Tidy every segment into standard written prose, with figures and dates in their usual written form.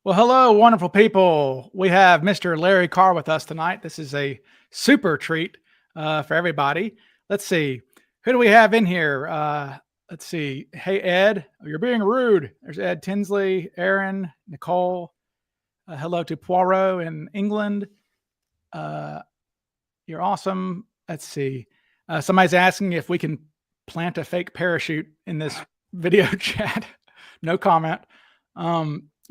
Well, hello, wonderful people. We have Mr. Larry Carr with us tonight. This is a super treat for everybody. Let's see. Who do we have in here? Let's see. Hey, Ed. Oh, you're being rude. There's Ed Tinsley, Aaron, Nicole. Hello to Poirot in England. You're awesome. Let's see. Somebody's asking if we can plant a fake parachute in this video chat. No comment.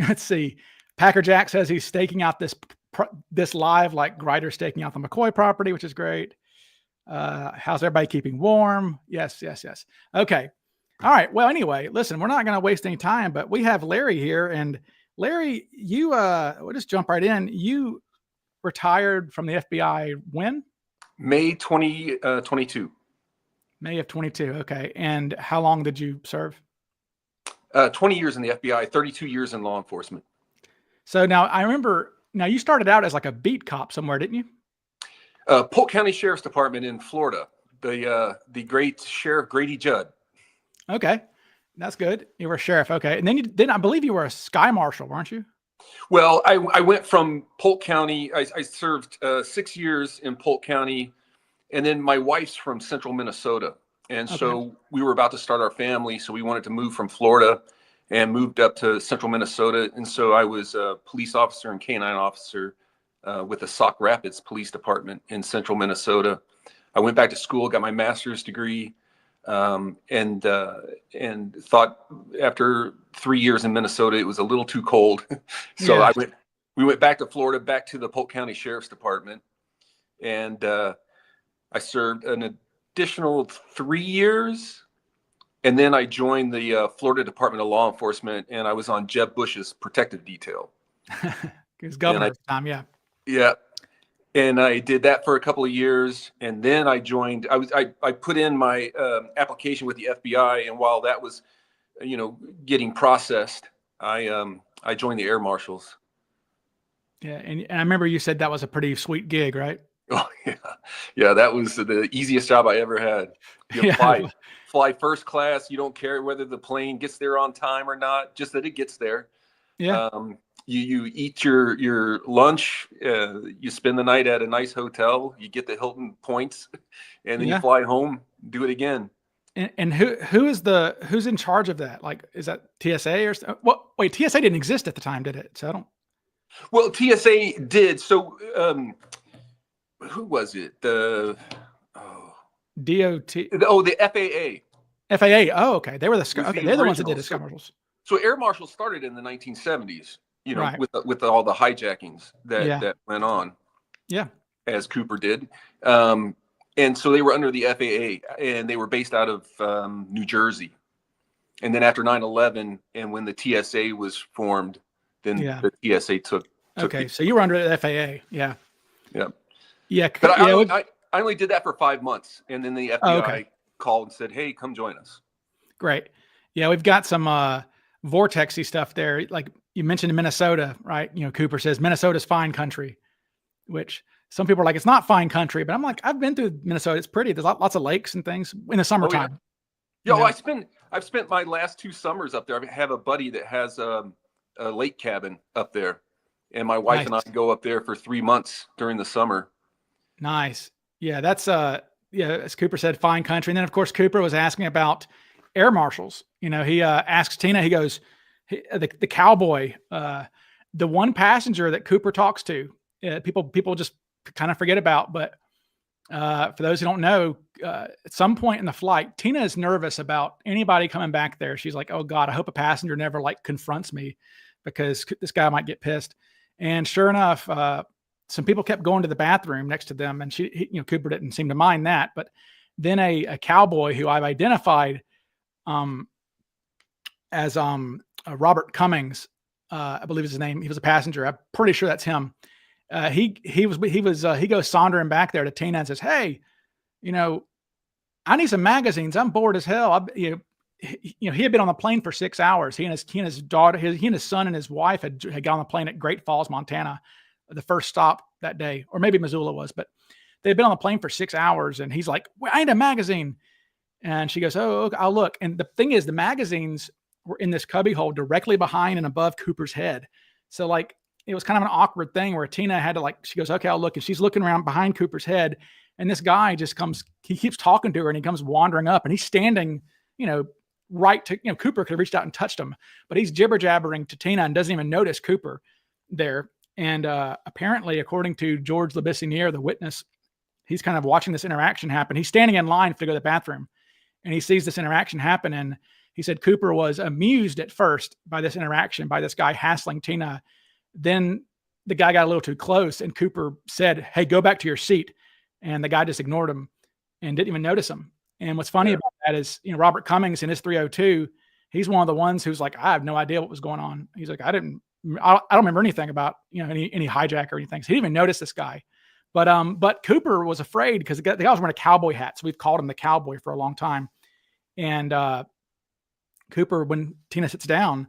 Let's see. Packer Jack says he's staking out this live like Grider staking out the McCoy property, which is great. How's everybody keeping warm? Yes. Okay. All right. Well, anyway, listen, we're not going to waste any time, but we have Larry here. And Larry, you, we'll just jump right in. You retired from the FBI when? May 2022. May of 22. Okay. And how long did you serve? 20 years in the FBI, 32 years in law enforcement. So now I remember, you started out as like a beat cop somewhere, didn't you? Polk County Sheriff's Department in Florida, the great Sheriff Grady Judd. Okay. That's good. You were a sheriff. Okay. And then I believe you were a sky marshal, weren't you? Well, I went from Polk County. I served 6 years in Polk County, and then my wife's from central Minnesota. And so we were about to start our family. So we wanted to move from Florida and moved up to central Minnesota. And so I was a police officer and canine officer with the Sauk Rapids Police Department in central Minnesota. I went back to school, got my master's degree, and thought after 3 years in Minnesota, it was a little too cold. So we went back to Florida, back to the Polk County Sheriff's Department. And I served an additional 3 years, and then I joined the Florida Department of Law Enforcement, and I was on Jeb Bush's protective detail. He was governor at the time, yeah. And I did that for a couple of years, and then I joined. I put in my application with the FBI, and while that was, getting processed, I joined the Air Marshals. Yeah, and I remember you said that was a pretty sweet gig, right? Oh yeah. That was the easiest job I ever had. You fly first class. You don't care whether the plane gets there on time or not, just that it gets there. Yeah. You eat your lunch. You spend the night at a nice hotel. You get the Hilton points, and then you fly home. Do it again. And who's in charge of that? Like, is that TSA or what? Wait, TSA didn't exist at the time, did it? So I don't. Well, TSA did. So. Who was it? DOT. The FAA. FAA. Oh, okay. They were they're the ones that did the sky marshals. So Air Marshals started in the 1970s. Right. with all the hijackings that went on. Yeah. As Cooper did. And so they were under the FAA, and they were based out of New Jersey. And then after 9/11, and when the TSA was formed, then the TSA took. Okay, so you were under the FAA. Yeah. Yeah. Yeah, but I only did that for 5 months, and then the FBI called and said, "Hey, come join us." Great. Yeah, we've got some vortexy stuff there. Like you mentioned Minnesota, right? Cooper says Minnesota's fine country, which some people are like, it's not fine country, but I'm like, I've been through Minnesota. It's pretty. There's lots of lakes and things in the summertime. Well, I've spent my last 2 summers up there. I have a buddy that has a lake cabin up there, and my wife and I go up there for 3 months during the summer. Nice. Yeah, that's as Cooper said, fine country. And then of course Cooper was asking about air marshals. He asks Tina, he goes, the cowboy, the one passenger that Cooper talks to, people just kind of forget about. But for those who don't know, at some point in the flight, Tina is nervous about anybody coming back there. She's like, oh God, I hope a passenger never confronts me because this guy might get pissed. And sure enough, some people kept going to the bathroom next to them, and Cooper didn't seem to mind that. But then a cowboy who I've identified as Robert Cummings, I believe is his name. He was a passenger. I'm pretty sure that's him. He goes sauntering back there to Tina and says, "Hey, I need some magazines. I'm bored as hell." He had been on the plane for 6 hours. He and his daughter, he and his son and his wife had got on the plane at Great Falls, Montana, the first stop that day, or maybe Missoula was, but they'd been on the plane for 6 hours. And he's like, well, I need a magazine. And she goes, oh, okay, I'll look. And the thing is, the magazines were in this cubby hole directly behind and above Cooper's head. So like, it was kind of an awkward thing where Tina had to like, she goes, okay, I'll look. And she's looking around behind Cooper's head. And this guy just comes, he keeps talking to her and he comes wandering up and he's standing, right to, Cooper could have reached out and touched him, but he's jibber jabbering to Tina and doesn't even notice Cooper there. And apparently, according to George Labissiniere, the witness, he's kind of watching this interaction happen. He's standing in line to go to the bathroom and he sees this interaction happen. And he said Cooper was amused at first by this interaction, by this guy hassling Tina. Then the guy got a little too close and Cooper said, hey, go back to your seat. And the guy just ignored him and didn't even notice him. And what's funny about that is, Robert Cummings in his 302, he's one of the ones who's like, I have no idea what was going on. He's like, I don't remember anything about, any hijack or anything. So he didn't even notice this guy. But Cooper was afraid because the guy was wearing a cowboy hat. So we've called him the cowboy for a long time. And Cooper, when Tina sits down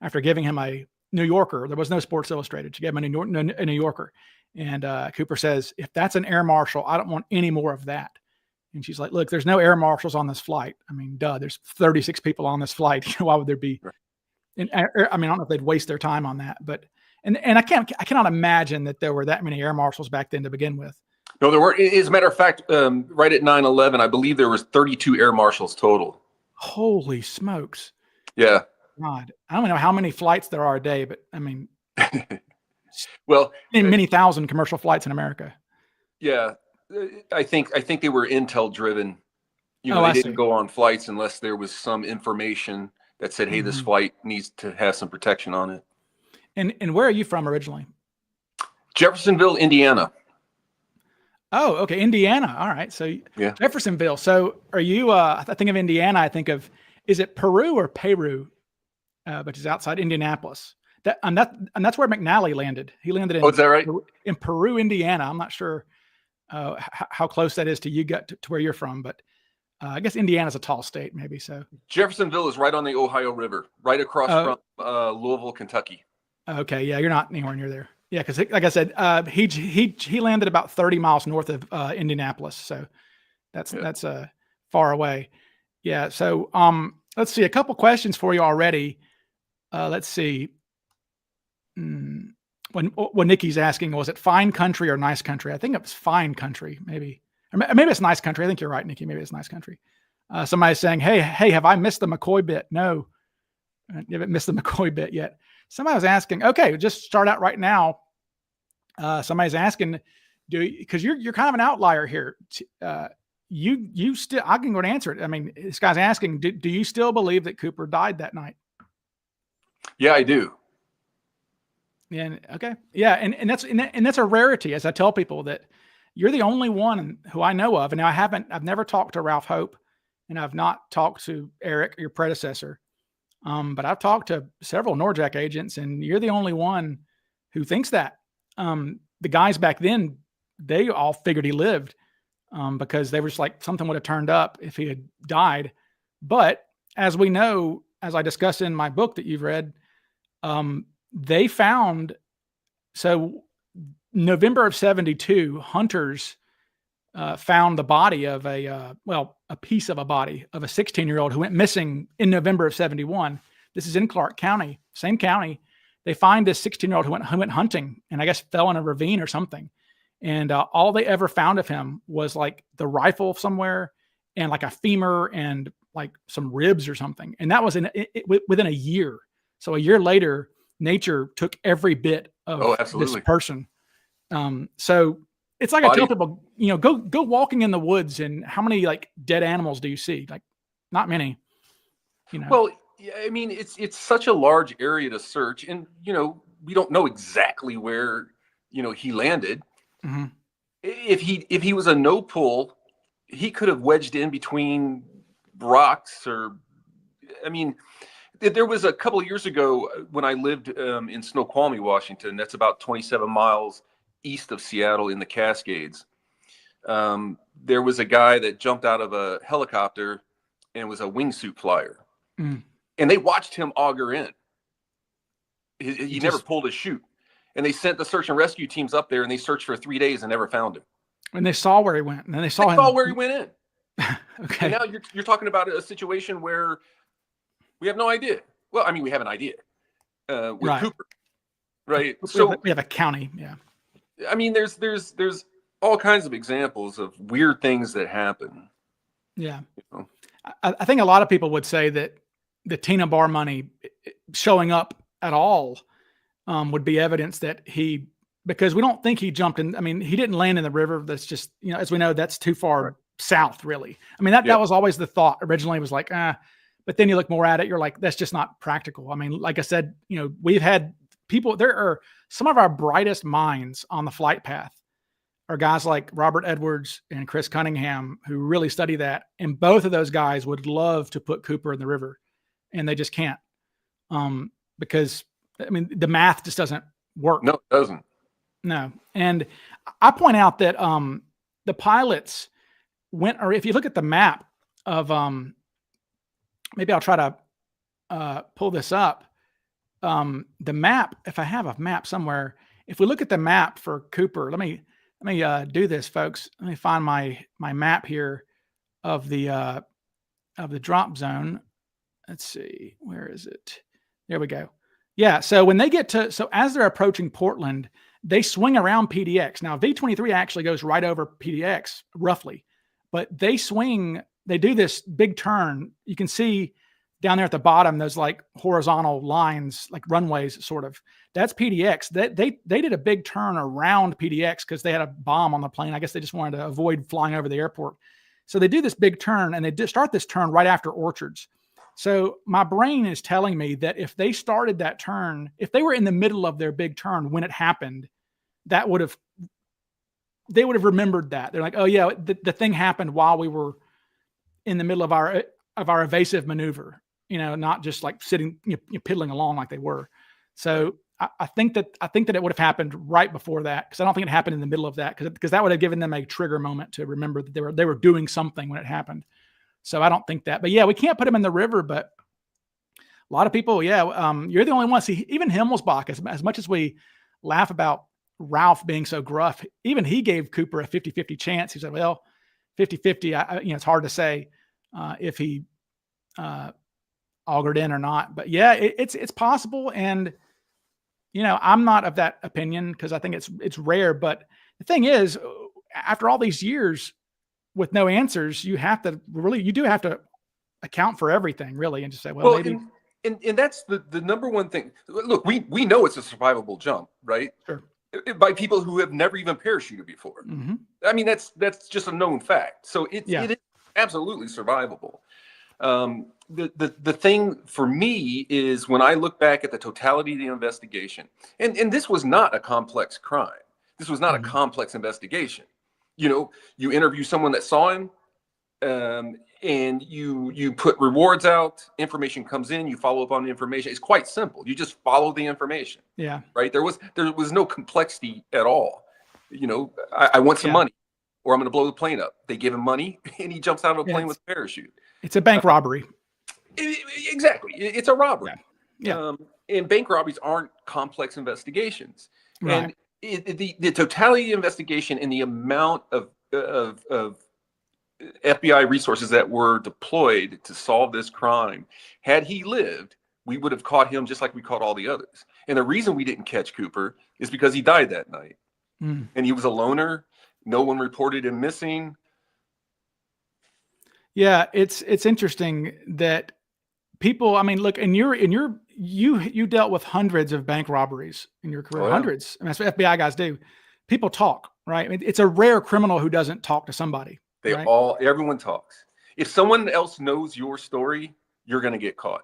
after giving him a New Yorker, there was no Sports Illustrated. She gave him a New Yorker. And Cooper says, if that's an air marshal, I don't want any more of that. And she's like, look, there's no air marshals on this flight. I mean, there's 36 people on this flight. Why would there be? Right. And I don't know if they'd waste their time on that, but, and I cannot imagine that there were that many air marshals back then to begin with. No, there weren't. As a matter of fact, right at 9/11, I believe there was 32 air marshals total. Holy smokes. Yeah. God, I don't know how many flights there are a day, but I mean, well, many thousand commercial flights in America. Yeah. I think they were intel driven. They didn't go on flights unless there was some information that said, hey, this flight needs to have some protection on it. And where are you from originally? Jeffersonville, Indiana. Oh, okay. Indiana. All right. So yeah. Jeffersonville. So are you, I think of Indiana, I think of, is it Peru or Peru, which is outside Indianapolis? And that's where McNally landed. He landed in, is that right? In Peru, Indiana. I'm not sure how close that is to you to where you're from, but I guess Indiana's a tall state, maybe. So Jeffersonville is right on the Ohio River, right across from Louisville, Kentucky. Okay, yeah, you're not anywhere near there. Yeah, because like I said, he landed about 30 miles north of Indianapolis, so that's far away. Yeah. So let's see, a couple questions for you already. Let's see. When Nikki's asking, was it fine country or nice country? I think it was fine country, maybe. Or maybe it's nice country. I think you're right, Nikki. Maybe it's nice country. Somebody's saying, hey, have I missed the McCoy bit? No, you haven't missed the McCoy bit yet. Somebody was asking, okay, just start out right now. Somebody's asking, because you're kind of an outlier here. You still, I can go and answer it. I mean, this guy's asking, do you still believe that Cooper died that night? Yeah, I do. Yeah. Okay. Yeah. And that's a rarity, as I tell people, that you're the only one who I know of. And I've never talked to Ralph Hope, and I've not talked to Eric, your predecessor. But I've talked to several Norjack agents, and you're the only one who thinks that. The guys back then, they all figured he lived, because they were just like, something would have turned up if he had died. But as we know, as I discussed in my book that you've read, they found, so November of 72, hunters found the body of a piece of a body of a 16-year-old who went missing in November of 71. This is in Clark County, same county. They find this 16-year-old who went hunting and I guess fell in a ravine or something. And all they ever found of him was like the rifle somewhere and like a femur and like some ribs or something. And that was within a year. So a year later, nature took every bit of this person. So it's like I tell people, go walking in the woods, and how many like dead animals do you see? Like, not many. Well, yeah, I mean, it's such a large area to search, and we don't know exactly where he landed. Mm-hmm. If he was a no pull, he could have wedged in between rocks, or I mean. There was a couple of years ago when I lived in Snoqualmie, Washington. That's about 27 miles east of Seattle in the Cascades. There was a guy that jumped out of a helicopter and was a wingsuit flyer. Mm. And they watched him auger in. He never pulled his chute. And they sent the search and rescue teams up there, and they searched for 3 days and never found him. And they saw where he went. And then they saw where he went in. Okay. And now you're talking about a situation where we have no idea. Well, I mean, we have an idea with Cooper, right? We have a county. Yeah. I mean, there's all kinds of examples of weird things that happen. Yeah. You know? I think a lot of people would say that the Tina Bar money showing up at all would be evidence that because we don't think he jumped in. I mean, he didn't land in the river. That's just, as we know, that's too far south, really. I mean, that was always the thought originally, was like, but then you look more at it, you're like, that's just not practical. I mean, like I said, we've had people, there are some of our brightest minds on the flight path are guys like Robert Edwards and Chris Cunningham, who really study that. And both of those guys would love to put Cooper in the river, and they just can't. Because I mean, the math just doesn't work. No, it doesn't. No. And I point out that the pilots or if you look at the map of maybe I'll try to pull this up. The map, if I have a map somewhere, if we look at the map for Cooper, let me do this, folks. Let me find my map here of the drop zone. Let's see, where is it? There we go. Yeah. So when they as they're approaching Portland, they swing around PDX. Now V-23 actually goes right over PDX roughly, but they do this big turn. You can see down there at the bottom, those like horizontal lines, like runways, sort of. That's PDX. They did a big turn around PDX because they had a bomb on the plane. I guess they just wanted to avoid flying over the airport. So they do this big turn, and they start this turn right after Orchards. So my brain is telling me that if they started that turn, if they were in the middle of their big turn when it happened, they would have remembered that. They're like, oh yeah, the thing happened while we were in the middle of our evasive maneuver, not just like sitting, piddling along like they were. So I think that it would have happened right before that, because I don't think it happened in the middle of that, because that would have given them a trigger moment to remember that they were doing something when it happened. So I don't think that, but yeah, we can't put him in the river, but a lot of people, you're the only one. See, even Himmellbach, as much as we laugh about Ralph being so gruff, even he gave Cooper a 50-50 chance. He said, well, 50-50, it's hard to say if he augured in or not, but yeah, it's possible. And, I'm not of that opinion, because I think it's rare, but the thing is, after all these years with no answers, you do have to account for everything, really, and just say, well maybe. And that's the number one thing. Look, we know it's a survivable jump, right? Sure. By people who have never even parachuted before. Mm-hmm. I mean, that's just a known fact. So it is absolutely survivable. The thing for me is, when I look back at the totality of the investigation, and this was not a complex crime. This was not a complex investigation. You interview someone that saw him, and you put rewards out, information comes in, you follow up on the information. It's quite simple. You just follow the information. Yeah. Right. There was no complexity at all. I want some money, or I'm going to blow the plane up. They give him money, and he jumps out of a plane with a parachute. It's a bank robbery. Exactly. It's a robbery. Yeah. And bank robberies aren't complex investigations. Right. And the totality of the investigation and the amount of FBI resources that were deployed to solve this crime, had he lived, we would have caught him just like we caught all the others. And the reason we didn't catch Cooper is because he died that night. And he was a loner. No one reported him missing. Yeah, it's interesting that people, I mean, look, and you dealt with hundreds of bank robberies in your career. Oh, yeah. Hundreds. I mean, that's what FBI guys do. People talk, right? I mean, it's a rare criminal who doesn't talk to somebody. Everyone talks. If someone else knows your story, you're going to get caught.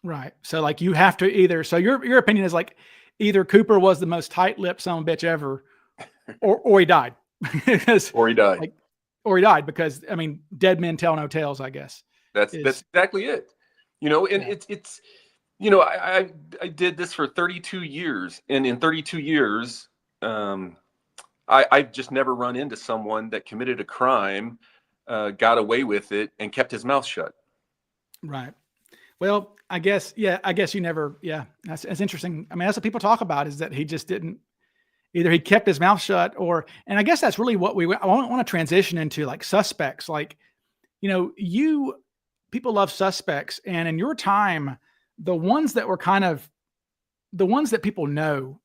Right. So like, you have to your opinion is like, either Cooper was the most tight-lipped son of a bitch ever, or he died. Or he died. Or he died, because, I mean, dead men tell no tales, I guess. That's exactly it. It's I did this for 32 years, and in 32 years, I've just never run into someone that committed a crime, got away with it, and kept his mouth shut. Right. Well, I guess you never, that's interesting. I mean, that's what people talk about, is that he just didn't, either he kept his mouth shut, and I guess that's really what I want to transition into, like, suspects. Like, people love suspects, and in your time, the ones that people know,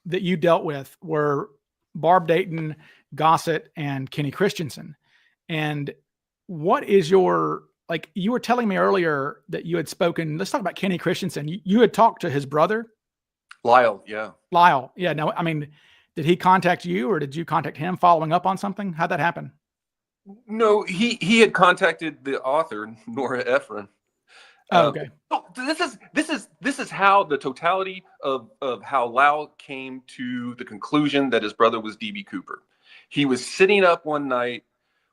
that you dealt with were Barb Dayton, Gosset, and Kenny Christensen. And what is your, like, you were telling me earlier that you had spoken, let's talk about Kenny Christensen. You had talked to his brother? Lyle, yeah. Lyle, yeah. No, I mean, did he contact you or did you contact him following up on something? How'd that happen? No, he had contacted the author, Nora Ephron. Oh, okay. So this is how the totality of how Lyle came to the conclusion that his brother was DB Cooper. He was sitting up one night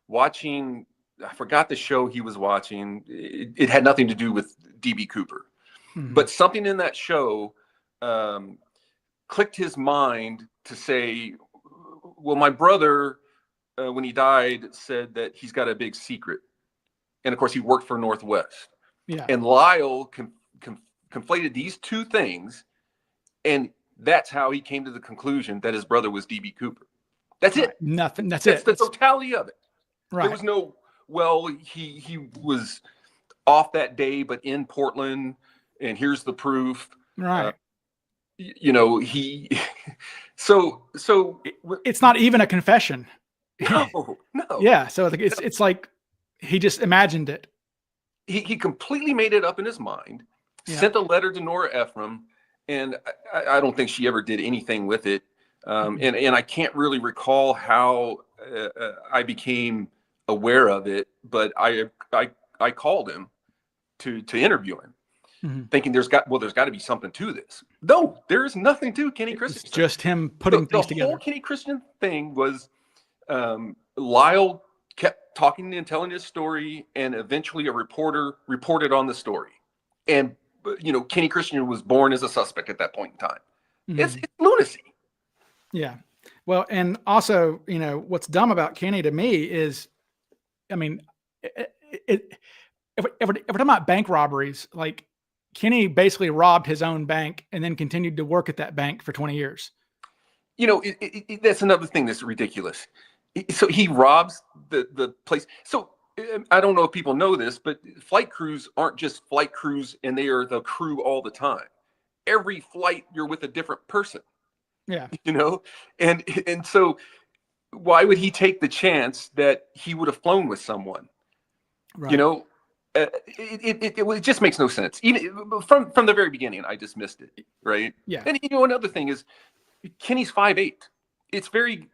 watching, I forgot the show he was watching. It had nothing to do with DB Cooper, but something in that show clicked his mind to say, well, my brother, when he died, said that he's got a big secret. And of course he worked for Northwest. Yeah. And Lyle conflated these two things, and that's how he came to the conclusion that his brother was DB Cooper. That's it. Nothing. That's it. That's the totality of it. Right. There was no, well, he was off that day, but in Portland, and here's the proof. Right. So it's not even a confession. No. Yeah. So it's like he just imagined it. He completely made it up in his mind, sent a letter to Nora Ephron, and I don't think she ever did anything with it. And I can't really recall how I became aware of it, but I called him to interview him, thinking there's got to be something to this. No, there is nothing to Kenny Christensen. It's just him putting things together. The whole Kenny Christensen thing was Lyle kept talking and telling his story, and eventually a reporter reported on the story. And, Kenny Christensen was born as a suspect at that point in time. It's lunacy. Yeah. Well, and also, what's dumb about Kenny to me is, I mean, if we're talking about bank robberies, like Kenny basically robbed his own bank and then continued to work at that bank for 20 years. That's another thing that's ridiculous. So he robs the place. So I don't know if people know this, but flight crews aren't just flight crews and they are the crew all the time. Every flight you're with a different person. Yeah. And so why would he take the chance that he would have flown with someone? Right. It just makes no sense. Even from the very beginning, I dismissed it. Right. Yeah. And another thing is Kenny's 5'8". It's very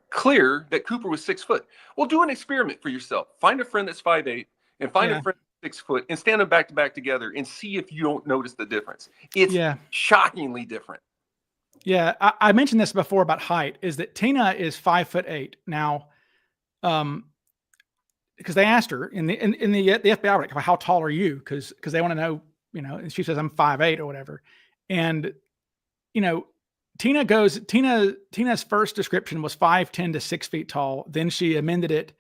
clear that Cooper was 6 foot. Well, do an experiment for yourself. Find a friend that's 5'8" and find a friend that's 6 foot and stand them back to back together and see if you don't notice the difference. It's shockingly different. Yeah. I mentioned this before about height, is that Tina is 5'8". Now, because they asked her in the FBI, like, how tall are you? Because they want to know, and she says, I'm 5'8" or whatever. And, Tina's first description was 5'10" to 6 feet tall. Then she amended it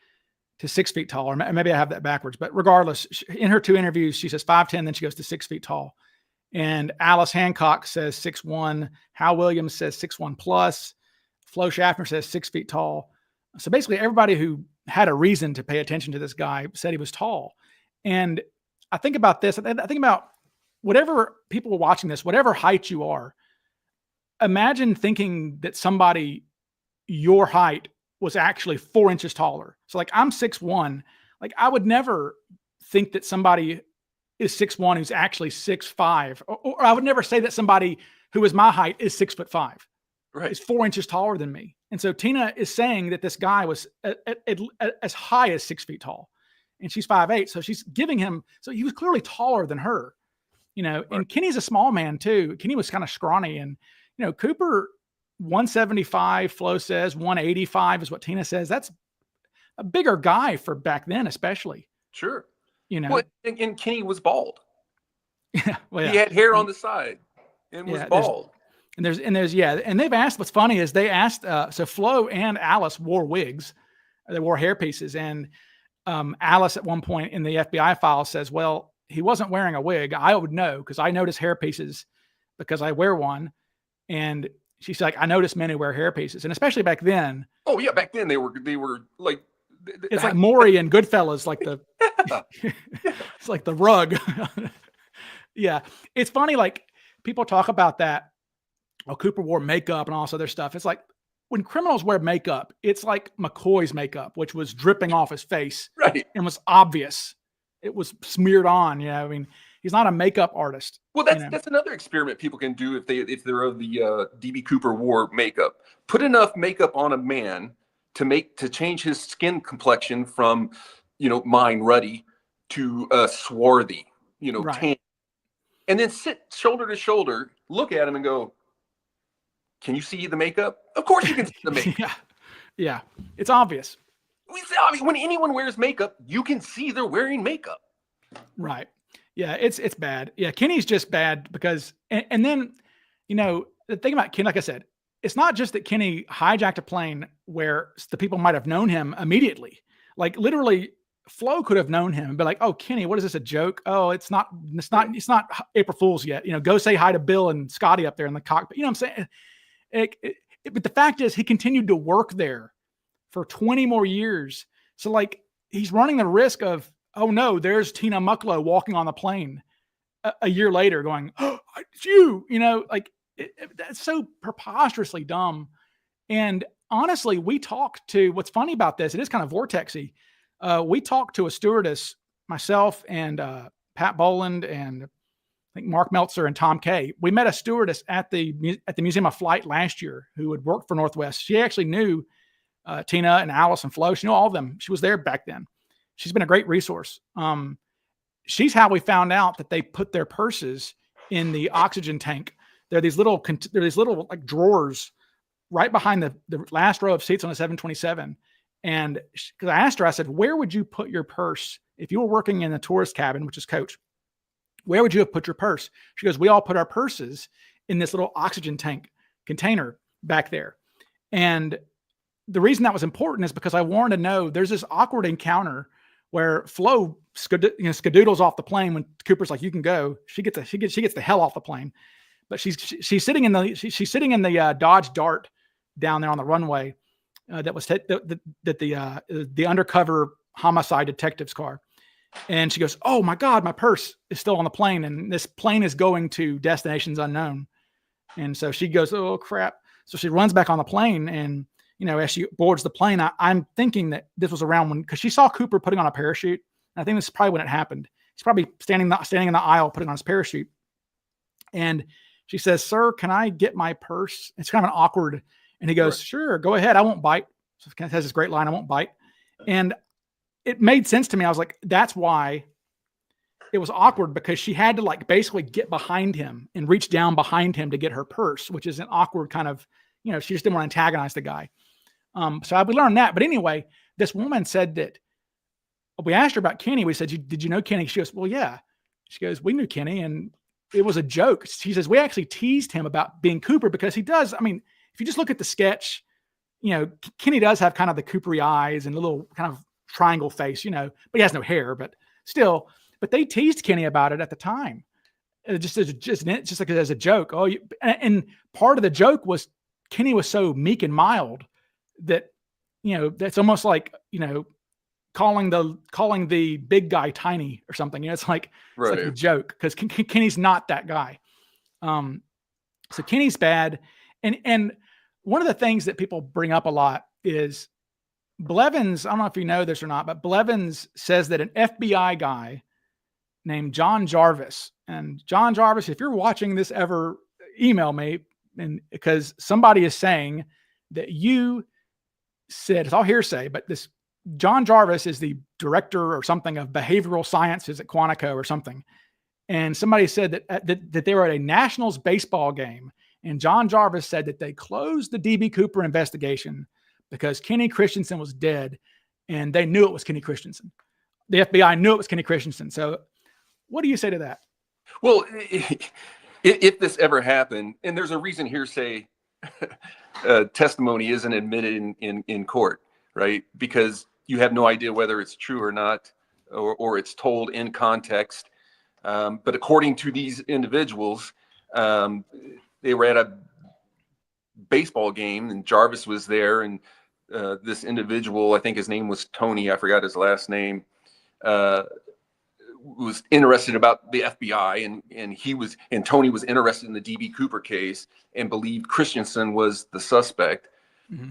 to 6 feet tall, or maybe I have that backwards, but regardless, in her two interviews, she says 5'10", then she goes to 6 feet tall. And Alice Hancock says 6'1". Hal Williams says 6'1" plus. Flo Schaffner says 6 feet tall. So basically everybody who had a reason to pay attention to this guy said he was tall. And I think about this, I think about whatever people watching this, whatever height you are, imagine thinking that somebody your height was actually 4 inches taller. So like I'm 6'1", like I would never think that somebody is 6'1" who's actually 6'5", or I would never say that somebody who is my height is 6'5". Right. Is 4 inches taller than me. And so Tina is saying that this guy was as high as 6 feet tall, and she's 5'8". So she's giving him, so he was clearly taller than her, right. And Kenny's a small man too. Kenny was kind of scrawny, and, Cooper 175, Flo says 185 is what Tina says. That's a bigger guy for back then, especially. Sure. Well, and Kenny was bald. Yeah. Well, he had hair on the side and was bald. And they've asked, what's funny is they asked, so Flo and Alice wore wigs. They wore hairpieces. And Alice at one point in the FBI file says, well, he wasn't wearing a wig. I would know because I notice hairpieces because I wear one. And she's like, I noticed men who wear hairpieces. And especially back then. Oh yeah. Back then they were like, it's like Maury and Goodfellas, like the, it's like the rug. Yeah. It's funny. Like people talk about that oh, Cooper wore makeup and all this other stuff. It's like when criminals wear makeup, it's like McCoy's makeup, which was dripping off his face Right. and was obvious. It was smeared on. I mean, he's not a makeup artist. Well, that's another experiment people can do if they're of the DB Cooper wore makeup. Put enough makeup on a man to change his skin complexion from, mine ruddy to swarthy, Right. tan, and then sit shoulder to shoulder, look at him and go, can you see the makeup? Of course you can see the makeup. Yeah. It's obvious. When anyone wears makeup, you can see they're wearing makeup. Right. Yeah, it's bad. Yeah, Kenny's just bad because, and then, the thing about Kenny, like I said, it's not just that Kenny hijacked a plane where the people might have known him immediately. Like literally, Flo could have known him and be like, "Oh, Kenny, what is this, a joke? Oh, it's not April Fool's yet. Go say hi to Bill and Scotty up there in the cockpit." You know what I'm saying? But the fact is, he continued to work there for 20 more years. So like, he's running the risk of, oh no, there's Tina Mucklow walking on the plane a year later going, "Oh, it's you," that's so preposterously dumb. And honestly, what's funny about this, it is kind of vortexy. We talked to a stewardess, myself and Pat Boland and I think Mark Meltzer and Tom Kay. We met a stewardess at the Museum of Flight last year who had worked for Northwest. She actually knew Tina and Alice and Flo. She knew all of them. She was there back then. She's been a great resource. She's how we found out that they put their purses in the oxygen tank. There are these little like drawers right behind the last row of seats on a 727. And because I asked her, I said, "Where would you put your purse if you were working in the tourist cabin, which is coach? Where would you have put your purse?" She goes, "We all put our purses in this little oxygen tank container back there." And the reason that was important is because I wanted to know there's this awkward encounter where Flo skadoodles off the plane when Cooper's like, "You can go." She gets the hell off the plane, but she's sitting in the Dodge Dart down there on the runway that was the undercover homicide detective's car, and she goes, "Oh my God, my purse is still on the plane, and this plane is going to destinations unknown." And so she goes, "Oh crap!" So she runs back on the plane, and as she boards the plane, I'm thinking that this was around when, because she saw Cooper putting on a parachute. And I think this is probably when it happened. He's probably standing in the aisle putting on his parachute. And she says, "Sir, can I get my purse?" It's kind of an awkward. And he goes, "Right. Sure, go ahead. I won't bite." So it has this great line, "I won't bite." And it made sense to me. I was like, that's why it was awkward, because she had to like basically get behind him and reach down behind him to get her purse, which is an awkward kind of, she just didn't want to antagonize the guy. So we learned that. But anyway, this woman said that we asked her about Kenny. We said, "Did you know Kenny?" She goes, "Well, yeah." She goes, "We knew Kenny, and it was a joke." She says, "We actually teased him about being Cooper because he does. I mean, if you just look at the sketch, Kenny does have kind of the Coopery eyes and a little kind of triangle face, but he has no hair, but still, but they teased Kenny about it at the time. Just like as a joke. And part of the joke was Kenny was so meek and mild that, that's almost like, calling the big guy tiny or something. It's like a joke, because Kenny's not that guy. So Kenny's bad. And one of the things that people bring up a lot is Blevins. I don't know if you know this or not, but Blevins says that an FBI guy named John Jarvis, and John Jarvis, if you're watching this ever, email me, and because somebody is saying that you said, it's all hearsay, but this John Jarvis is the director or something of behavioral sciences at Quantico or something. And somebody said that they were at a Nationals baseball game, and John Jarvis said that they closed the DB Cooper investigation because Kenny Christensen was dead, and they knew it was Kenny Christensen. The FBI knew it was Kenny Christensen. So what do you say to that? Well, if this ever happened, and there's a reason hearsay testimony isn't admitted in court, right? Because you have no idea whether it's true or not, or it's told in context. But according to these individuals, they were at a baseball game, and Jarvis was there, and this individual, I think his name was Tony, I forgot his last name, was interested about the FBI, and Tony was interested in the DB Cooper case and believed Christensen was the suspect,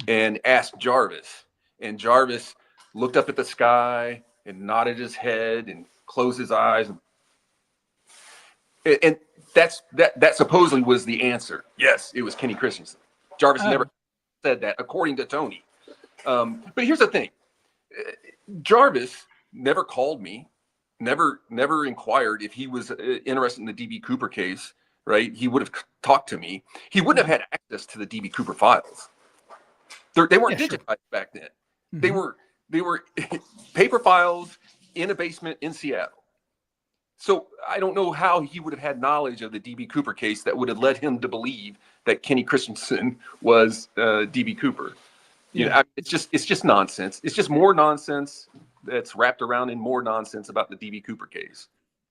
and asked Jarvis, and Jarvis looked up at the sky and nodded his head and closed his eyes, and that supposedly was the answer. Yes, it was Kenny Christensen. Jarvis never said that, according to Tony. But here's the thing: Jarvis never called me, never inquired if he was interested in the DB Cooper case. Right? He would have talked to me. He wouldn't have had access to the DB Cooper files. They weren't digitized back then. They were paper files in a basement in Seattle. So I don't know how he would have had knowledge of the DB Cooper case that would have led him to believe that Kenny Christensen was DB Cooper. You know, it's just nonsense. It's just more nonsense that's wrapped around in more nonsense about the DB Cooper case.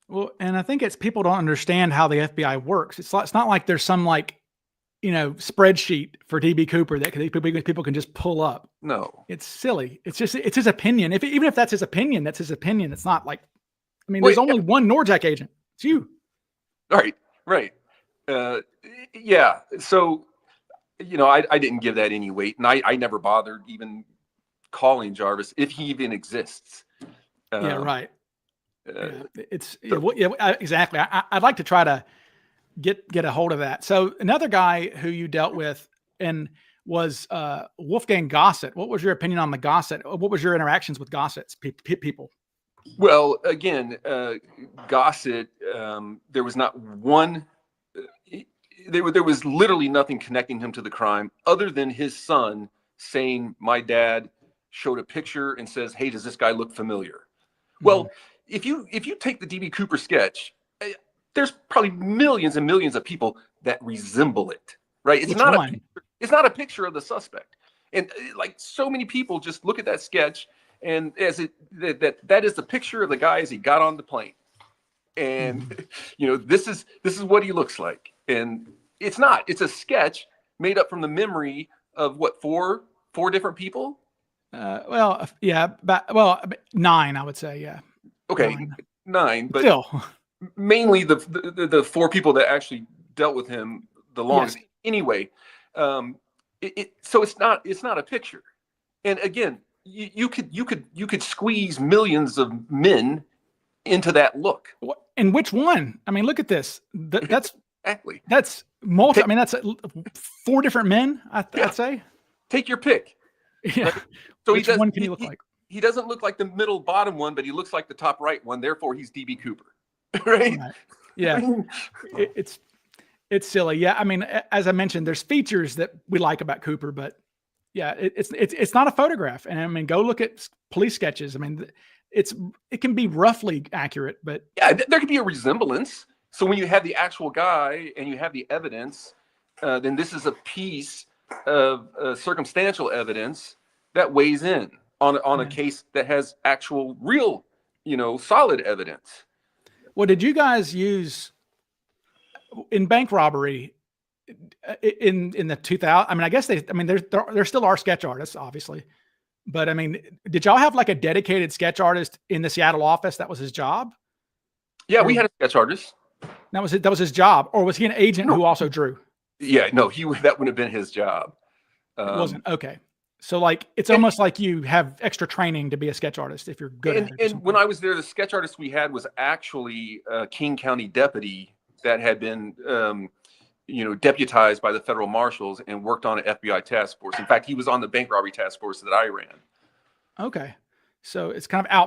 Well, and I think it's people don't understand how the FBI works. It's not like there's some spreadsheet for DB Cooper that people can just pull up. No, it's silly. It's his opinion. Even if that's his opinion, that's his opinion. It's not like, there's only one Norjack agent. It's you. Right. Yeah. So, I didn't give that any weight, and I never bothered even calling Jarvis if he even exists. Right. Exactly. I'd like to try to get a hold of that. So another guy who you dealt with and was Wolfgang Gosset. What was your opinion on the Gosset? What was your interactions with Gosset's people? Well, again, Gosset, there was not one. There was literally nothing connecting him to the crime other than his son saying, "My dad showed a picture and says, 'Hey, does this guy look familiar?'" Well, if you take the DB Cooper sketch, there's probably millions and millions of people that resemble it, right? It's not a picture of the suspect, and like so many people just look at that sketch and that is the picture of the guy as he got on the plane, and this is what he looks like, and it's not. It's a sketch made up from the memory of what four different people. 9, I would say, yeah. Okay, 9, but still, mainly the 4 people that actually dealt with him the longest. Yes. Anyway, so it's not a picture, and again, you could squeeze millions of men into that look. And which one? Look at this. That's exactly. That's that's 4 different men. I'd say. Take your pick. Yeah. Right? So which one can he look like? He doesn't look like the middle bottom one, but he looks like the top right one. Therefore, he's DB Cooper, right? Yeah, it's silly. Yeah, as I mentioned, there's features that we like about Cooper, but yeah, it's not a photograph. And go look at police sketches. It can be roughly accurate, but yeah, there could be a resemblance. So when you have the actual guy and you have the evidence, then this is a piece of circumstantial evidence that weighs in on a case that has actual real, solid evidence. Well, did you guys use in bank robbery in the 2000? I guess there still are sketch artists, obviously, but did y'all have like a dedicated sketch artist in the Seattle office that was his job? Yeah, we had a sketch artist. That was his job, or was he an agent who also drew? Yeah, no, that wouldn't have been his job. It wasn't. Okay. So it's almost like you have extra training to be a sketch artist if you're good at it. And when I was there, the sketch artist we had was actually a King County deputy that had been, deputized by the federal marshals and worked on an FBI task force. In fact, he was on the bank robbery task force that I ran. Okay. So it's kind of an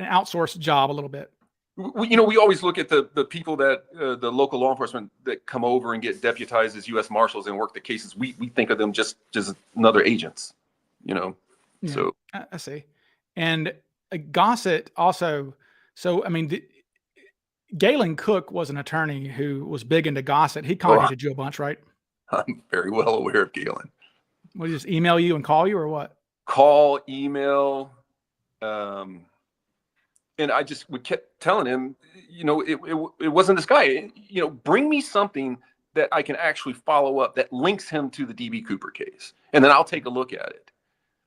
outsourced job a little bit. We always look at the people that the local law enforcement that come over and get deputized as U.S. Marshals and work the cases. We think of them just another agents, Yeah, so I see. And Gosset also. So Galen Cook was an attorney who was big into Gosset. He contacted you a bunch, right? I'm very well aware of Galen. Will he just email you and call you, or what? Call, email. And we kept telling him, it wasn't this guy. Bring me something that I can actually follow up that links him to the DB Cooper case, and then I'll take a look at it.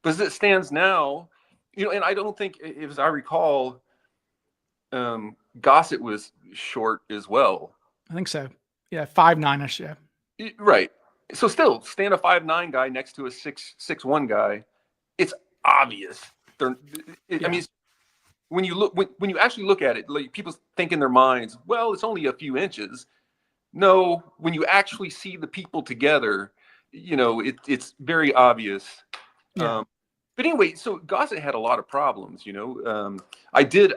But as it stands now, and I don't think, as I recall, Gosset was short as well. I think so. Yeah, 5'9"ish. Yeah. Right. So still, stand a 5'9" guy next to a 6'1" guy. It's obvious. I mean, when you actually look at it, like, people think in their minds, well, it's only a few inches. No, when you actually see the people together, it's very obvious. Yeah. But anyway, so Gosset had a lot of problems. I did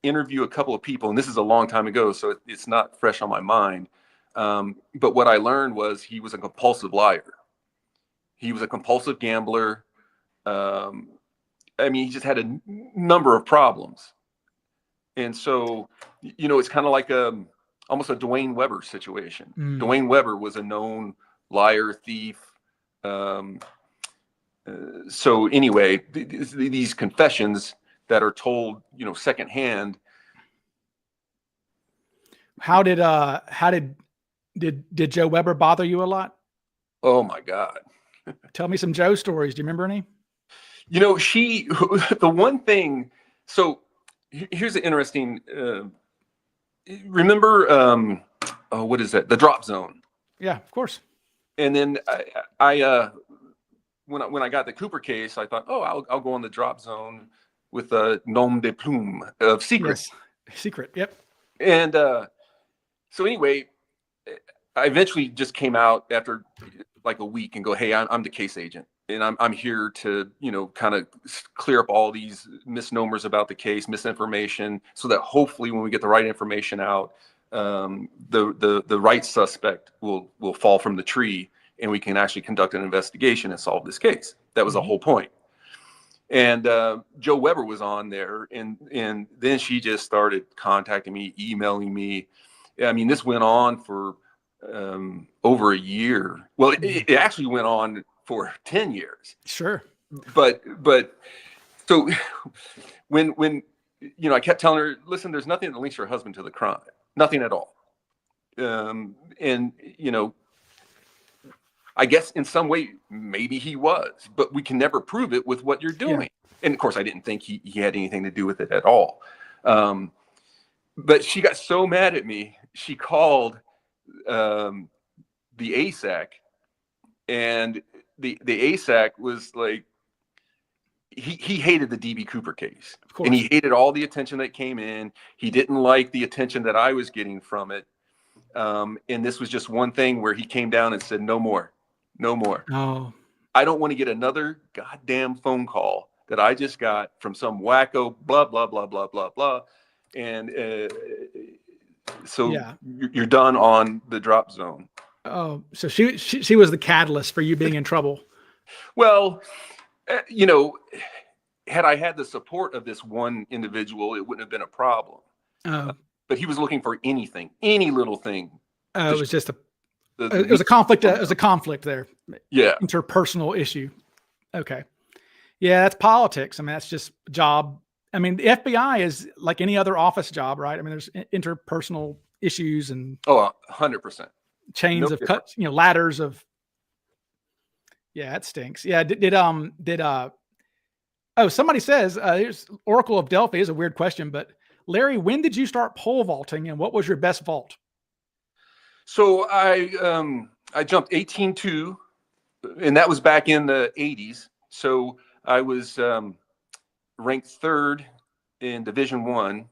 interview a couple of people, and this is a long time ago, so it's not fresh on my mind. But what I learned was he was a compulsive liar. He was a compulsive gambler. I mean, he just had a number of problems. And so, it's kind of like almost a Dwayne Weber situation. Dwayne Weber was a known liar, thief. So anyway, these confessions that are told, secondhand. How did Joe Weber bother you a lot? Oh my God. Tell me some Joe stories. Do you remember any? The one thing, so here's an interesting, remember, what is that? The drop zone. Yeah, of course. And then I when I got the Cooper case, I thought, oh, I'll go on the drop zone with a nom de plume of secret. Yes. Secret. Yep. And so anyway, I eventually just came out after like a week and go, hey, I'm the case agent, and I'm here to, kind of clear up all these misnomers about the case, misinformation, so that hopefully when we get the right information out, the right suspect will fall from the tree, and we can actually conduct an investigation and solve this case. That was the whole point. And Joe Weber was on there, and then she just started contacting me, emailing me. I mean, this went on for over a year. Well, it actually went on for 10 years. Sure. But so when I kept telling her, listen, there's nothing that links your husband to the crime, nothing at all. And I guess in some way, maybe he was, but we can never prove it with what you're doing. Yeah. And of course, I didn't think he had anything to do with it at all. But she got so mad at me, she called the ASAC, and the ASAC was like, he hated the DB Cooper case, and he hated all the attention that came in. He didn't like the attention that I was getting from it. And this was just one thing where he came down and said, no more. Oh, I don't want to get another goddamn phone call that I just got from some wacko, blah, blah, blah, blah, blah, blah. And so you're done on the drop zone. Oh, so she was the catalyst for you being in trouble. Well, had I had the support of this one individual, it wouldn't have been a problem. But he was looking for anything, any little thing. It was just it was a conflict. It was a conflict there. Yeah. Interpersonal issue. Okay. Yeah, that's politics. I mean, that's just job. I mean, the FBI is like any other office job, right? I mean, there's interpersonal issues and 100% chains of cuts, ladders of. Yeah, it stinks. Yeah. Somebody says, here's Oracle of Delphi is a weird question, but Larry, when did you start pole vaulting, and what was your best vault? So I jumped 18.2, and that was back in the 80s. So I was ranked third in Division I,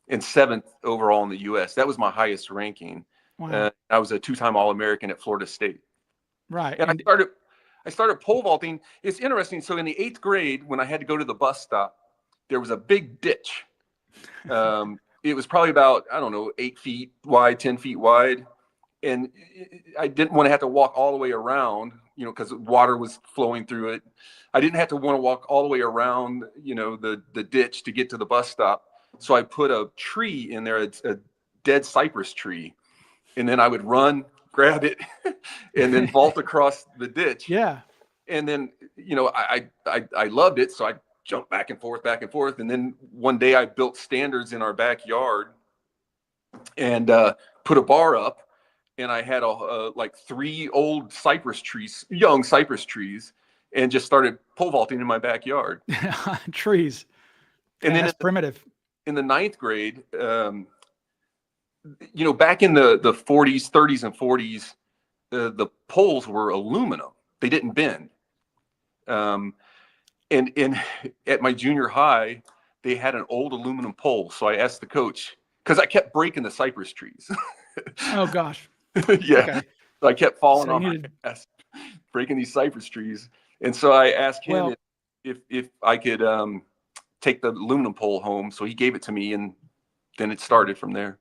and seventh overall in the U.S. That was my highest ranking. Wow. I was a two-time All-American at Florida State. Right. And I started pole vaulting. It's interesting. So in the 8th grade, when I had to go to the bus stop, there was a big ditch. It was probably about, 8 feet wide, 10 feet wide. And I didn't want to have to walk all the way around, because water was flowing through it. I didn't have to want to walk all the way around, the ditch to get to the bus stop. So I put a tree in there, a dead cypress tree. And then I would run, grab it, and then vault across the ditch. Yeah. And then, I loved it. So I jumped back and forth. And then one day I built standards in our backyard and put a bar up, and I had like 3 old young cypress trees, and just started pole vaulting in my backyard. Trees. And then that's primitive. In the ninth grade, back in the 40s, 30s, and 40s, the poles were aluminum. They didn't bend. And at my junior high, they had an old aluminum pole. So I asked the coach, because I kept breaking the cypress trees. Oh gosh. Yeah. Okay. So I kept falling So on my ass, breaking these cypress trees. And so I asked him if I could take the aluminum pole home. So he gave it to me, and then it started from there.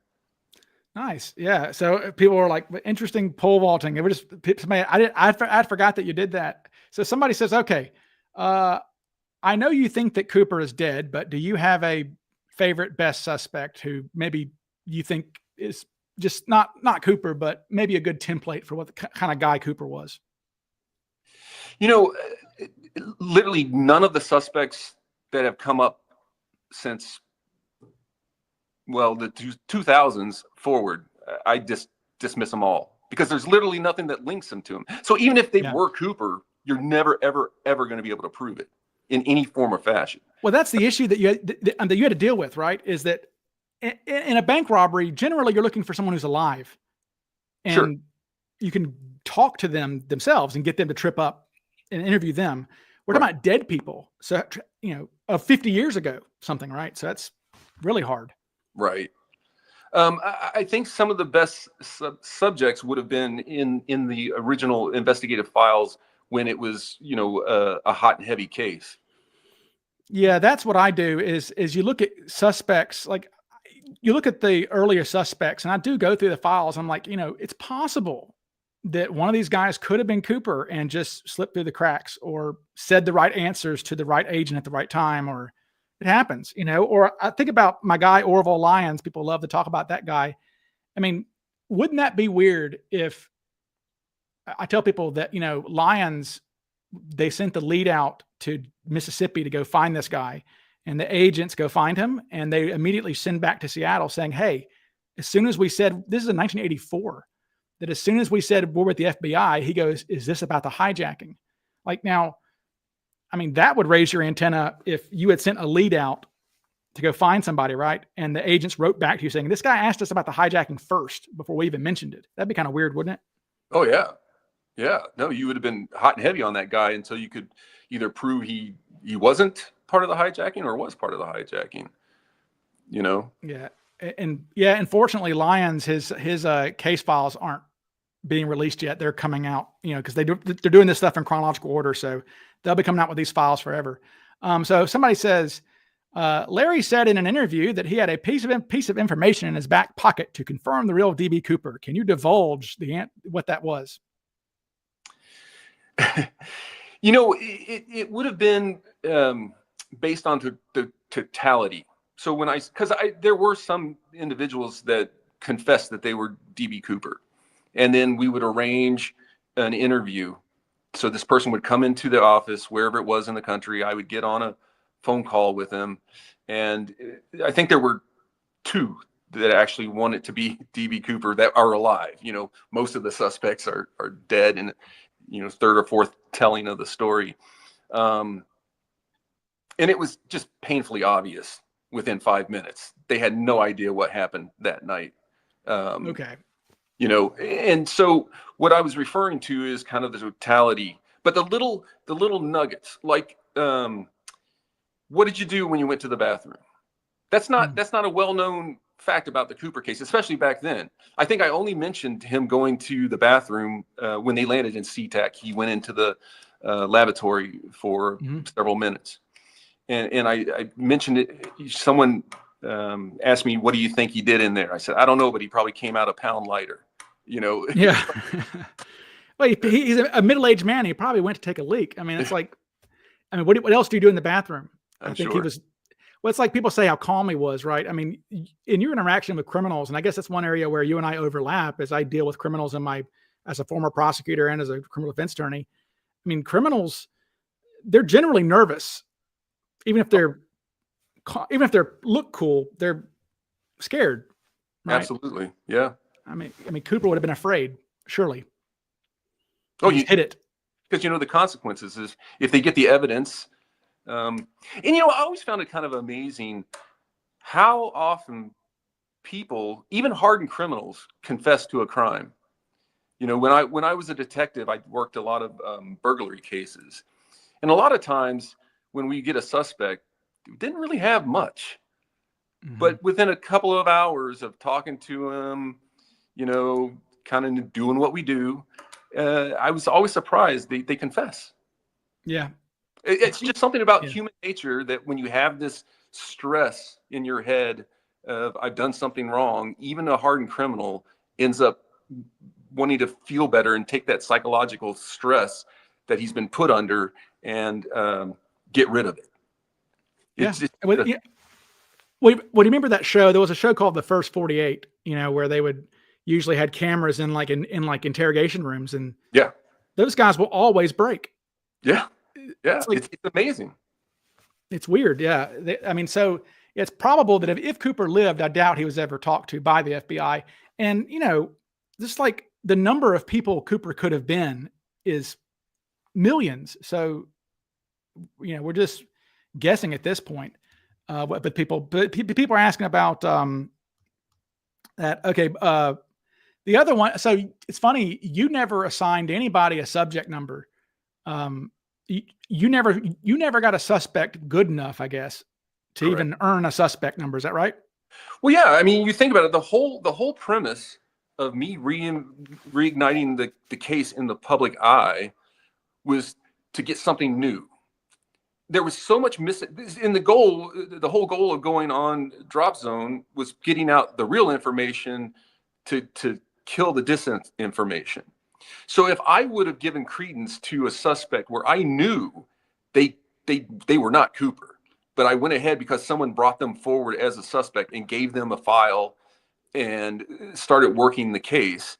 Nice. Yeah. So people were like, interesting pole vaulting. It was just somebody, I forgot that you did that. So somebody says, okay, I know you think that Cooper is dead, but do you have a favorite best suspect who maybe you think is just not Cooper, but maybe a good template for what the kind of guy Cooper was? Literally none of the suspects that have come up since, well, the 2000s forward, I just dismiss them all, because there's literally nothing that links them to him. So even if they were Cooper, you're never, ever, ever going to be able to prove it in any form or fashion. Well, that's the issue that you had to deal with, right? Is that in a bank robbery, generally you're looking for someone who's alive, and you can talk to them themselves and get them to trip up and interview them. We're talking about dead people. So, of 50 years ago, something, right? So that's really hard. Right. I think some of the best subjects would have been in the original investigative files when it was, a hot and heavy case. Yeah, that's what I do is you look at suspects, like you look at the earlier suspects, and I do go through the files. I'm like, it's possible that one of these guys could have been Cooper and just slipped through the cracks, or said the right answers to the right agent at the right time, or it happens, or I think about my guy, Orville Lyons. People love to talk about that guy. I mean, wouldn't that be weird if I tell people that, Lyons, they sent the lead out to Mississippi to go find this guy, and the agents go find him, and they immediately send back to Seattle saying, hey, as soon as we said, this is in 1984, that as soon as we said we're with the FBI, he goes, is this about the hijacking? Like, now, I mean, that would raise your antenna if you had sent a lead out to go find somebody, right? And the agents wrote back to you saying, this guy asked us about the hijacking first before we even mentioned it. That'd be kind of weird, wouldn't it? Oh, yeah. Yeah. No, you would have been hot and heavy on that guy until you could either prove he wasn't part of the hijacking or was part of the hijacking, Yeah. And yeah, unfortunately, Lyons, his case files aren't being released yet. They're coming out, because they're doing this stuff in chronological order. So they'll be coming out with these files forever. So somebody says, Larry said in an interview that he had a piece of information in his back pocket to confirm the real DB Cooper. Can you divulge what that was? It would have been based on the totality. So there were some individuals that confessed that they were DB Cooper, and then we would arrange an interview. So this person would come into the office, wherever it was in the country. I would get on a phone call with them, and I think there were two that actually wanted to be DB Cooper that are alive. Most of the suspects are dead, and third or fourth telling of the story. And it was just painfully obvious within 5 minutes. They had no idea what happened that night. Okay. And so what I was referring to is kind of the totality, but the little nuggets, like, what did you do when you went to the bathroom? That's not a well-known fact about the Cooper case, especially back then. I think I only mentioned him going to the bathroom when they landed in SeaTac. He went into the lavatory for several minutes, and I mentioned it. Someone asked me, "What do you think he did in there?" I said, "I don't know, but he probably came out a pound lighter." Yeah. Well, he's a middle-aged man. He probably went to take a leak. I mean, it's like, what else do you do in the bathroom? I think he was. Well, it's like people say how calm he was, right? I mean, in your interaction with criminals, and I guess that's one area where you and I overlap, as I deal with criminals as a former prosecutor and as a criminal defense attorney. I mean, criminals, they're generally nervous, even if they're look cool, they're scared. Right? Absolutely, yeah. I mean, Cooper would have been afraid, surely. Oh, you hit it because the consequences is if they get the evidence And I always found it kind of amazing how often people, even hardened criminals, confess to a crime. When I was a detective, I worked a lot of burglary cases, and a lot of times when we get a suspect, we didn't really have much, but within a couple of hours of talking to him, kind of doing what we do, I was always surprised they confess. Yeah. It's just something about human nature that when you have this stress in your head of I've done something wrong, even a hardened criminal ends up wanting to feel better and take that psychological stress that he's been put under and get rid of it. Well, do you remember that show? There was a show called The First 48, where they would usually had cameras in like interrogation rooms, and those guys will always break. Yeah. It's amazing. It's weird. Yeah. So it's probable that if Cooper lived, I doubt he was ever talked to by the FBI. And, just like the number of people Cooper could have been is millions. So, we're just guessing at this point. But people are asking about that. Okay. The other one. So it's funny. You never assigned anybody a subject number. You never got a suspect good enough, I guess, to even earn a suspect number. Is that right? Well, yeah. I mean, you think about it. The whole premise of me reigniting the case in the public eye was to get something new. There was so much missing in the whole goal of going on Drop Zone was getting out the real information to kill the disinformation. So if I would have given credence to a suspect where I knew they were not Cooper, but I went ahead because someone brought them forward as a suspect and gave them a file and started working the case,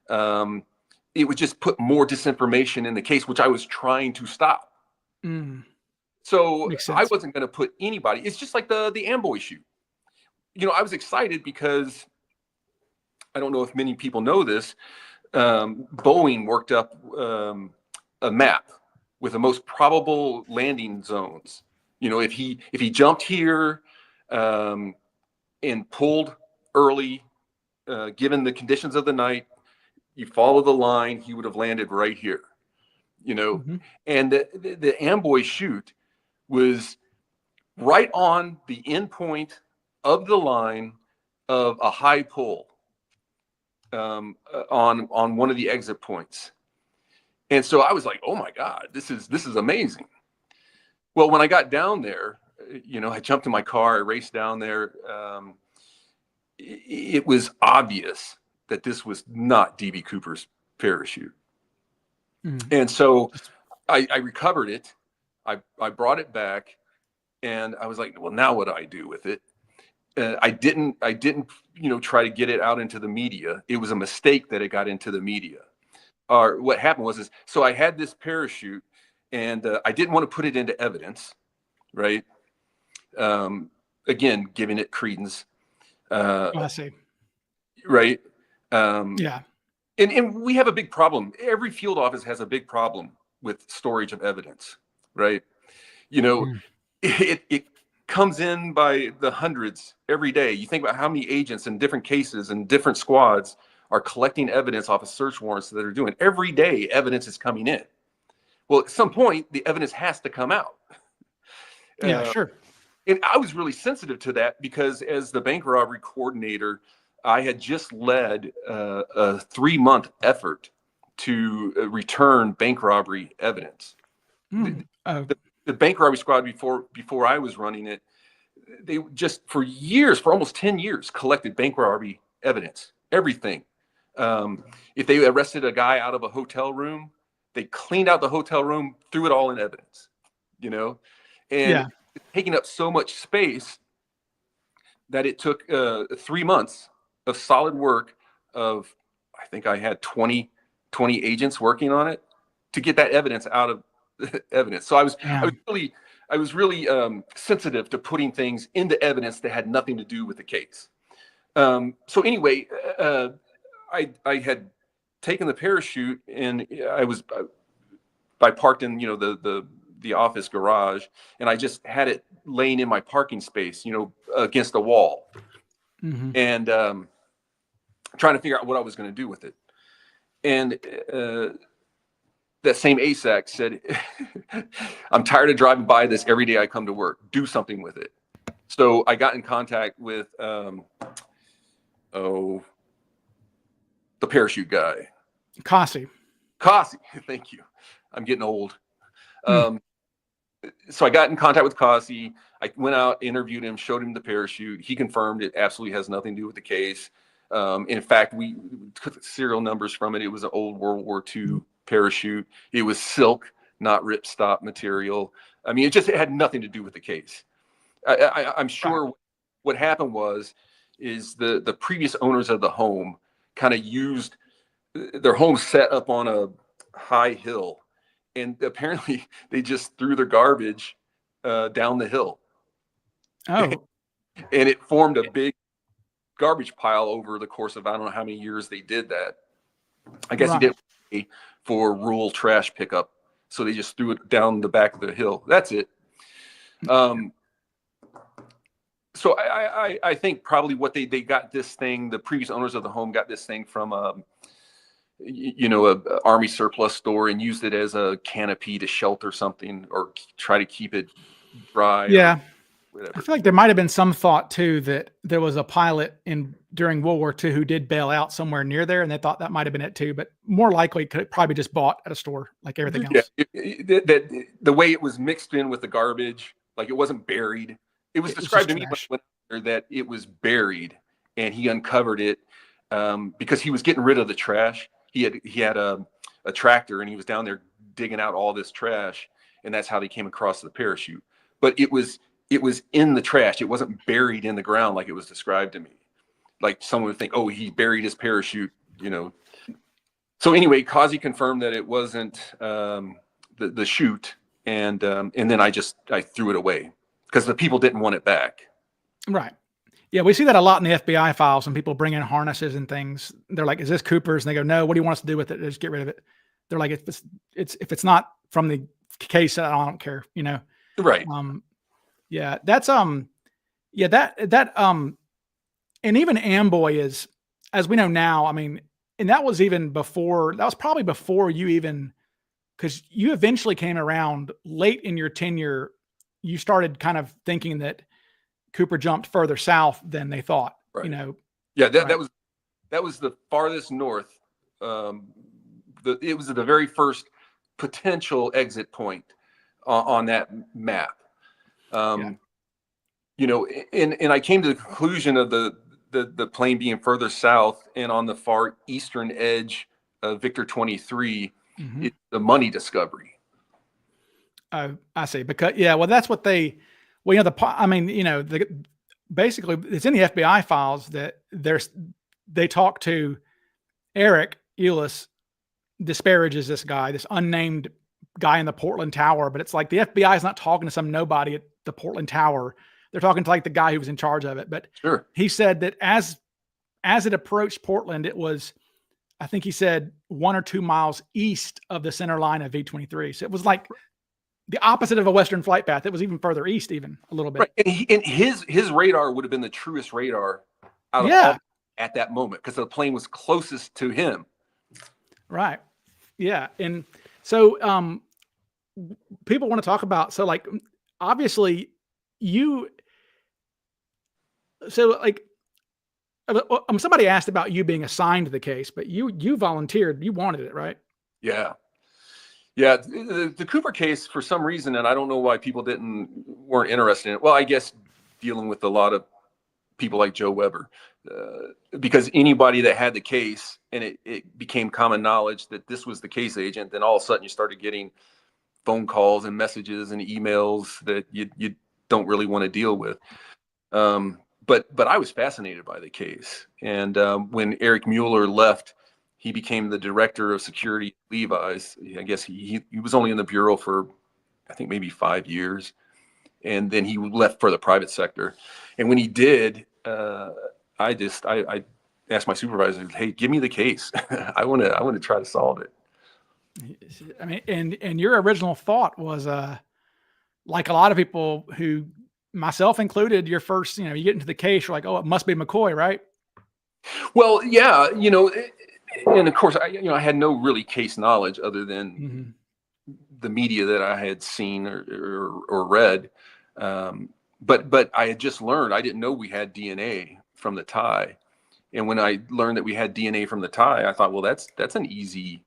it would just put more disinformation in the case, which I was trying to stop. So I wasn't going to put anybody. It's just like the Amboy shoot. I was excited because I don't know if many people know this. Boeing worked up a map with the most probable landing zones. If he jumped here and pulled early, given the conditions of the night, you follow the line, he would have landed right here. And the Amboy shoot was right on the end point of the line of a high pull on one of the exit points. And so I was like, oh my God, this is amazing. Well, when I got down there, I jumped in my car, I raced down there. It was obvious that this was not D.B. Cooper's parachute. And so I recovered it. I brought it back and I was like, well, now what do I do with it? I didn't, try to get it out into the media. It was a mistake that it got into the media. Or what happened was, so I had this parachute and I didn't want to put it into evidence, right? Again, giving it credence. I see. Right. Yeah. And we have a big problem. Every field office has a big problem with storage of evidence, right? It comes in by the hundreds every day. You think about how many agents in different cases and different squads are collecting evidence off of search warrants that are doing. Every day, evidence is coming in. Well, at some point, the evidence has to come out. Yeah, sure. And I was really sensitive to that because as the bank robbery coordinator, I had just led a 3-month effort to return bank robbery evidence. The bank robbery squad before I was running it, they just for almost 10 years, collected bank robbery evidence, everything. If they arrested a guy out of a hotel room, they cleaned out the hotel room, threw it all in evidence, and taking up so much space that it took 3 months of solid work of, I think I had 20 agents working on it to get that evidence out of evidence. So I was really sensitive to putting things into evidence that had nothing to do with the case. So anyway, I had taken the parachute and I parked in, the the office garage, and I just had it laying in my parking space, against a wall, and trying to figure out what I was going to do with it. And that same ASAC said, I'm tired of driving by this every day I come to work. Do something with it. So I got in contact with, the parachute guy. Cossey. Thank you. I'm getting old. So I got in contact with Cossey. I went out, interviewed him, showed him the parachute. He confirmed it absolutely has nothing to do with the case. In fact, we took the serial numbers from it. It was an old World War II parachute. It was silk, not ripstop material. I mean, it had nothing to do with the case. I'm sure what happened is the previous owners of the home kind of used their home set up on a high hill, and apparently they just threw their garbage down the hill. Oh, and it formed a big garbage pile over the course of, I don't know how many years they did that. I guess he didn't pay for rural trash pickup, so they just threw it down the back of the hill. That's it. So I think probably what they got this thing, the previous owners of the home got this thing from a army surplus store and used it as a canopy to shelter something or try to keep it dry. Yeah. Whatever. I feel like there might have been some thought too that there was a pilot during World War II who did bail out somewhere near there, and they thought that might have been it too. But more likely, could probably just bought at a store like everything else. Yeah, the way it was mixed in with the garbage, like it wasn't buried. It was described to me that it was buried, and he uncovered it because he was getting rid of the trash. He had a tractor, and he was down there digging out all this trash, and that's how they came across the parachute. But it was in the trash. It wasn't buried in the ground like it was described to me. Like someone would think, oh, he buried his parachute, So anyway, Cossey confirmed that it wasn't the chute, and then I threw it away because the people didn't want it back. Right. Yeah, we see that a lot in the FBI files when people bring in harnesses and things. They're like, "Is this Cooper's?" And they go, "No. What do you want us to do with it? Just get rid of it." They're like, "If it's not from the case, I don't care." Right. Yeah, that's and even Amboy is, as we know now, I mean, and that was probably before you even, because you eventually came around late in your tenure. You started kind of thinking that Cooper jumped further south than they thought. Right. Yeah, that was the farthest north. It was the very first potential exit point on that map. And I came to the conclusion of the plane being further south and on the far eastern edge of Victor 23, it's the money discovery. I see. Because that's what they. Well, basically it's in the FBI files that they talk to Eric Eulis, disparages this guy, this unnamed guy in the Portland Tower, but it's like the FBI is not talking to some nobody at the Portland Tower. They're talking to like the guy who was in charge of it. But sure. He said that as it approached Portland, it was, I think he said 1 or 2 miles east of the center line of V-23. So it was like the opposite of a Western flight path. It was even further east, even a little bit. Right. And his radar would have been the truest radar out of all at that moment because the plane was closest to him. Right. Yeah. And so people want to talk about, so like, obviously somebody asked about you being assigned to the case, but you volunteered, you wanted it, right? Yeah. Yeah, the Cooper case, for some reason, and I don't know why people weren't interested in it. Well, I guess dealing with a lot of people like Joe Weber, because anybody that had the case and it became common knowledge that this was the case agent, then all of a sudden you started getting phone calls and messages and emails that you don't really want to deal with. But I was fascinated by the case, and when Eric Mueller left, he became the director of security at Levi's. I guess he was only in the bureau for, I think, maybe 5 years. And then he left for the private sector. And when he did, I asked my supervisor, "Hey, give me the case. I want to try to solve it." I mean, and your original thought was like a lot of people who, myself included, your first, you get into the case, you're like, oh, it must be McCoy, right? Well, yeah, and of course, I had no really case knowledge other than the media that I had seen or read. But I had just learned, I didn't know we had DNA from the tie. And when I learned that we had DNA from the tie, I thought, well, that's an easy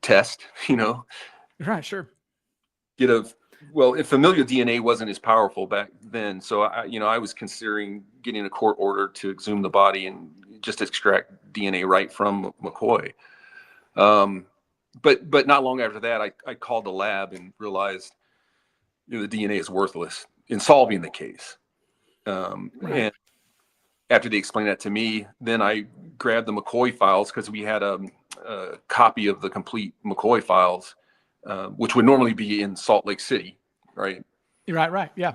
test, Right. Sure. If familial DNA wasn't as powerful back then, so I was considering getting a court order to exhume the body and just extract DNA right from McCoy. But not long after that, I called the lab and realized the DNA is worthless in solving the case. Right. And after they explained that to me, then I grabbed the McCoy files, because we had a copy of the complete McCoy files, which would normally be in Salt Lake City, right? Right. Yeah.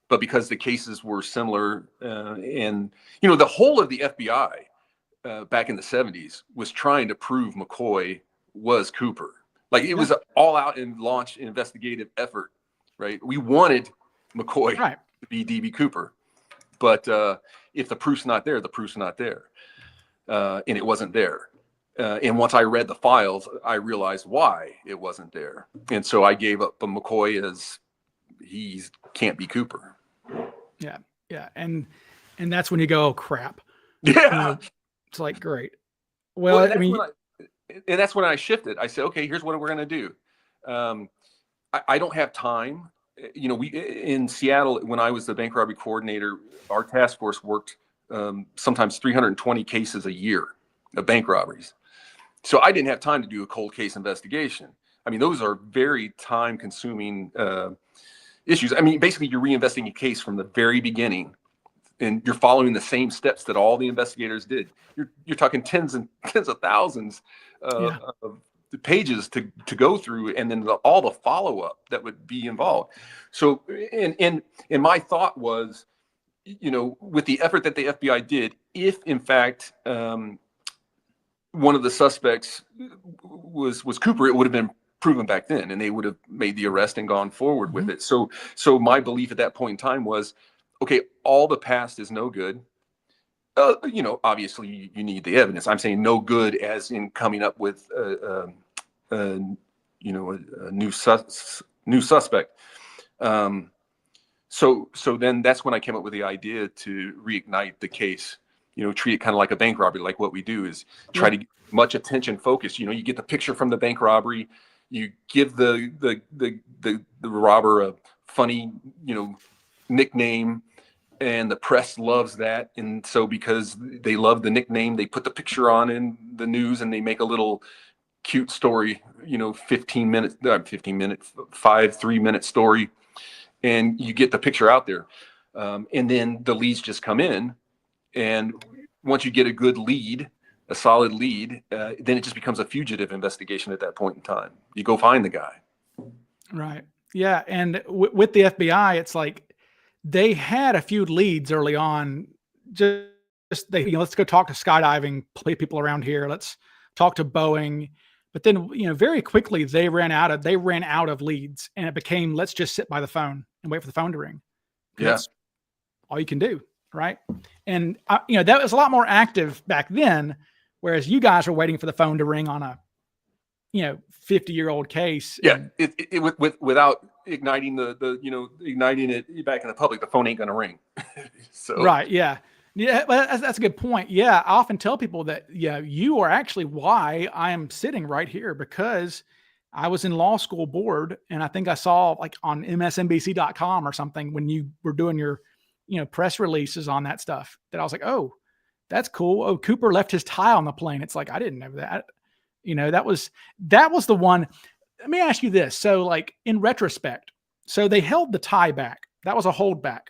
But because the cases were similar, and the whole of the FBI back in the 70s was trying to prove McCoy was Cooper. Like, it was an all-out and launch investigative effort, right? We wanted McCoy to be DB Cooper, but if the proof's not there, the proof's not there, and it wasn't there. And once I read the files, I realized why it wasn't there, and so I gave up McCoy as he can't be Cooper. Yeah, and that's when you go, oh crap. Yeah, it's like, great. Well, that's when I shifted. I said, okay, here's what we're gonna do. I don't have time. We in Seattle, when I was the bank robbery coordinator, our task force worked sometimes 320 cases a year of bank robberies. So I didn't have time to do a cold case investigation. I mean, those are very time consuming issues. I mean, basically you're reinvesting a case from the very beginning, and you're following the same steps that all the investigators did. You're talking tens and tens of thousands of pages to go through, and then all the follow-up that would be involved. So, and my thought was, with the effort that the FBI did, if in fact one of the suspects was Cooper, it would have been proven back then, and they would have made the arrest and gone forward with it. So my belief at that point in time was, okay, all the past is no good. Obviously you need the evidence. I'm saying no good as in coming up with a new suspect. So then that's when I came up with the idea to reignite the case. Treat it kind of like a bank robbery. Like, what we do is try to get much attention focus. You get the picture from the bank robbery. You give the robber a funny, nickname, and the press loves that. And so because they love the nickname, they put the picture on in the news, and they make a little cute story, 3 minute story, and you get the picture out there. And then the leads just come in. And once you get a good lead, a solid lead, then it just becomes a fugitive investigation at that point in time. You go find the guy. Right. Yeah. And with the FBI, it's like they had a few leads early on. Just let's go talk to skydiving people around here. Let's talk to Boeing. But then, very quickly they ran out of leads, and it became, let's just sit by the phone and wait for the phone to ring. Yeah. That's all you can do. Right. And, that was a lot more active back then, whereas you guys were waiting for the phone to ring on a, 50-year-old case. Yeah. Without igniting igniting it back in the public, the phone ain't going to ring. So. Right. Yeah. Yeah. Well, that's a good point. Yeah. I often tell people that, you are actually why I am sitting right here, because I was in law school board, and I think I saw like on msnbc.com or something when you were doing your, press releases on that stuff, that I was like, oh, that's cool. Oh, Cooper left his tie on the plane. It's like, I didn't know that. That was the one. Let me ask you this. So like in retrospect, so they held the tie back. That was a holdback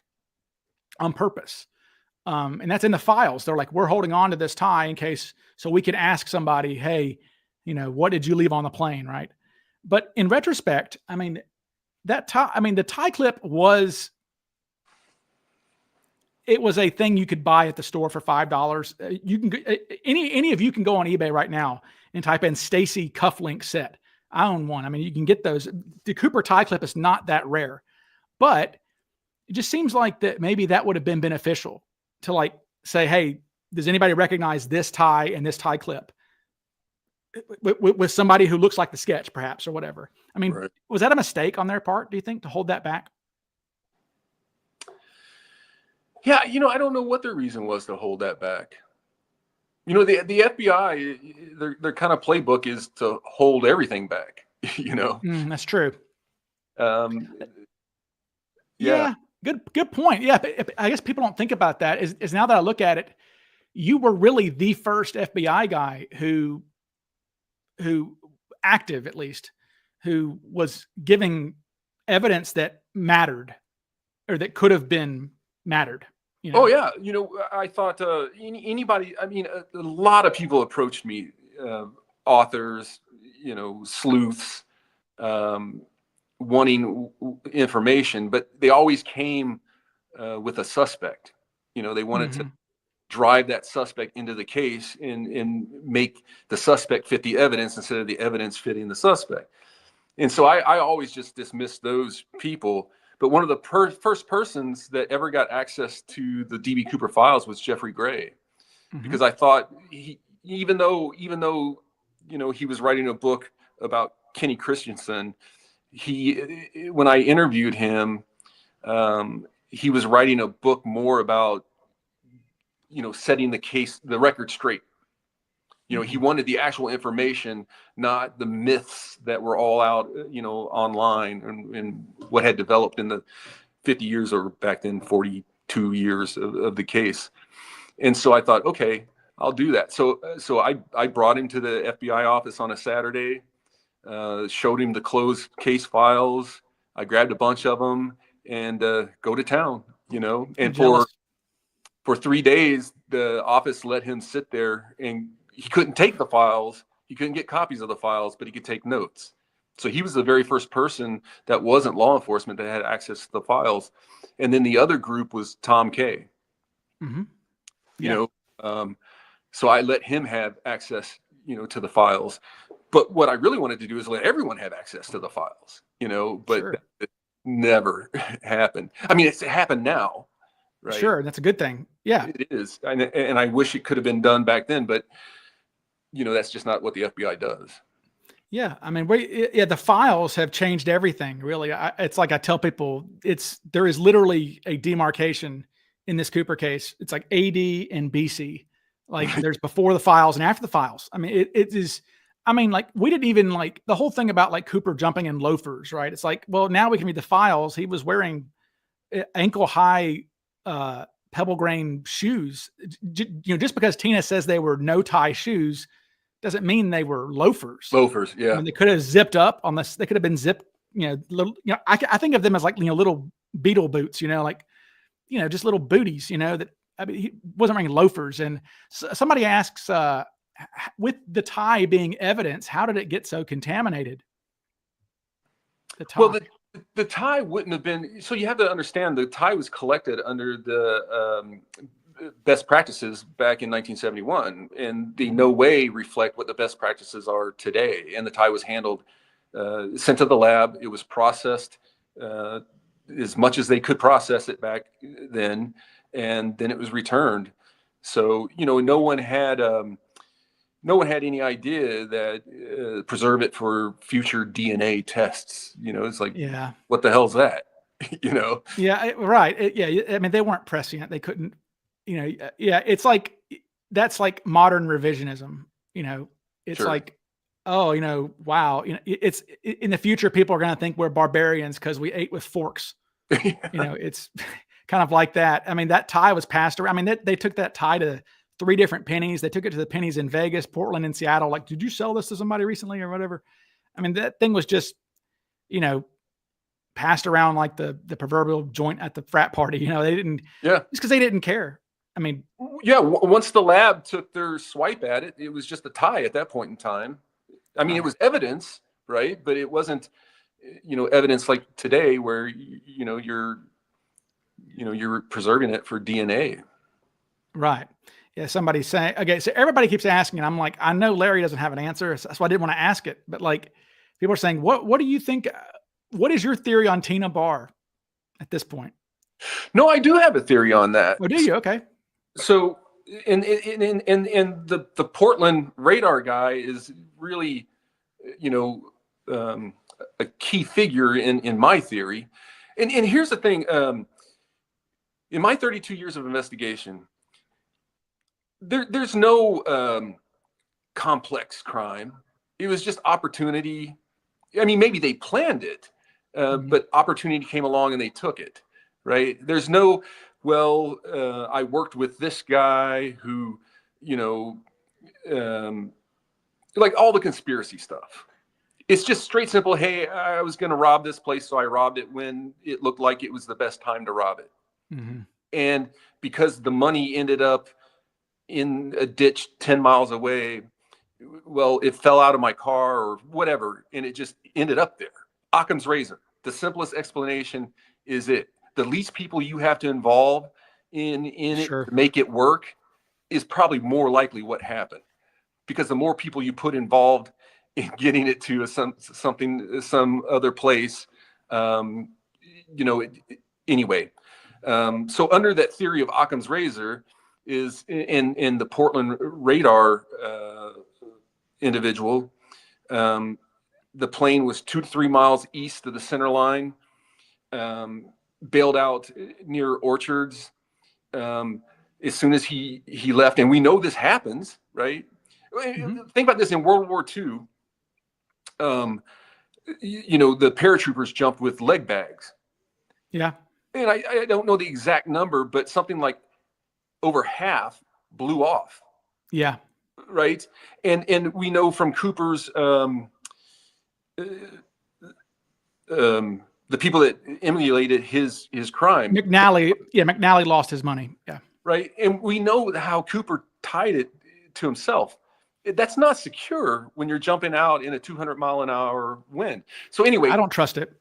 on purpose. And that's in the files. They're like, we're holding on to this tie in case, so we can ask somebody, hey, what did you leave on the plane? Right. But in retrospect, I mean, the tie clip was, it was a thing you could buy at the store for $5. You can any of you can go on eBay right now and type in Stacy cufflink set. I own one. I mean, you can get those. The Cooper tie clip is not that rare, but it just seems like that maybe that would have been beneficial to like say, hey, does anybody recognize this tie and this tie clip with somebody who looks like the sketch, perhaps, or whatever? I mean, Right. was that a mistake on their part, do you think, to hold that back? Yeah, I don't know what the reason was to hold that back. The FBI, their kind of playbook is to hold everything back. That's true. Um, Yeah, good point. Yeah, but I guess people don't think about that. Is now that I look at it, you were really the first FBI guy who active at least, who was giving evidence that mattered or that could have been mattered. Oh yeah, I thought anybody. I mean, a lot of people approached me, authors, sleuths, wanting information, but they always came with a suspect. They wanted to drive that suspect into the case and make the suspect fit the evidence instead of the evidence fitting the suspect. And so I always just dismissed those people. But one of the first persons that ever got access to the DB Cooper files was Jeffrey Gray, because I thought even though he was writing a book about Kenny Christensen, when I interviewed him, he was writing a book more about setting the record straight. He wanted the actual information, not the myths that were all out, online and what had developed in the 50 years or back then 42 years of the case. And so I thought, okay, I'll do that. So I brought him to the FBI office on a Saturday, showed him the closed case files. I grabbed a bunch of them and go to town, and for 3 days, the office let him sit there, and he couldn't take the files. He couldn't get copies of the files, but he could take notes. So he was the very first person that wasn't law enforcement that had access to the files. And then the other group was Tom Kay. So I let him have access, to the files. But what I really wanted to do is let everyone have access to the files, but it never happened. I mean, it's happened now. Right. Sure. That's a good thing. Yeah, it is. And I wish it could have been done back then, but that's just not what the FBI does. Yeah. I mean, the files have changed everything really. It's like I tell people there is literally a demarcation in this Cooper case. It's like AD and BC, like there's before the files and after the files. I mean, it is, like we didn't even like the whole thing about like Cooper jumping in loafers, right? It's like, well, now we can read the files. He was wearing ankle high, pebble grain shoes. Just because Tina says they were no tie shoes doesn't mean they were loafers. Yeah. I mean, they could have zipped up on this. They could have been zipped, little, I think of them as like, little beetle boots, just little booties, that, I mean, he wasn't wearing loafers. And somebody asks, with the tie being evidence, how did it get so contaminated? The tie. Well, the tie wouldn't have been. So you have to understand the tie was collected under the best practices back in 1971, and they no way reflect what the best practices are today. And the tie was handled, sent to the lab. It was processed as much as they could process it back then, and then it was returned. So no one had any idea that preserve it for future DNA tests. It's like, what the hell's that? Yeah, right. I mean, they weren't prescient. They couldn't, it's like, that's like modern revisionism. It's Sure. like, oh, wow. It's in the future, people are going to think we're barbarians because we ate with forks. It's kind of like that. I mean, that tie was passed around. I mean, they took that tie to 3 different pennies. They took it to the pennies in Vegas, Portland, and Seattle. Like, did you sell this to somebody recently or whatever? I mean, that thing was just, passed around like the proverbial joint at the frat party. They didn't, just because they didn't care. I mean, once the lab took their swipe at it, it was just a tie at that point in time. I mean, it was evidence, right? But it wasn't, evidence like today where, you're preserving it for DNA. Right. Yeah. Somebody's saying, okay, so everybody keeps asking, and I'm like, I know Larry doesn't have an answer. That's why I didn't want to ask it. But like, People are saying, what do you think? What is your theory on Tina Barr at this point? No, I do have a theory on that. Oh, do you? Okay. So, and the Portland radar guy is really, a key figure in my theory. And here's the thing. In my 32 years of investigation, there's no complex crime. It was just opportunity. I mean, maybe they planned it, but opportunity came along and they took it, right? There's no, I worked with this guy who, like all the conspiracy stuff. It's just straight simple. Hey, I was going to rob this place, so I robbed it when it looked like it was the best time to rob it. Mm-hmm. And because the money ended up in a ditch 10 miles away, well, it fell out of my car or whatever, and it just ended up there. Occam's razor. The simplest explanation is it. The least people you have to involve in it to make it work is probably more likely what happened. Because the more people you put involved in getting it to some other place, anyway. So under that theory of Occam's razor is in the Portland radar individual, the plane was 2 to 3 miles east of the center line, bailed out near Orchards as soon as he left. And we know this happens, right? Mm-hmm. Think about this in World War II. The paratroopers jumped with leg bags. Yeah. And I don't know the exact number, but something like over half blew off. Yeah. Right. And we know from Cooper's, the people that emulated his crime. McNally lost his money. Yeah. Right. And we know how Cooper tied it to himself. That's not secure when you're jumping out in a 200-mile-an-hour wind. So anyway, I don't trust it.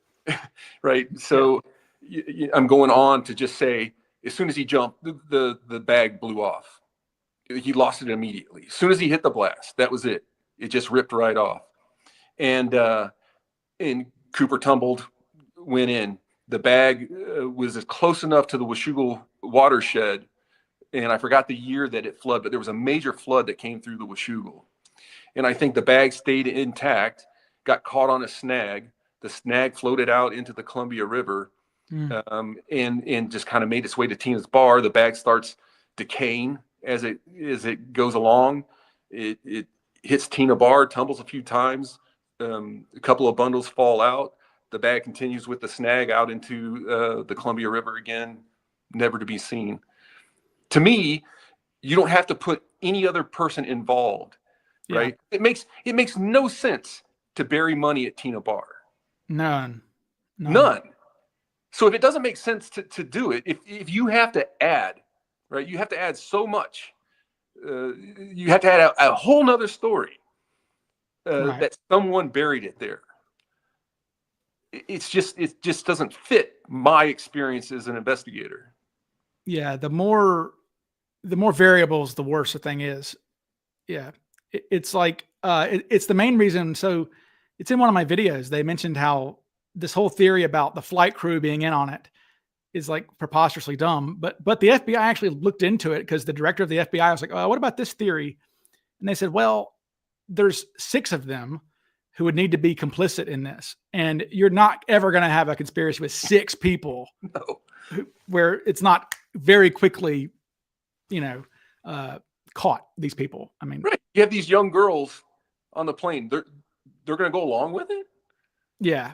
Right. So I'm going on to just say, as soon as he jumped, the bag blew off. He lost it immediately. As soon as he hit the blast, that was it. It just ripped right off. And Cooper tumbled, went in. The bag was close enough to the Washougal watershed. And I forgot the year that it flooded, but there was a major flood that came through the Washougal. And I think the bag stayed intact, got caught on a snag. The snag floated out into the Columbia River and just kind of made its way to Tina's bar. The bag starts decaying as it goes along. It hits Tina Bar, tumbles a few times. A couple of bundles fall out. The bag continues with the snag out into the Columbia River again, never to be seen. To me, you don't have to put any other person involved, right? It makes no sense to bury money at Tina Bar. None. So if it doesn't make sense to do it, if you have to add, right, you have to add so much. You have to add a whole nother story that someone buried it there. It just doesn't fit my experience as an investigator. Yeah, the more variables, the worse the thing is. Yeah, it's like it's the main reason. So it's in one of my videos. They mentioned how this whole theory about the flight crew being in on it is like preposterously dumb. But the FBI actually looked into it because the director of the FBI was like, "Oh, what about this theory?" And they said, "Well, there's 6 of them who would need to be complicit in this, and you're not ever going to have a conspiracy with 6 people where it's not very quickly, caught. These people. I mean, right? You have these young girls on the plane. They're going to go along with it. Yeah.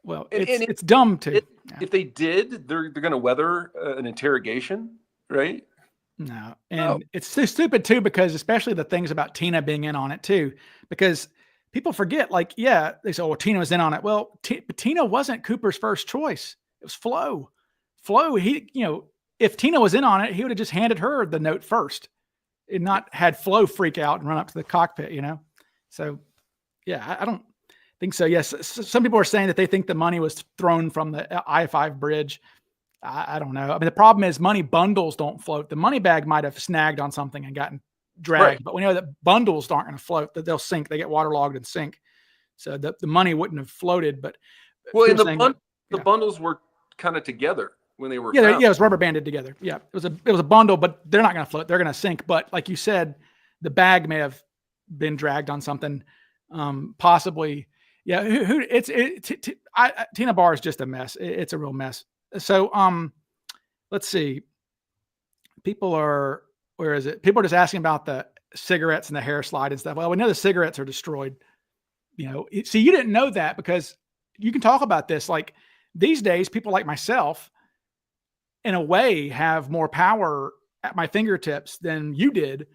Well, it's dumb too. If they did, they're going to weather an interrogation, right? No, and it's so stupid too, because especially the things about Tina being in on it too, because people forget, like, they say, "Oh, Tina was in on it." Well, but Tina wasn't Cooper's first choice. It was Flo. If Tina was in on it, he would have just handed her the note first and not had Flo freak out and run up to the cockpit, So, yeah, I don't think so. Yes, some people are saying that they think the money was thrown from the I-5 bridge. I don't know. I mean, the problem is money bundles don't float. The money bag might have snagged on something and gotten dragged, but we know that bundles aren't going to float, that they'll sink. They get waterlogged and sink. So the money wouldn't have floated, but well, people and saying, the bundles were kind of together when they were yeah, found. yeah, it was rubber banded together. Yeah, it was a bundle, but they're not going to float. They're going to sink. But like you said, the bag may have been dragged on something, possibly. Yeah, Tina Bar is just a mess. It's a real mess. So, let's see. Where is it? People are just asking about the cigarettes and the hair slide and stuff. Well, we know the cigarettes are destroyed. See, you didn't know that because you can talk about this. Like these days, people like myself, in a way, have more power at my fingertips than you did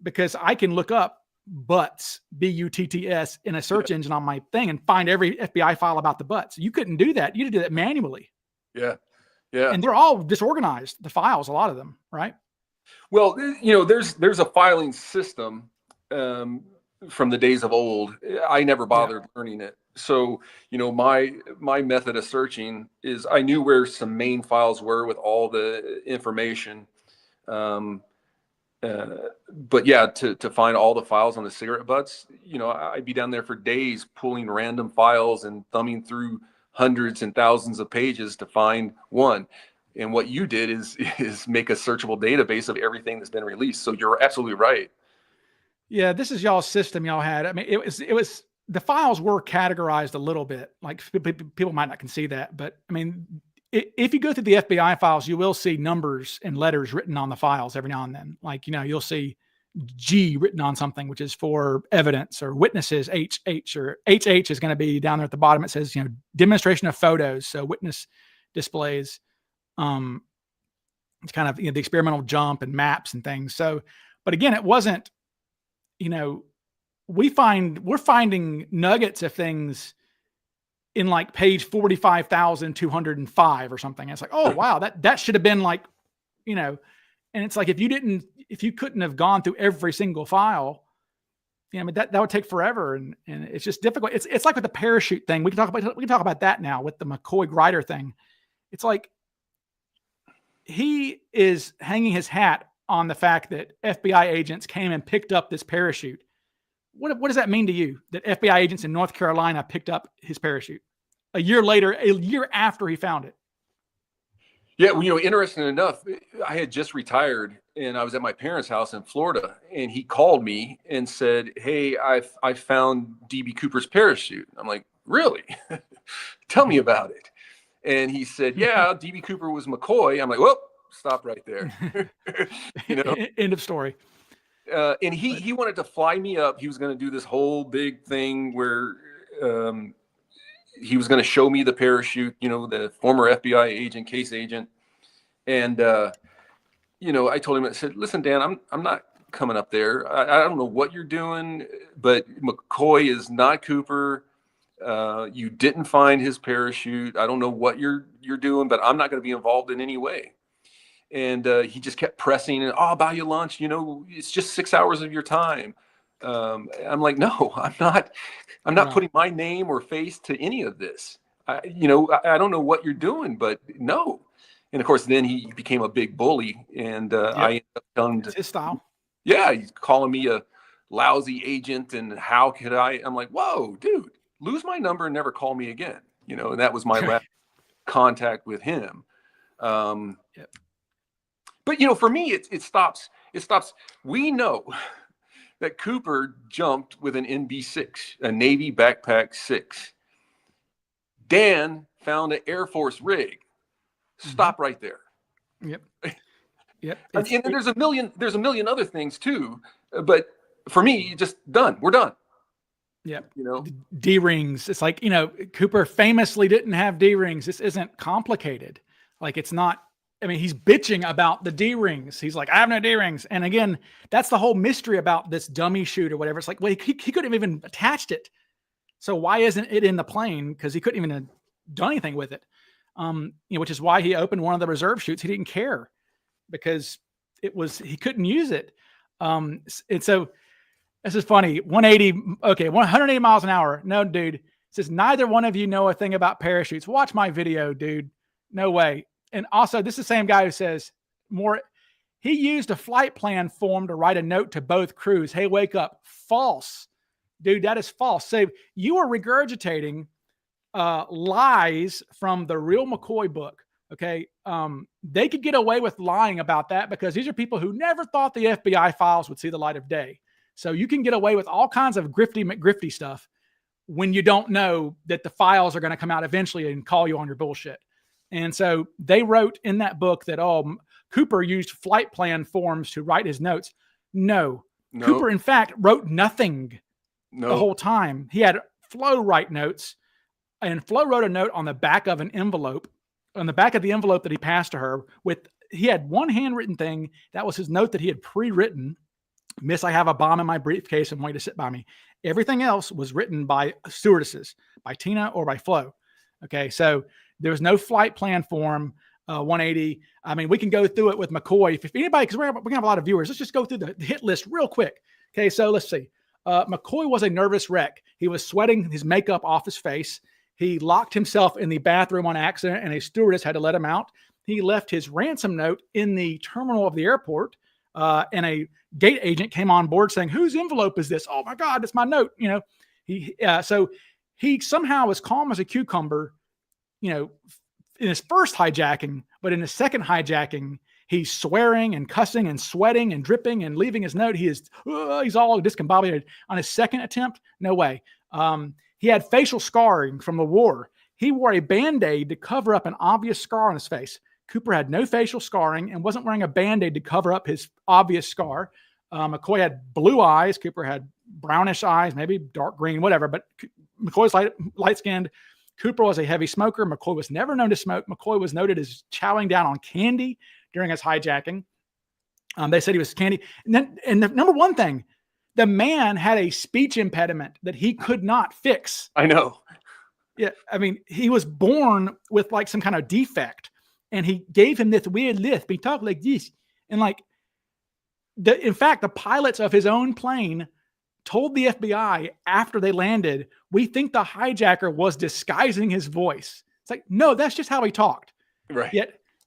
because I can look up butts, Butts, in a search engine on my thing and find every FBI file about the butts. You couldn't do that. You had to do that manually. Yeah. Yeah. And they're all disorganized, the files, a lot of them, right? Well, there's a filing system from the days of old. I never bothered learning it. So, my method of searching is I knew where some main files were with all the information. But yeah, to find all the files on the cigarette butts, I'd be down there for days pulling random files and thumbing through hundreds and thousands of pages to find one. And what you did is make a searchable database of everything that's been released. So you're absolutely right. Yeah, this is y'all's system y'all had. I mean, it was the files were categorized a little bit. Like people might not can see that, but I mean, if you go through the FBI files, you will see numbers and letters written on the files every now and then. Like, you'll see G written on something, which is for evidence, or witnesses, HH, or HH is going to be down there at the bottom. It says, demonstration of photos. So witness displays, it's kind of, the experimental jump and maps and things. So, but again, it wasn't, we're finding nuggets of things in like page 45,205 or something. It's like, oh wow, that should have been like, and it's like, if you couldn't have gone through every single file, that would take forever. And it's just difficult. It's like with the parachute thing. We can talk about that now with the McCoy Grider thing. It's like, he is hanging his hat on the fact that FBI agents came and picked up this parachute. What does that mean to you, that FBI agents in North Carolina picked up his parachute a year after he found it? Yeah, well, interesting enough, I had just retired and I was at my parents' house in Florida, and he called me and said, "Hey, I found DB Cooper's parachute." I'm like, "Really? Tell me about it." And he said, "Yeah, DB Cooper was McCoy." I'm like, "Whoop, stop right there." End of story. And he wanted to fly me up. He was going to do this whole big thing where he was going to show me the parachute, the former FBI agent, case agent. And, I told him, I said, "Listen, Dan, I'm not coming up there. I don't know what you're doing, but McCoy is not Cooper. You didn't find his parachute. I don't know what you're doing, but I'm not going to be involved in any way." And he just kept pressing, and, "Oh, I'll buy you lunch. It's just 6 hours of your time." I'm like, "No, I'm not putting my name or face to any of this. I don't know what you're doing, but no." And of course, then he became a big bully, and I ended up telling him It's his style. Yeah, he's calling me a lousy agent, and how could I? I'm like, "Whoa, dude, lose my number and never call me again." And that was my last contact with him. But for me, it stops. We know that Cooper jumped with an NB6, a Navy backpack 6. Dan found an Air Force rig. Stop right there. Yep. And there's a million other things too, but for me, just done. We're done. Yep. D rings. It's like, Cooper famously didn't have D rings. This isn't complicated. Like, it's not. I mean, he's bitching about the D rings. He's like, "I have no D rings." And again, that's the whole mystery about this dummy chute or whatever. It's like, well, he couldn't have even attached it. So why isn't it in the plane? Because he couldn't even have done anything with it. Which is why he opened one of the reserve chutes. He didn't care because he couldn't use it. And so this is funny. 180 miles an hour. No, dude. It says, "Neither one of you know a thing about parachutes. Watch my video, dude. No way." And also, this is the same guy who says he used a flight plan form to write a note to both crews. "Hey, wake up." False. dude, that is false. So you are regurgitating lies from the real McCoy book. Okay. They could get away with lying about that because these are people who never thought the FBI files would see the light of day. So you can get away with all kinds of grifty McGrifty stuff when you don't know that the files are going to come out eventually and call you on your bullshit. And so they wrote in that book that, Cooper used flight plan forms to write his notes. No. Cooper, in fact, wrote nothing the whole time. He had Flo write notes, and Flo wrote a note on the back of an envelope, on the back of the envelope that he passed to her he had one handwritten thing. That was his note that he had pre-written. Miss, I have a bomb in my briefcase and want you to sit by me. Everything else was written by stewardesses, by Tina or by Flo. Okay. So there was no flight plan form, 180. I mean, we can go through it with McCoy. If anybody, because we're going to have a lot of viewers, let's just go through the hit list real quick. Okay. So let's see. McCoy was a nervous wreck. He was sweating his makeup off his face. He locked himself in the bathroom on accident, and a stewardess had to let him out. He left his ransom note in the terminal of the airport, and a gate agent came on board saying, "Whose envelope is this? Oh my God, that's my note." So he somehow was calm as a cucumber, in his first hijacking, but in the second hijacking, he's swearing and cussing and sweating and dripping and leaving his note. He's all discombobulated. On his second attempt, no way. He had facial scarring from the war. He wore a Band-Aid to cover up an obvious scar on his face. Cooper had no facial scarring and wasn't wearing a Band-Aid to cover up his obvious scar. McCoy had blue eyes. Cooper had brownish eyes, maybe dark green, whatever. But McCoy's light-skinned. Cooper was a heavy smoker. McCoy was never known to smoke. McCoy was noted as chowing down on candy during his hijacking. They said he was candy. And the number one thing, the man had a speech impediment that he could not fix. I know. Yeah. I mean, he was born with like some kind of defect, and he gave him this weird lisp. He talked like this. And in fact, the pilots of his own plane told the FBI after they landed, "We think the hijacker was disguising his voice." It's like, no, that's just how he talked. Right.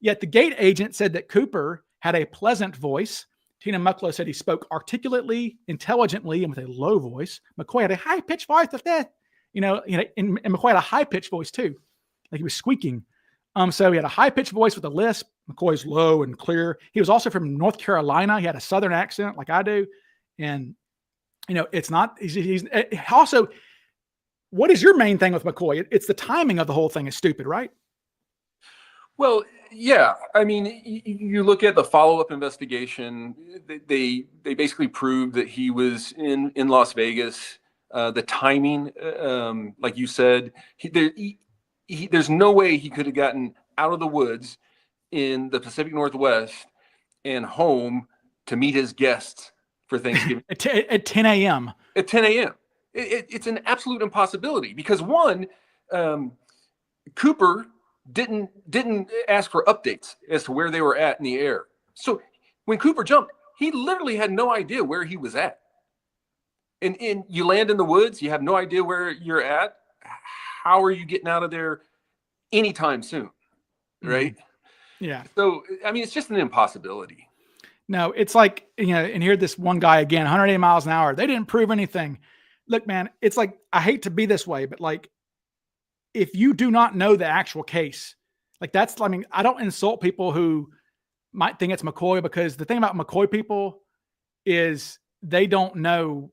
Yet the gate agent said that Cooper had a pleasant voice. Tina Mucklow said he spoke articulately, intelligently, and with a low voice. McCoy had a high-pitched voice of that, and McCoy had a high-pitched voice too, like he was squeaking. So he had a high-pitched voice with a lisp. McCoy's low and clear. He was also from North Carolina. He had a Southern accent like I do. And, it's not, he's also, what is your main thing with McCoy? It's the timing of the whole thing is stupid, right? Well, yeah. I mean, you look at the follow-up investigation, they basically proved that he was in Las Vegas. The timing, like you said, there's no way he could have gotten out of the woods in the Pacific Northwest and home to meet his guests for Thanksgiving at 10 a.m. At 10 a.m. It's an absolute impossibility because one, Cooper didn't ask for updates as to where they were at in the air. So when Cooper jumped, he literally had no idea where he was at. And you land in the woods, you have no idea where you're at. How are you getting out of there anytime soon? Right? Yeah. So, I mean, it's just an impossibility. No, it's like, and here this one guy again, 180 miles an hour. They didn't prove anything. Look, man, it's like, I hate to be this way, but like, if you do not know the actual case, I don't insult people who might think it's McCoy, because the thing about McCoy people is they don't know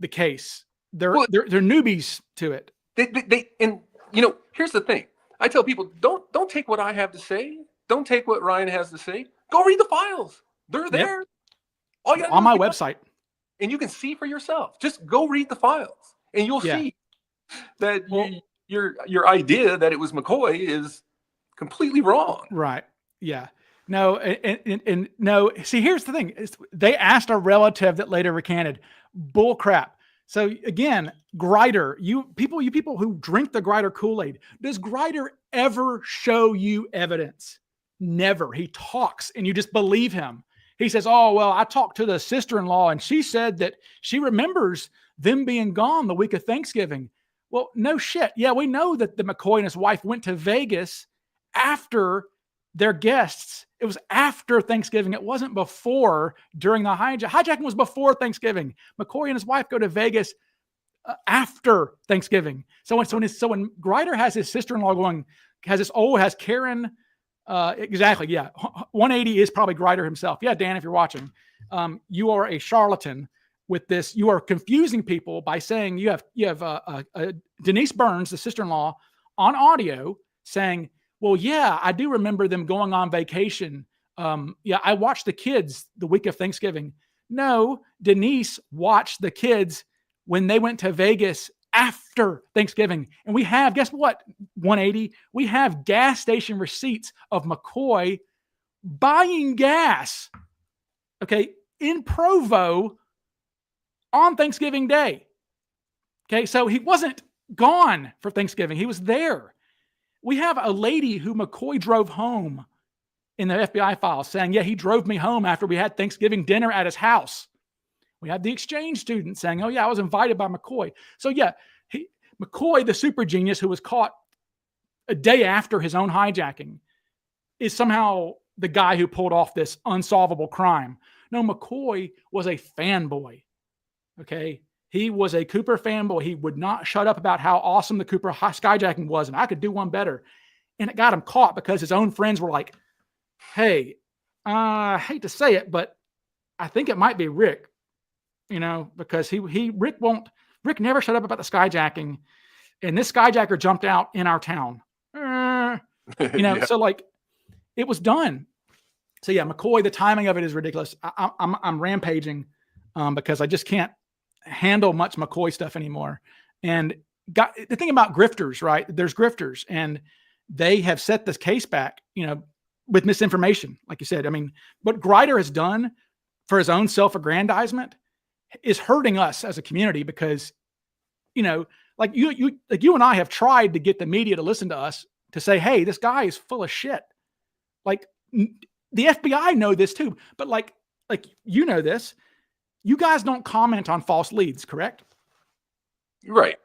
the case. They're newbies to it. Here's the thing. I tell people, don't take what I have to say. Don't take what Ryan has to say. Go read the files. They're there. Yep. On my website. And you can see for yourself. Just go read the files and you'll see that your idea that it was McCoy is completely wrong. Right. Yeah. No, and no, see, here's the thing. They asked a relative that later recanted. Bull crap. So again, Grider, you people who drink the Grider Kool-Aid, does Grider ever show you evidence? Never. He talks and you just believe him. He says, "Oh, well, I talked to the sister-in-law and she said that she remembers them being gone the week of Thanksgiving." Well, no shit. Yeah, we know that the McCoy and his wife went to Vegas after their guests. It was after Thanksgiving. It wasn't before, during the hijacking was before Thanksgiving. McCoy and his wife go to Vegas after Thanksgiving. So when Grider has his sister-in-law has Karen, exactly. Yeah. 180 is probably Grider himself. Yeah. Dan, if you're watching, you are a charlatan with this. You are confusing people by saying you have Denise Burns, the sister-in-law, on audio saying, well, yeah, I do remember them going on vacation. Yeah, I watched the kids the week of Thanksgiving. No, Denise watched the kids when they went to Vegas after Thanksgiving. And we have, guess what, 180? We have gas station receipts of McCoy buying gas, okay, in Provo on Thanksgiving Day. Okay, so he wasn't gone for Thanksgiving. He was there. We have a lady who McCoy drove home in the FBI files saying, yeah, he drove me home after we had Thanksgiving dinner at his house. We have the exchange student saying, oh yeah, I was invited by McCoy. So yeah, McCoy, the super genius who was caught a day after his own hijacking, is somehow the guy who pulled off this unsolvable crime. No, McCoy was a fanboy. Okay. He was a Cooper fanboy. He would not shut up about how awesome the Cooper skyjacking was. And I could do one better. And it got him caught because his own friends were like, hey, I hate to say it, but I think it might be Rick, because Rick never shut up about the skyjacking. And this skyjacker jumped out in our town. Yeah. So like it was done. So yeah, McCoy, the timing of it is ridiculous. I'm rampaging because I just can't handle much McCoy stuff anymore. And the thing about grifters, right? There's grifters and they have set this case back, with misinformation, like you said. I mean, what Grider has done for his own self-aggrandizement is hurting us as a community because, like you and I have tried to get the media to listen to us to say, hey, this guy is full of shit. Like the FBI know this too, but like this, you guys don't comment on false leads, correct? Right.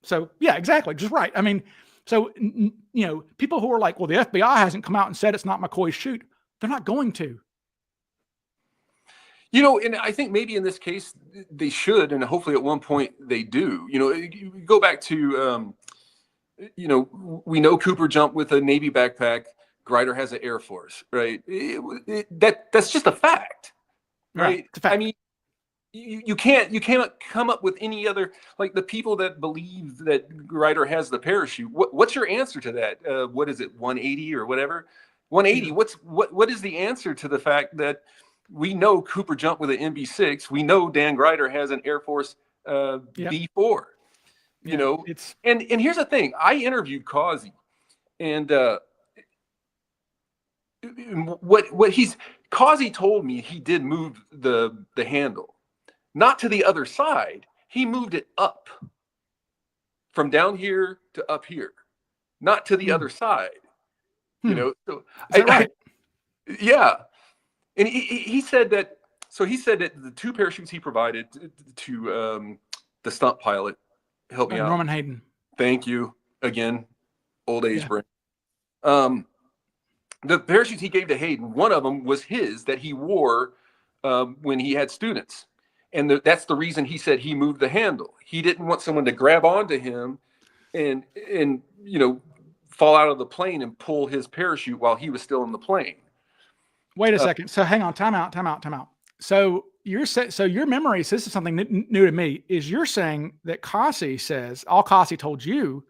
So yeah, exactly. Just right. I mean, so, people who are like, well, the FBI hasn't come out and said it's not McCoy's shoot. They're not going to. And I think maybe in this case they should, and hopefully at one point they do. You go back to, we know Cooper jumped with a Navy backpack. Grider has an Air Force, right? That's just a fact, right? It's a fact. I mean, you cannot come up with any other, like the people that believe that Grider has the parachute. What's your answer to that? What is it, 180 or whatever? 180. What is the answer to the fact that we know Cooper jumped with an MB6? We know Dan Grider has an Air Force B4. And here's the thing. I interviewed Cossey, and Cossey told me he did move the handle. Not to the other side. He moved it up from down here to up here, not to the other side. So right? Yeah. And he said that. So he said that the two parachutes he provided to the stunt pilot, help me out, Norman Hayden. Thank you again. Old age brain. The parachutes he gave to Hayden, one of them was his that he wore when he had students. And that's the reason he said he moved the handle. He didn't want someone to grab onto him and fall out of the plane and pull his parachute while he was still in the plane. Wait a second. So hang on. Time out. So your memory, so this is something new to me, is you're saying that Cossey says, all Cossey told you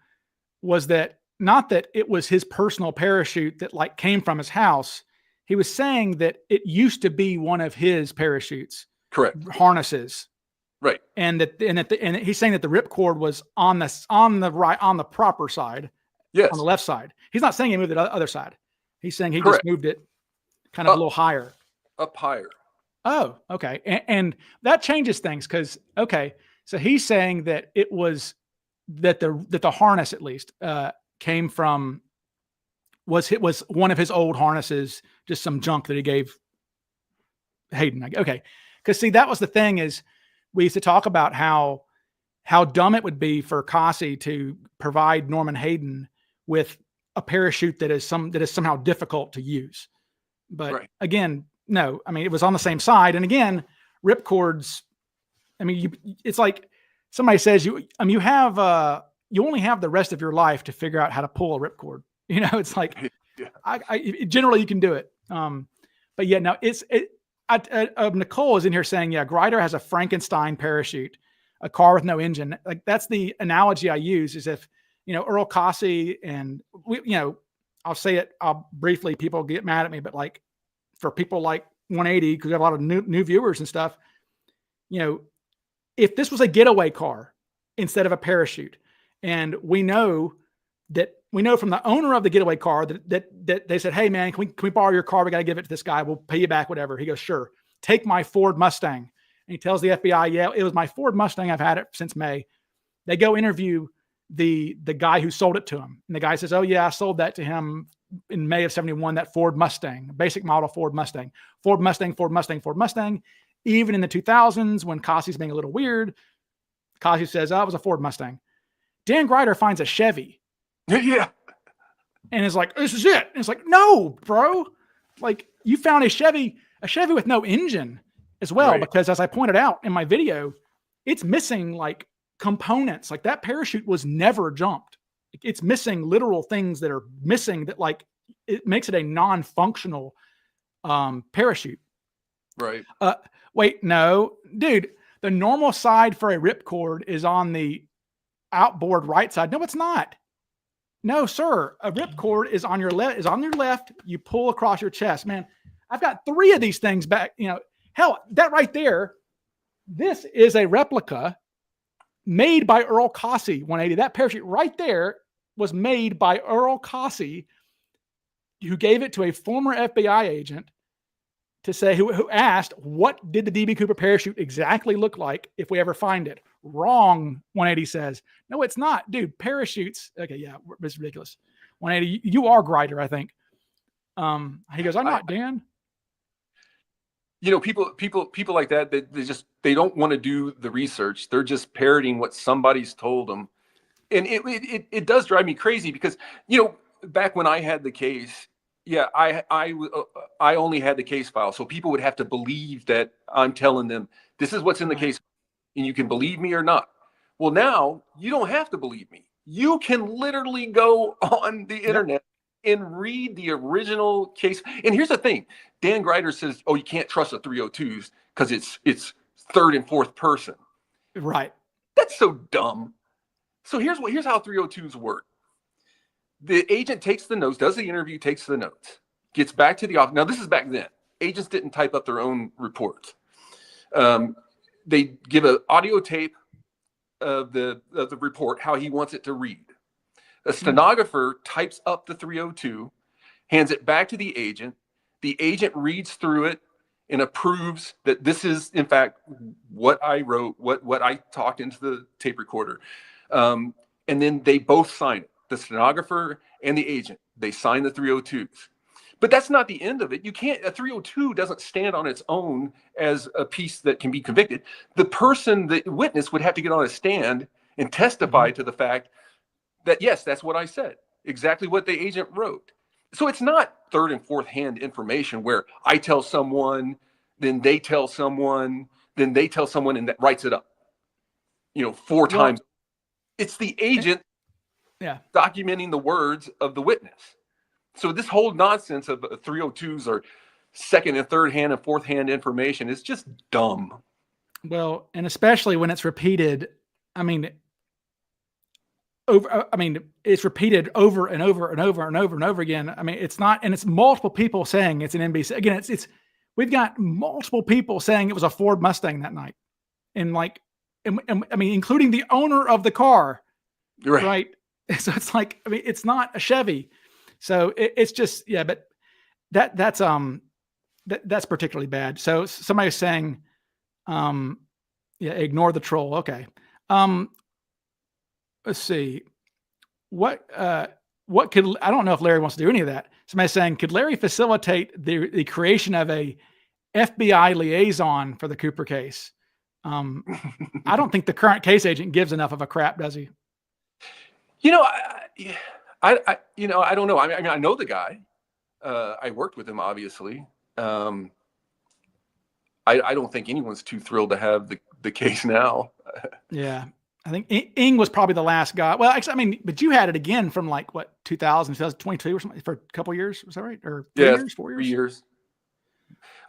was that not that it was his personal parachute that like came from his house. He was saying that it used to be one of his parachutes. Correct. Harnesses. Right. And he's saying that the ripcord was on the proper side. Yes. On the left side. He's not saying he moved it other side. He's saying he Correct. just moved it kind of a little higher. Up higher. Oh, okay. And that changes things because, okay. So he's saying that it was that the harness at least came from was one of his old harnesses, just some junk that he gave Hayden. Okay. Because see, that was the thing is we used to talk about how dumb it would be for Cossey to provide Norman Hayden with a parachute that is somehow difficult to use. But again, no, I mean, it was on the same side. And again, ripcords, I mean, it's like somebody says you only have the rest of your life to figure out how to pull a ripcord. It's like, generally you can do it. But yeah, now Nicole is in here saying, yeah, Grider has a Frankenstein parachute, a car with no engine. Like that's the analogy I use, is if, Earl Cossey and I'll say it, briefly, people get mad at me, but like for people like 180, because we have a lot of new viewers and stuff, if this was a getaway car instead of a parachute, and we know from the owner of the getaway car that they said, hey man, can we borrow your car? We got to give it to this guy. We'll pay you back, whatever. He goes, sure. Take my Ford Mustang. And he tells the FBI, yeah, it was my Ford Mustang. I've had it since May. They go interview the guy who sold it to him. And the guy says, oh yeah, I sold that to him in May of 71, that Ford Mustang, basic model Ford Mustang. Even in the 2000s, when Cossey's being a little weird, Cossey says, oh, it was a Ford Mustang. Dan Grider finds a Chevy. Yeah. And is like, this is it. And it's like, no, bro. Like, you found a Chevy with no engine as well, right. Because as I pointed out in my video, it's missing like components. Like that parachute was never jumped. It's missing literal things that are missing, that like it makes it a non-functional parachute. Right. Wait, no, dude, the normal side for a ripcord is on the outboard right side. No, it's not. No, sir. A ripcord is on your left. You pull across your chest, man. I've got 3 of these things back. Hell, that right there, this is a replica made by Earl Cossey 180. That parachute right there was made by Earl Cossey, who gave it to a former FBI agent to say, who asked, what did the DB Cooper parachute exactly look like if we ever find it? Wrong, 180 says. No, it's not. Dude, parachutes. Okay, yeah, it's ridiculous. 180, you are Grider, I think. He goes, I'm not, Dan. People like that, they don't want to do the research. They're just parroting what somebody's told them. And it does drive me crazy because, back when I had the case, yeah, I only had the case file. So people would have to believe that I'm telling them this is what's in the case and you can believe me or not. Well, now you don't have to believe me. You can literally go on the internet and read the original case. And here's the thing. Dan Grider says, oh, you can't trust the 302s because it's third and fourth person. Right. That's so dumb. So here's how 302s work. The agent takes the notes, does the interview, takes the notes, gets back to the office. Now, this is back then. Agents didn't type up their own reports. They give an audio tape of the report, how he wants it to read. A stenographer types up the 302, hands it back to the agent. The agent reads through it and approves that this is, in fact, what I wrote, what I talked into the tape recorder. And then they both sign it. The stenographer and the agent, they sign the 302s. But that's not the end of it. A 302 doesn't stand on its own as a piece that can be convicted. The witness would have to get on a stand and testify to the fact that, yes, that's what I said, exactly what the agent wrote. So it's not third and fourth hand information where I tell someone, then they tell someone, then they tell someone, and that writes it up, 4 times. It's the agent documenting the words of the witness. So this whole nonsense of 302s or second and third hand and fourth hand information is just dumb. Well, and especially when it's repeated, it's repeated over and over and over and over and over again. It's not, and it's multiple people saying it's an NBC. Again, we've got multiple people saying it was a Ford Mustang that night. And including the owner of the car. Right. So it's like, it's not a Chevy. So it's just, but that's particularly bad. So somebody's saying, ignore the troll. Okay. Let's see what could, I don't know if Larry wants to do any of that. Somebody's saying, could Larry facilitate the creation of a FBI liaison for the Cooper case? I don't think the current case agent gives enough of a crap, does he? I don't know. I know the guy. I worked with him, obviously. I don't think anyone's too thrilled to have the case now. Yeah. I think Ing was probably the last guy. Well, actually, I mean, but you had it again from like what 2022 or something for a couple of years. Was that right? Or 3 years, 4 years? 3 years.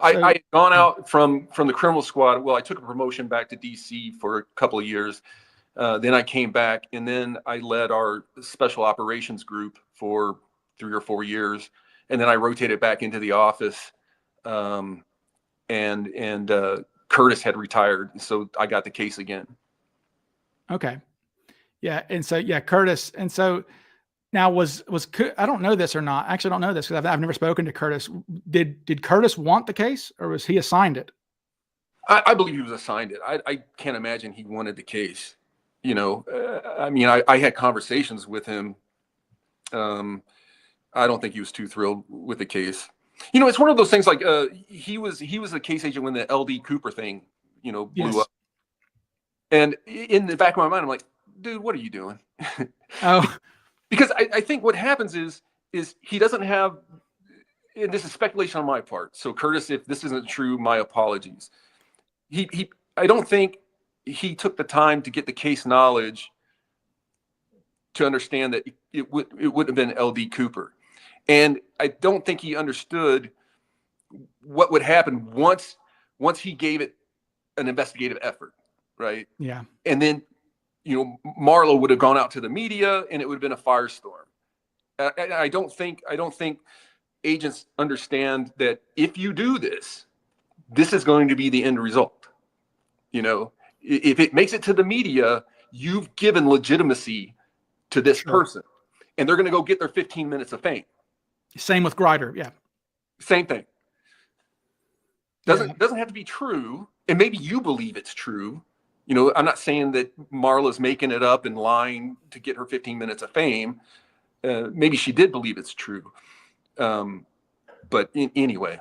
So, I had gone out from the criminal squad. Well, I took a promotion back to DC for a couple of years. Then I came back, and then I led our special operations group for 3 or 4 years, and then I rotated back into the office. And Curtis had retired, so I got the case again. Okay. Yeah. And so, yeah, Curtis. And so now I don't know this or not. Actually, I don't know this because I've never spoken to Curtis. Did Curtis want the case, or was he assigned it? I believe he was assigned it. I can't imagine he wanted the case. I mean, I had conversations with him. I don't think he was too thrilled with the case. It's one of those things like he was a case agent when the LD Cooper thing, blew up. And in the back of my mind, I'm like, dude, what are you doing? Oh, because I think what happens is he doesn't have, and this is speculation on my part. So Curtis, if this isn't true, my apologies. I don't think he took the time to get the case knowledge to understand that it wouldn't have been LD Cooper. And I don't think he understood what would happen once he gave it an investigative effort. Right. Yeah. And then, Marlo would have gone out to the media and it would have been a firestorm. I don't think agents understand that if you do this is going to be the end result. If it makes it to the media, you've given legitimacy to this person, and they're going to go get their 15 minutes of fame. Same with Grider. Yeah. Same thing. Doesn't have to be true. And maybe you believe it's true. I'm not saying that Marla's making it up and lying to get her 15 minutes of fame. Maybe she did believe it's true. But anyway.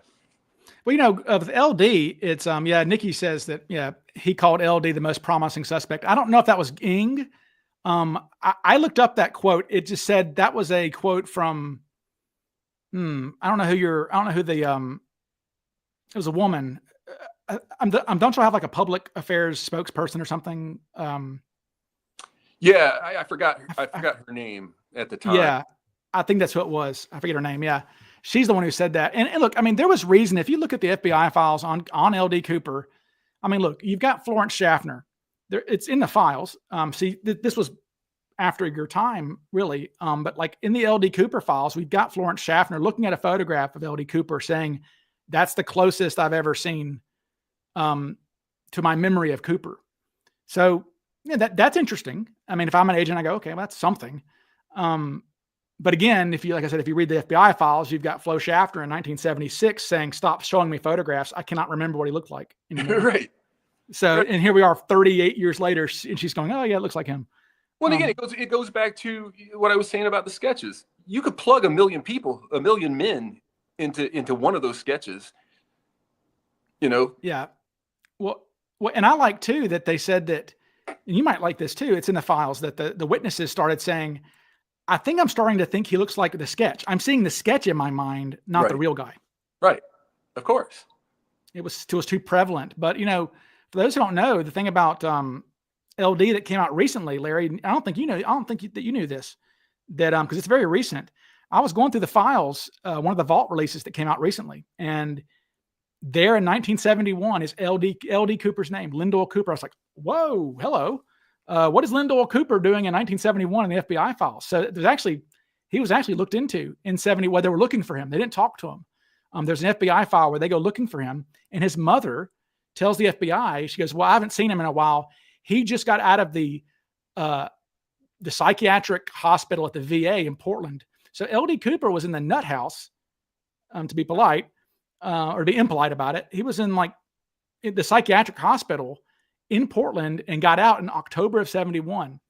Well, with LD, it's, Nikki says that, he called LD the most promising suspect. I don't know if that was Ing. I looked up that quote. It just said that was a quote from, I don't know who the, it was a woman. Don't you have like a public affairs spokesperson or something? Yeah, I forgot her name at the time. Yeah, I think that's who it was. I forget her name. Yeah, she's the one who said that. And look, I mean, there was reason. If you look at the FBI files on LD Cooper, I mean, look, you've got Florence Schaffner. It's in the files. See, this was after your time, really. But like in the LD Cooper files, we've got Florence Schaffner looking at a photograph of LD Cooper, saying that's the closest I've ever seen to my memory of Cooper. So that's interesting. I mean, if I'm an agent, I go, okay, well, that's something. But again, like I said, if you read the FBI files, you've got Flo Schaffner in 1976 saying, stop showing me photographs. I cannot remember what he looked like anymore. Right. So, and here we are 38 years later, and she's going, oh yeah, it looks like him. Well, again, it goes back to what I was saying about the sketches. You could plug 1 million people, 1 million men into one of those sketches, Yeah. Well, and I like too that they said that, and you might like this too. It's in the files that the witnesses started saying, I think I'm starting to think he looks like the sketch. I'm seeing the sketch in my mind, not the real guy. Right. Of course. It was too prevalent. But, for those who don't know, the thing about LD that came out recently, Larry, I don't think that you knew this, that because it's very recent. I was going through the files, one of the vault releases that came out recently, and there in 1971 is LD Cooper's name, Lyndall Cooper. I was like, whoa, hello. What is Lyndall Cooper doing in 1971 in the FBI files? So he was actually looked into in 70, where they were looking for him. They didn't talk to him. There's an FBI file where they go looking for him, and his mother tells the FBI, she goes, well, I haven't seen him in a while. He just got out of the psychiatric hospital at the VA in Portland. So LD Cooper was in the nut house, to be polite, or to be impolite about it. He was in the psychiatric hospital in Portland and got out in October of 71. And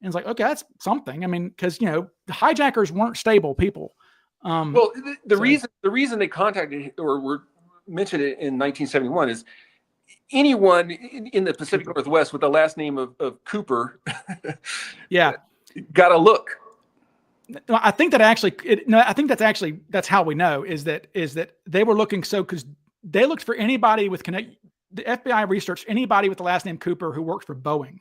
it's like, okay, that's something. I mean, because, the hijackers weren't stable people. Well, the reason they contacted or were mentioned it in 1971 is anyone in the Pacific Northwest with the last name of Cooper got a look. I think that that's how we know is that they were looking. So, because they looked for anybody with the FBI researched anybody with the last name Cooper who worked for Boeing.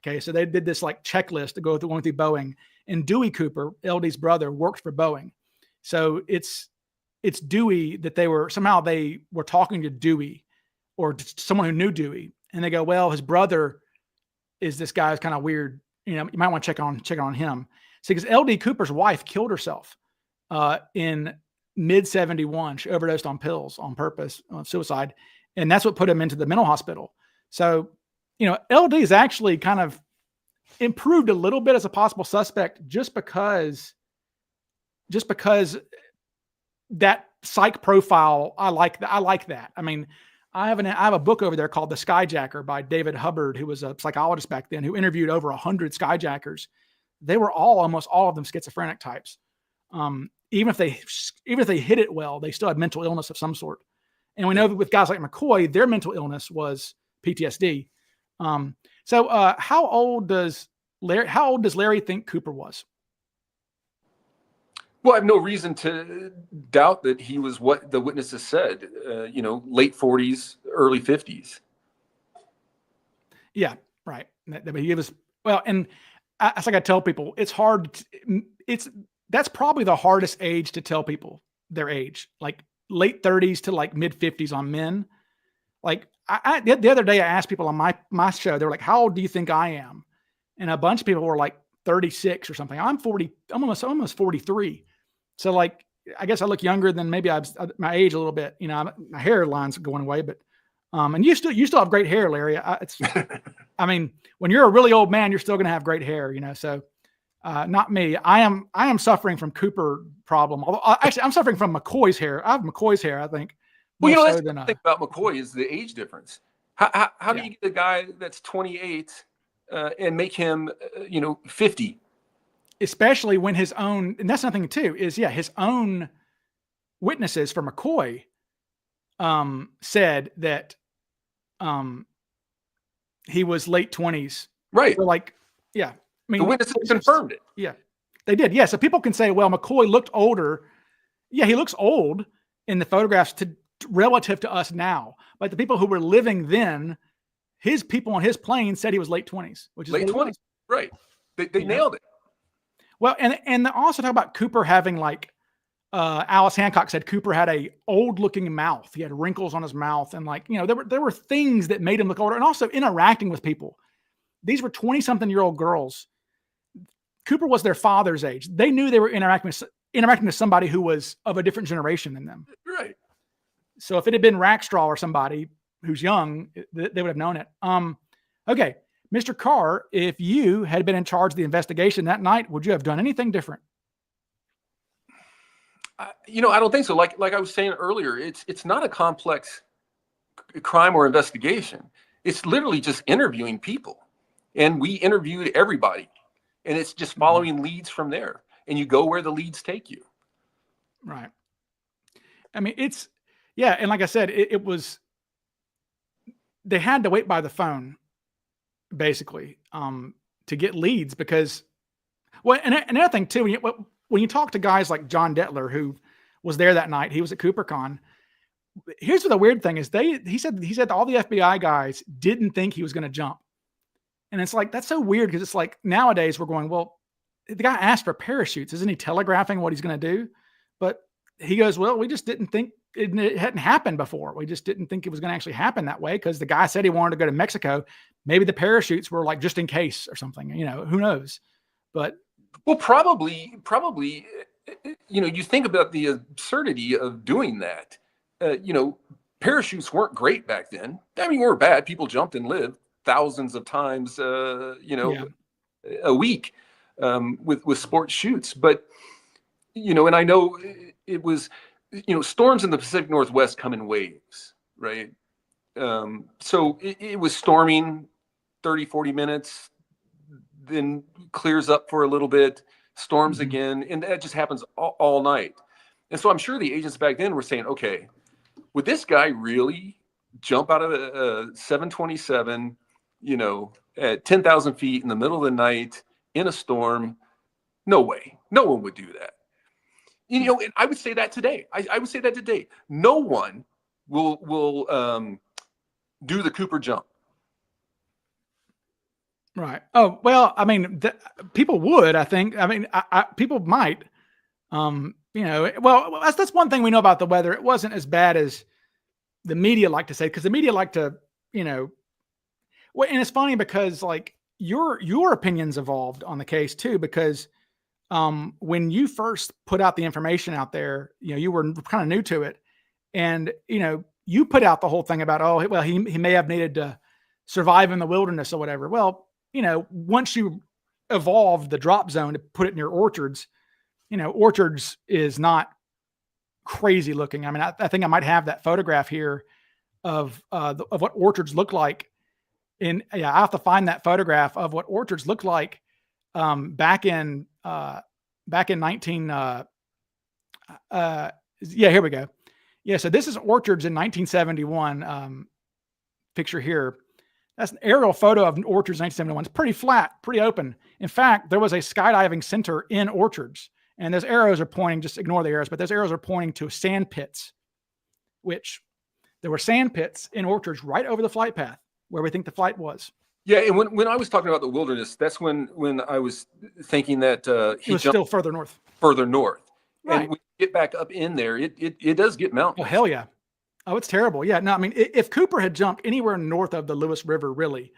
Okay. So they did this like checklist to go through going through Boeing, and Dewey Cooper, LD's brother, worked for Boeing. So it's Dewey that they were talking to Dewey or someone who knew Dewey. And they go, well, his brother is this guy who's kind of weird. You know, you might want to check on him. See, because LD Cooper's wife killed herself in mid 71. She overdosed on pills on purpose, suicide. And that's what put him into the mental hospital. So, you know, LD is actually kind of improved a little bit as a possible suspect just because that psych profile, I like that. I mean, I have a book over there called The Skyjacker by David Hubbard, who was a psychologist back then, who interviewed over 100 skyjackers. They were almost all of them schizophrenic types. Even if they hit it well, they still had mental illness of some sort. And we know that with guys like McCoy, their mental illness was PTSD. So how old does Larry think Cooper was? Well, I have no reason to doubt that he was what the witnesses said, late 40s, early 50s. Yeah, right. He was, well, and it's like I tell people, it's hard. That's probably the hardest age to tell people their age, like late 30s to like mid 50s on men. Like the other day I asked people on my show, they were like, how old do you think I am? And a bunch of people were like 36 or something. I'm 40, I'm almost 43. So like, I guess I look younger than maybe my age a little bit, you know, my hairline's going away, but, and you still have great hair, Larry. I mean, when you're a really old man, you're still going to have great hair, you know? So, not me. I am suffering from Cooper problem. Although actually I'm suffering from McCoy's hair. I have McCoy's hair, I think. Well, you know, that's the thing about McCoy is the age difference. How do you get a guy that's 28 and make him, 50? Especially when his own, and that's nothing too, is his own witnesses for McCoy said that he was late 20s. Right. So like, yeah. I mean, the witnesses confirmed it. Yeah, they did. Yeah. So people can say, well, McCoy looked older. Yeah, he looks old in the photographs relative to us now. But the people who were living then, his people on his plane said he was late 20s, which is late 20s. Right. They nailed it. Well, and also talk about Cooper having like, Alice Hancock said Cooper had a old looking mouth. He had wrinkles on his mouth. And like, there were things that made him look older, and also interacting with people. These were 20-something-year-old girls. Cooper was their father's age. They knew they were interacting with somebody who was of a different generation than them. Right. So if it had been Rackstraw or somebody who's young, they would have known it. Okay. Mr. Carr, if you had been in charge of the investigation that night, would you have done anything different? I don't think so. Like I was saying earlier, it's not a complex crime or investigation. It's literally just interviewing people. And we interviewed everybody. And it's just following leads from there. And you go where the leads take you. Right. I mean, and like I said, it was, they had to wait by the phone, basically, to get leads because, well, and another thing too, when you talk to guys like John Detler, who was there that night, he was at CooperCon. Here's what the weird thing is. He said all the FBI guys didn't think he was going to jump. And it's like, that's so weird. Cause it's like nowadays we're going, well, the guy asked for parachutes. Isn't he telegraphing what he's going to do? But he goes, well, we just didn't think it hadn't happened before. We just didn't think it was going to actually happen that way. Cause the guy said he wanted to go to Mexico. Maybe the parachutes were like, just in case or something, who knows? But well, probably, you think about the absurdity of doing that. Parachutes weren't great back then. I mean, weren't bad. People jumped and lived thousands of times, a week with sports shoots. But, and I know it was, storms in the Pacific Northwest come in waves, right? So it was storming 30, 40 minutes, then clears up for a little bit, storms again, and that just happens all night. And so I'm sure the agents back then were saying, okay, would this guy really jump out of a 727, at 10,000 feet in the middle of the night in a storm? No way. No one would do that. And I would say that today. I would say that today. No one will do the Cooper jump. Right. Oh, well, I mean, people would, I think. I mean, people might. Well, that's one thing we know about the weather. It wasn't as bad as the media like to say, because the media like to, you know, well, and it's funny because like your opinions evolved on the case too, because when you first put out the information out there, you were kind of new to it, and you put out the whole thing about, oh, well, he may have needed to survive in the wilderness or whatever. Well, once you evolved the drop zone to put it in your orchards, orchards is not crazy looking. I mean, I think I might have that photograph here of of what orchards look like. And yeah, I have to find that photograph of what orchards looked like back in 19. Yeah, here we go. Yeah, so this is orchards in 1971. Picture here. That's an aerial photo of orchards in 1971. It's pretty flat, pretty open. In fact, there was a skydiving center in orchards, and those arrows are pointing. Just ignore the arrows, but those arrows are pointing to sand pits, which there were sand pits in orchards right over the flight path where we think the flight was. Yeah, and when I was talking about the wilderness, that's when I was thinking that he was still further north. Further north. Right. And when you get back up in there, it does get mountainous. Oh, hell yeah. Oh, it's terrible. Yeah. No, I mean, if Cooper had jumped anywhere north of the Lewis River, really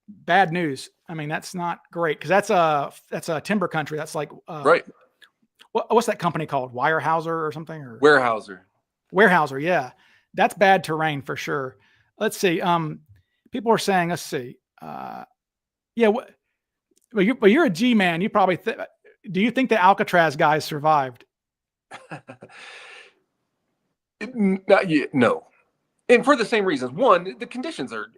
bad news. I mean, that's not great, because that's a timber country. That's like right. What's that company called? Weyerhaeuser or something? Or Weyerhaeuser. Yeah, that's bad terrain for sure. Let's see. People are saying, let's see. Yeah. Well, you're a G man. You probably do you think the Alcatraz guys survived? Not yet, no. And for the same reasons. One, the conditions are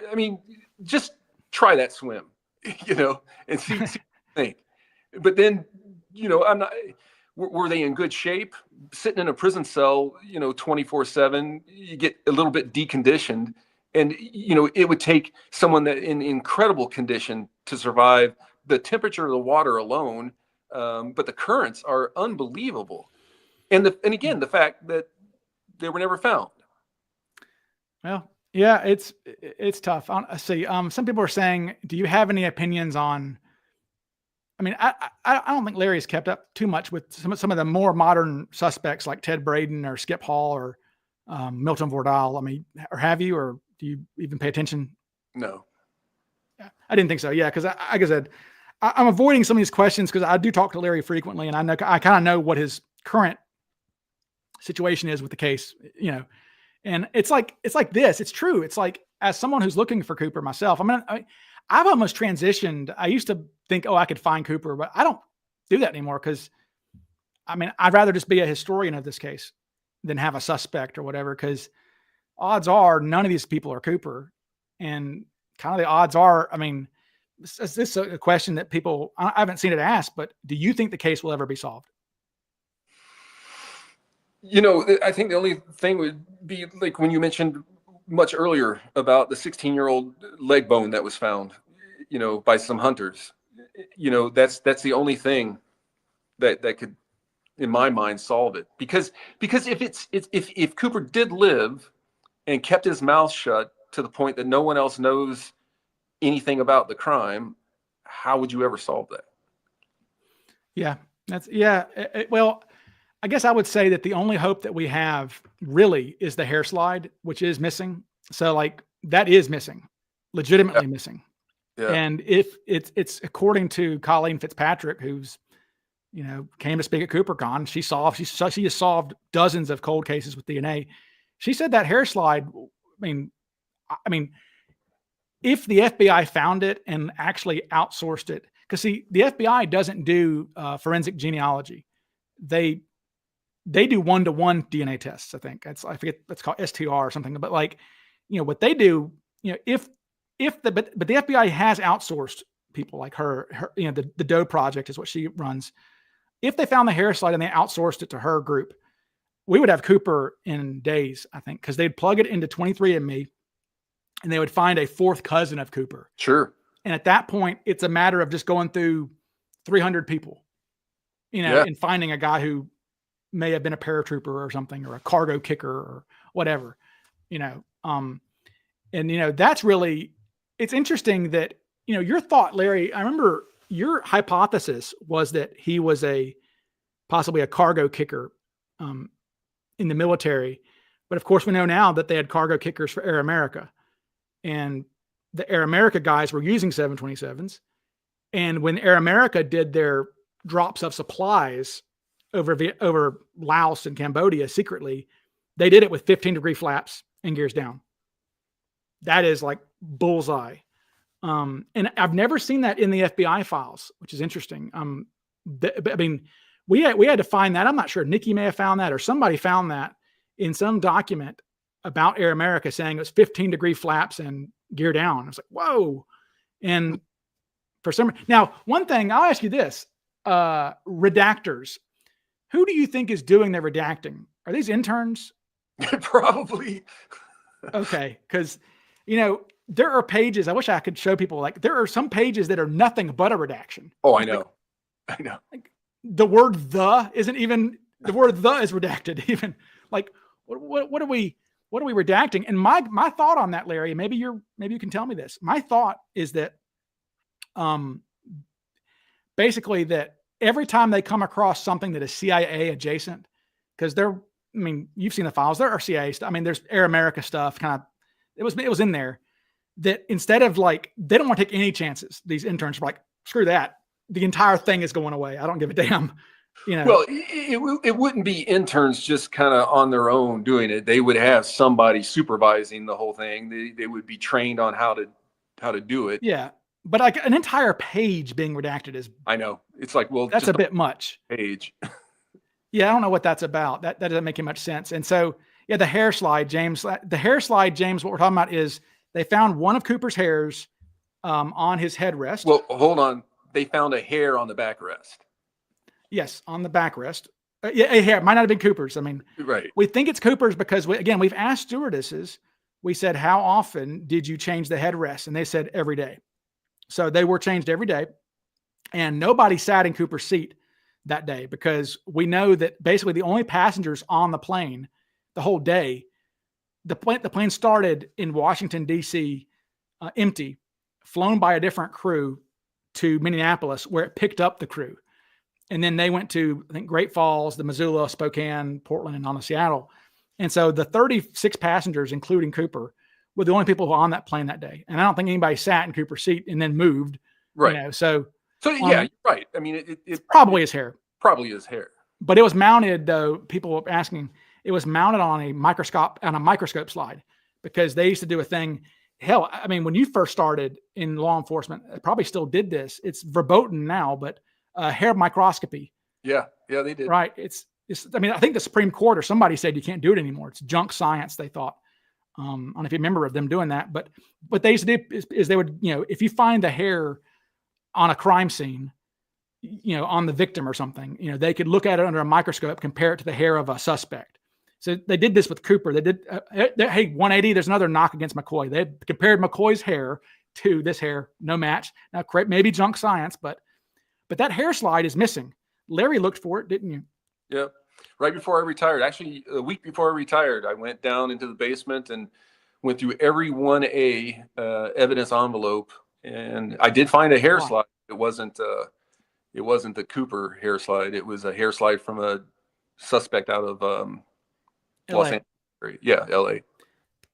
I mean, just try that swim, and see what you think. But then, I'm not, were they in good shape? Sitting in a prison cell, 24/7, you get a little bit deconditioned. And, it would take someone that in incredible condition to survive the temperature of the water alone. But the currents are unbelievable. And again, the fact that they were never found. Well, yeah, it's tough. Let's see. Some people are saying, do you have any opinions on, I mean, I don't think Larry's kept up too much with some of the more modern suspects like Ted Braden or Skip Hall or Milton Vordal. I mean, or have you, or do you even pay attention? No. Yeah, I didn't think so. Yeah, because like I said, I'm avoiding some of these questions because I do talk to Larry frequently, and I kind of know what his current situation is with the case, and it's like this. It's true. It's like, as someone who's looking for Cooper myself, I've almost transitioned. I used to think, oh, I could find Cooper, but I don't do that anymore, because I'd rather just be a historian of this case than have a suspect or whatever, because odds are none of these people are Cooper. And kind of the odds are, this is a question that I haven't seen it asked, but do you think the case will ever be solved? I think the only thing would be like when you mentioned much earlier about the 16-year-old leg bone that was found, by some hunters. That's the only thing that could, in my mind, solve it. Because if Cooper did live and kept his mouth shut to the point that no one else knows anything about the crime, how would you ever solve that? Yeah, well, I guess I would say that the only hope that we have really is the hair slide, which is missing. So like that is missing, legitimately missing. Yeah. And if it's according to Colleen Fitzpatrick, who's, came to speak at CooperCon, she has solved dozens of cold cases with DNA. She said that hair slide, I mean, if the FBI found it and actually outsourced it, because see, the FBI doesn't do forensic genealogy. They do 1-to-1 DNA tests. I think I forget, that's called STR or something. But like, what they do, but the FBI has outsourced people like her, the Doe Project is what she runs. If they found the hair slide and they outsourced it to her group, we would have Cooper in days, I think, because they'd plug it into 23andMe and they would find a fourth cousin of Cooper. Sure. And at that point, it's a matter of just going through 300 people, and finding a guy who may have been a paratrooper or something, or a cargo kicker or whatever, that's really, it's interesting that your thought, Larry, I remember your hypothesis was that he was possibly a cargo kicker in the military. But of course, we know now that they had cargo kickers for Air America. And the Air America guys were using 727s. And when Air America did their drops of supplies over Laos and Cambodia secretly, they did it with 15-degree flaps and gears down. That is like bullseye. And I've never seen that in the FBI files, which is interesting. I mean, we had to find that. I'm not sure. Nikki may have found that, or somebody found that in some document about Air America saying it was 15-degree flaps and gear down. I was like, whoa. And for now, one thing, I'll ask you this, redactors, who do you think is doing the redacting? Are these interns? Probably. Okay. Cause there are pages, I wish I could show people, like there are some pages that are nothing but a redaction. Oh, I know. Like the word the is redacted. Even like, what are we redacting? And my thought on that, Larry, maybe you can tell me this. My thought is that, basically that every time they come across something that is CIA adjacent, because you've seen the files, there are CIA stuff. I mean, there's Air America stuff it was in there, that instead of like, they don't want to take any chances. These interns are like, screw that. The entire thing is going away. I don't give a damn. Well, it wouldn't be interns just kind of on their own doing it. They would have somebody supervising the whole thing. They would be trained on how to do it. Yeah. But like an entire page being redacted is, I know. It's like, well, that's a bit much. Page. Yeah. I don't know what that's about. That doesn't make much sense. And so, yeah, the hair slide, James, what we're talking about is they found one of Cooper's hairs on his headrest. Well, hold on. They found a hair on the backrest. Yes, on the backrest. Yeah, a hair. Might not have been Cooper's. I mean, right. We think it's Cooper's because, we've asked stewardesses. We said, how often did you change the headrest? And they said every day. So they were changed every day. And nobody sat in Cooper's seat that day because we know that basically the only passengers on the plane the whole day, the plane started in Washington, D.C., empty, flown by a different crew to Minneapolis, where it picked up the crew. And then they went to, I think, Great Falls, the Missoula, Spokane, Portland, and on to Seattle. And so the 36 passengers, including Cooper, were the only people who were on that plane that day. And I don't think anybody sat in Cooper's seat and then moved. Right. So yeah, you're right. I mean, it's probably his hair. Probably his hair. But it was mounted, though, people were asking, it was mounted on a microscope slide, because they used to do a thing. Hell, I mean, when you first started in law enforcement, it probably still did this. It's verboten now, but hair microscopy. Yeah, they did. Right. I mean, I think the Supreme Court or somebody said you can't do it anymore. It's junk science, they thought. I don't know if you remember of them doing that, but what they used to do is they would, if you find the hair on a crime scene, on the victim or something, they could look at it under a microscope, compare it to the hair of a suspect. So they did this with Cooper. They did, hey, 180, there's another knock against McCoy. They compared McCoy's hair to this hair, no match. Now, maybe junk science, but that hair slide is missing. Larry looked for it, didn't you? Yeah. Right before I retired, actually a week before I retired, I went down into the basement and went through every 1A evidence envelope, and I did find a hair slide. It wasn't the Cooper hair slide. It was a hair slide from a suspect out of Los Angeles. Yeah, LA.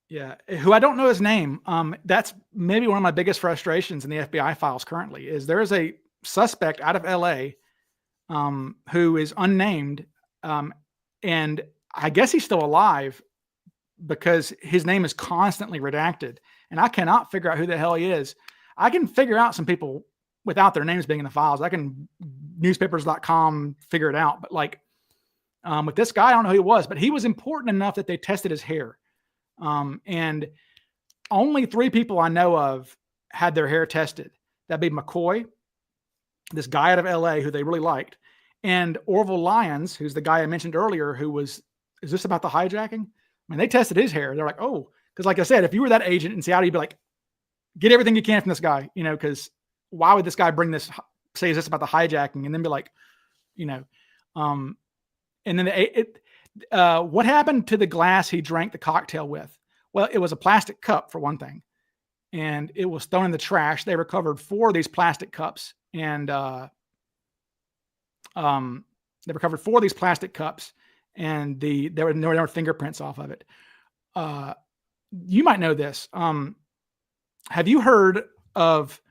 Yeah, who I don't know his name. That's maybe one of my biggest frustrations in the FBI files currently is there is a suspect out of LA who is unnamed. And I guess he's still alive because his name is constantly redacted, and I cannot figure out who the hell he is. I can figure out some people without their names being in the files. I can newspapers.com figure it out. But with this guy, I don't know who he was, but he was important enough that they tested his hair. And only 3 people I know of had their hair tested. That'd be McCoy, this guy out of LA who they really liked, and Orville Lyons, who's the guy I mentioned earlier, is this about the hijacking? I mean, they tested his hair. They're like, oh, because like I said, if you were that agent in Seattle, you'd be like, get everything you can from this guy, because why would this guy bring this, say, is this about the hijacking? And then be like, and then what happened to the glass he drank the cocktail with? Well, it was a plastic cup for one thing. and it was thrown in the trash. They recovered 4 of these plastic cups, and they recovered 4 of these plastic cups, and there were fingerprints off of it. You might know this. Have you heard of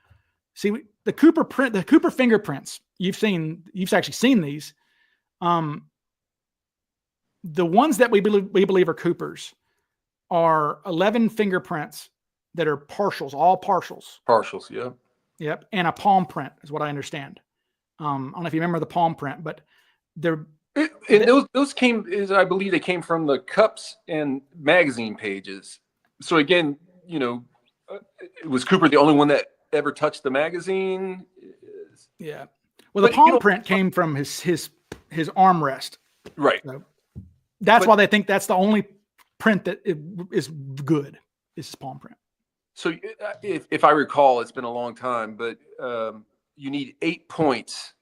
the Cooper fingerprints? You've actually seen these. The ones that we believe are Cooper's are 11 fingerprints that are partials, all partials. Partials, yeah. Yep, and a palm print is what I understand. I don't know if you remember the palm print, but those came, I believe they came from the cups and magazine pages. So again, was Cooper the only one that ever touched the magazine? Yeah. Well, the palm print came from his armrest. Right. So that's why they think that's the only print that is good. Is his palm print. So if I recall, it's been a long time, but you need 8 points.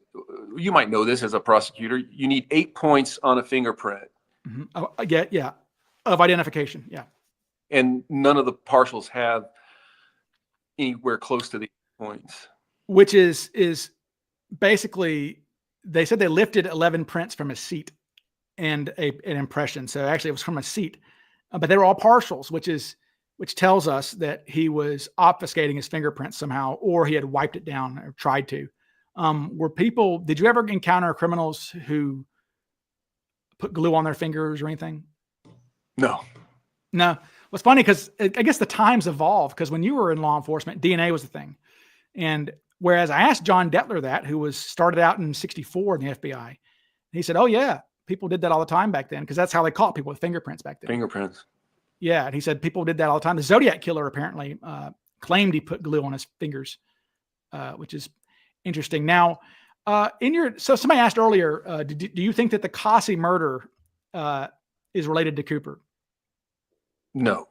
You might know this as a prosecutor. You need 8 points on a fingerprint. Mm-hmm. Oh, yeah. Of identification. Yeah. And none of the partials have anywhere close to the points. Which is basically, they said they lifted 11 prints from a seat and an impression. So actually it was from a seat, but they were all partials, which tells us that he was obfuscating his fingerprints somehow, or he had wiped it down or tried to. Did you ever encounter criminals who put glue on their fingers or anything? No. Well, it's funny because I guess the times evolved, because when you were in law enforcement, DNA was the thing. And whereas I asked John Detler that, who started out in '64 in the FBI, he said, oh yeah, people did that all the time back then, because that's how they caught people with fingerprints back then. Fingerprints. Yeah. And he said people did that all the time. The Zodiac killer apparently claimed he put glue on his fingers, which is interesting. Now, so somebody asked earlier, do you think that the Cossey murder is related to Cooper? No.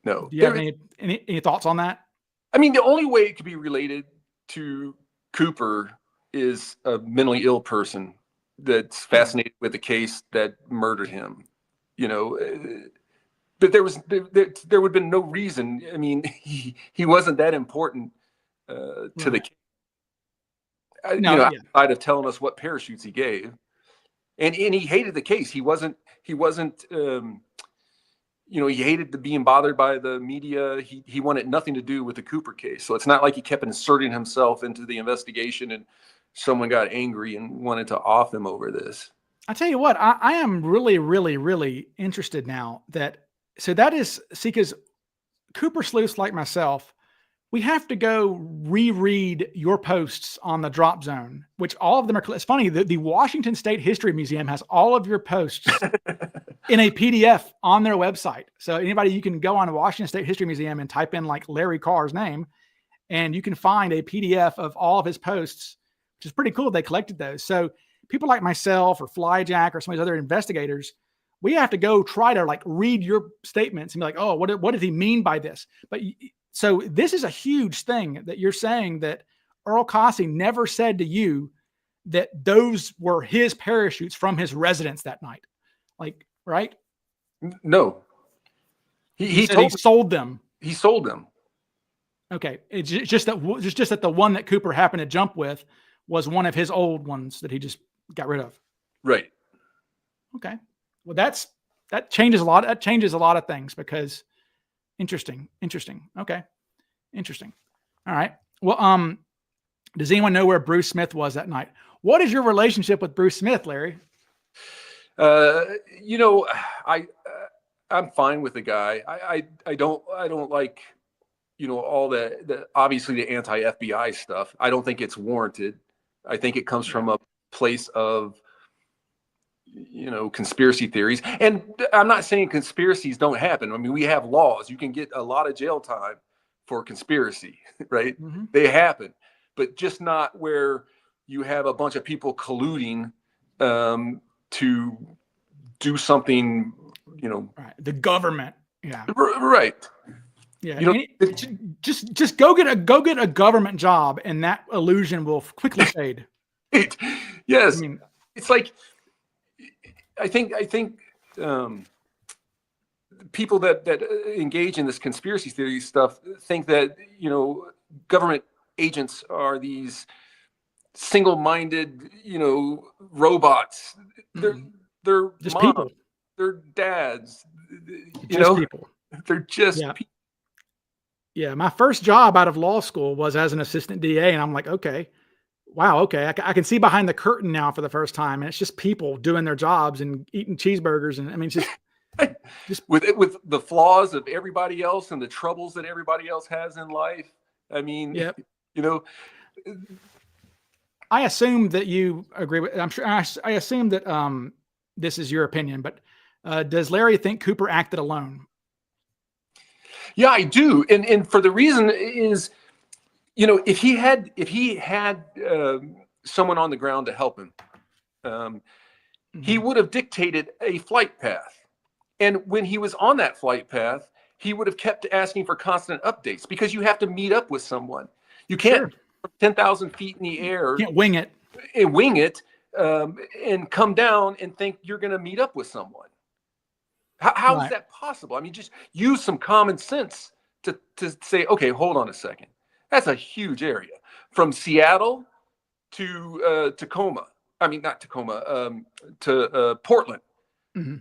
Do you have any thoughts on that? I mean, the only way it could be related to Cooper is a mentally ill person that's fascinated with the case that murdered him, but there would have been no reason. I mean, he wasn't that important to the case. Outside of telling us what parachutes he gave, and he hated the case. He wasn't. He hated being bothered by the media. He wanted nothing to do with the Cooper case. So it's not like he kept inserting himself into the investigation and someone got angry and wanted to off him over this. I tell you what, I am really, really, really interested now because Cooper sleuths like myself, we have to go reread your posts on the Drop Zone, which all of them are. It's funny that the Washington State History Museum has all of your posts in a PDF on their website. So you can go on Washington State History Museum and type in like Larry Carr's name, and you can find a PDF of all of his posts, which is pretty cool. They collected those. So people like myself or Flyjack or some of these other investigators, we have to go try to like read your statements and be like, oh, what did he mean by this? So this is a huge thing that you're saying, that Earl Cossey never said to you that those were his parachutes from his residence that night. Like, right? No. He sold them. He sold them. Okay. It's just that the one that Cooper happened to jump with was one of his old ones that he just got rid of. Right. Okay. Well, that changes a lot. That changes a lot of things, because interesting. Okay. Interesting. All right. Well, does anyone know where Bruce Smith was that night? What is your relationship with Bruce Smith, Larry? I'm fine with the guy. I don't like, all the obviously the anti-FBI stuff. I don't think it's warranted. I think it comes from a place of, conspiracy theories. And I'm not saying conspiracies don't happen. I mean, we have laws. You can get a lot of jail time for conspiracy, right? Mm-hmm. They happen, but just not where you have a bunch of people colluding to do something, Right. The government. Yeah. Right. Yeah. Just go get a government job, and that illusion will quickly fade. Yes. I mean, it's like, I think people that engage in this conspiracy theory stuff think that, government agents are these single-minded, robots. They're just moms, people. they're dads, People. They're just Yeah. people. Yeah. My first job out of law school was as an assistant DA. And I'm like, okay, wow. Okay. I can see behind the curtain now for the first time. And it's just people doing their jobs and eating cheeseburgers. And I mean, it's just with the flaws of everybody else and the troubles that everybody else has in life. I mean, Yep. I assume that you agree with, I'm sure I assume that this is your opinion, but does Larry think Cooper acted alone? Yeah, I do. And for the reason is, if he had someone on the ground to help him, he would have dictated a flight path. And when he was on that flight path, he would have kept asking for constant updates, because you have to meet up with someone. You can't from 10,000 feet in the air. You can't wing it. And wing it and come down and think you're going to meet up with someone. How is that possible? I mean, just use some common sense to say, okay, hold on a second. That's a huge area from Seattle to Tacoma. I mean, not Tacoma, to Portland. Mm-hmm.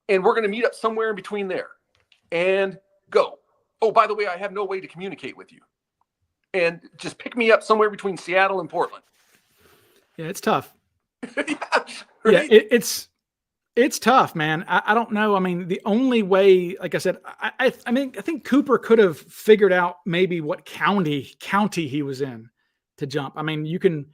And we're going to meet up somewhere in between there and go. Oh, by the way, I have no way to communicate with you. And just pick me up somewhere between Seattle and Portland. Yeah, it's tough. Yeah, right? Yeah, it's tough, man. I don't know. I mean, the only way, like I said, I think Cooper could have figured out maybe what county he was in to jump. I mean, you can,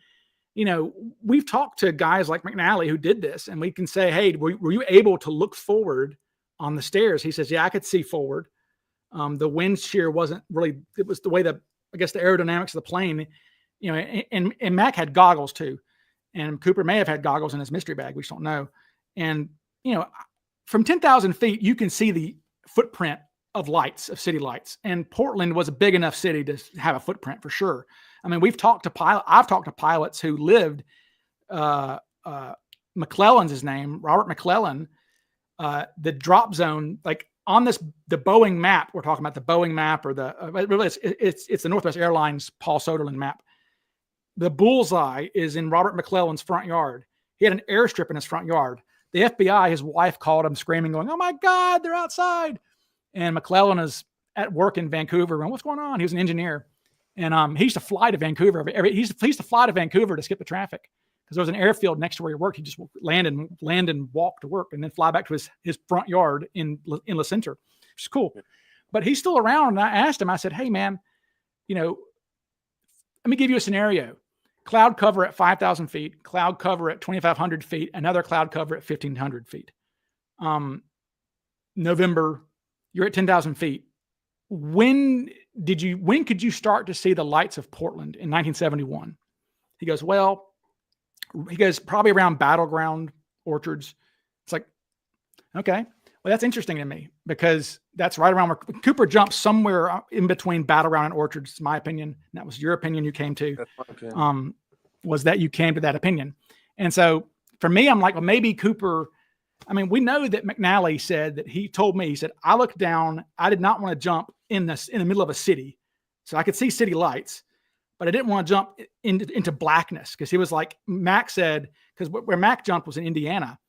we've talked to guys like McNally who did this, and we can say, hey, were you able to look forward on the stairs? He says, yeah, I could see forward. The wind shear wasn't really, it was the way that, I guess, the aerodynamics of the plane, and Mac had goggles too. And Cooper may have had goggles in his mystery bag. We just don't know. And, from 10,000 feet, you can see the footprint of lights, of city lights. And Portland was a big enough city to have a footprint for sure. I mean, I've talked to pilots who lived, McClellan's his name, Robert McClellan, the drop zone, like on the Boeing map, we're talking about the Boeing map, or it's the Northwest Airlines Paul Soderlund map. The bullseye is in Robert McClellan's front yard. He had an airstrip in his front yard. The FBI, his wife called him screaming, going, "Oh my God, they're outside." And McClellan is at work in Vancouver. And what's going on? He was an engineer. And he used to fly to Vancouver. He used to fly to Vancouver to skip the traffic, because there was an airfield next to where he worked. He just land and walk to work, and then fly back to his front yard in La Center, which is cool. But he's still around. And I asked him, I said, hey man, let me give you a scenario. Cloud cover at 5,000 feet, cloud cover at 2,500 feet, another cloud cover at 1,500 feet. November, you're at 10,000 feet. When could you start to see the lights of Portland in 1971? He goes, probably around Battleground Orchards. It's like, okay, well, that's interesting to me, because that's right around where Cooper jumped, somewhere in between Battleground and Orchards. It's my opinion. And that was your opinion you came to. That's my opinion. Was that you came to that opinion. And so for me, I'm like, well, maybe Cooper, I mean, we know that McNally said that he told me, he said, I looked down, I did not want to jump in the middle of a city. So I could see city lights, but I didn't want to jump into blackness, because he was like, Mac said, because where Mac jumped was in Indiana,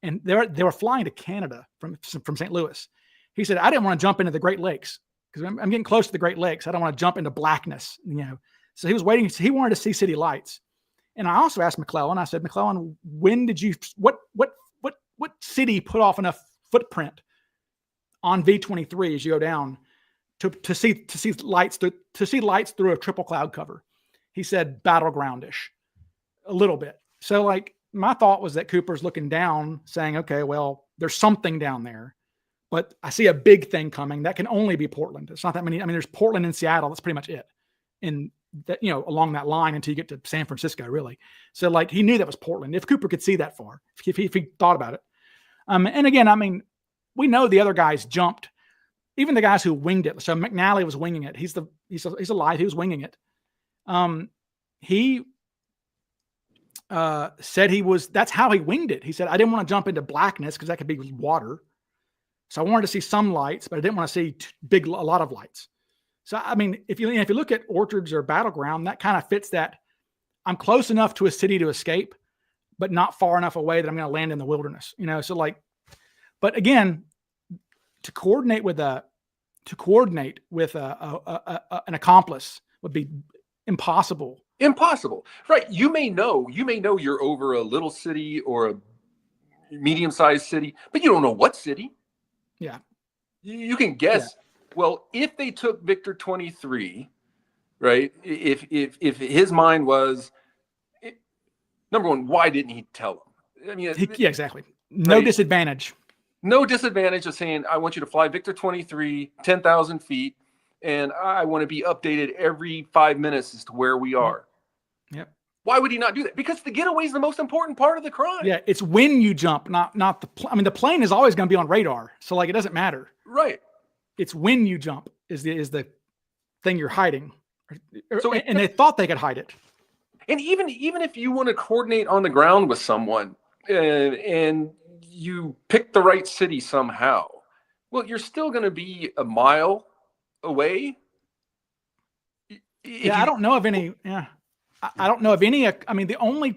and they were flying to Canada from St. Louis. He said, I didn't want to jump into the Great Lakes, because I'm getting close to the Great Lakes. I don't want to jump into blackness, So he was waiting. He wanted to see city lights. And I also asked McClellan, I said, McClellan, when did you, what city put off enough footprint on V23 as you go down to see lights through a triple cloud cover? He said battlegroundish, a little bit. So like, my thought was that Cooper's looking down saying, okay, well, there's something down there, but I see a big thing coming. That can only be Portland. It's not that many. I mean, there's Portland and Seattle. That's pretty much it. And that, along that line until you get to San Francisco, really. So like, he knew that was Portland. If Cooper could see that far, if he thought about it. And again, I mean, we know the other guys jumped, even the guys who winged it. So McNally was winging it. He's alive. He was winging it. He said that's how he winged it. He said, I didn't want to jump into blackness, because that could be water. So I wanted to see some lights, but I didn't want to see a lot of lights. So, I mean, if you look at orchards or battleground, that kind of fits that. I'm close enough to a city to escape, but not far enough away that I'm going to land in the wilderness, So like, but again, to coordinate with an accomplice would be impossible. Impossible. Right. You may know you're over a little city or a medium-sized city, but you don't know what city. Yeah. You can guess. Yeah. Well, if they took Victor 23, right? If his mind was, number one, why didn't he tell him? I mean, yeah, exactly. No right? Disadvantage. No disadvantage of saying, I want you to fly Victor 23, 10,000 feet, and I want to be updated every 5 minutes as to where we are. Yep. Why would he not do that? Because the getaway is the most important part of the crime. Yeah, it's when you jump, not the. The plane is always going to be on radar, so like it doesn't matter. Right. It's when you jump is the thing you're hiding. So and they thought they could hide it. And even if you want to coordinate on the ground with someone, and you pick the right city somehow, well, you're still going to be a mile away. I don't know of any. Yeah. I don't know of any. I mean, the only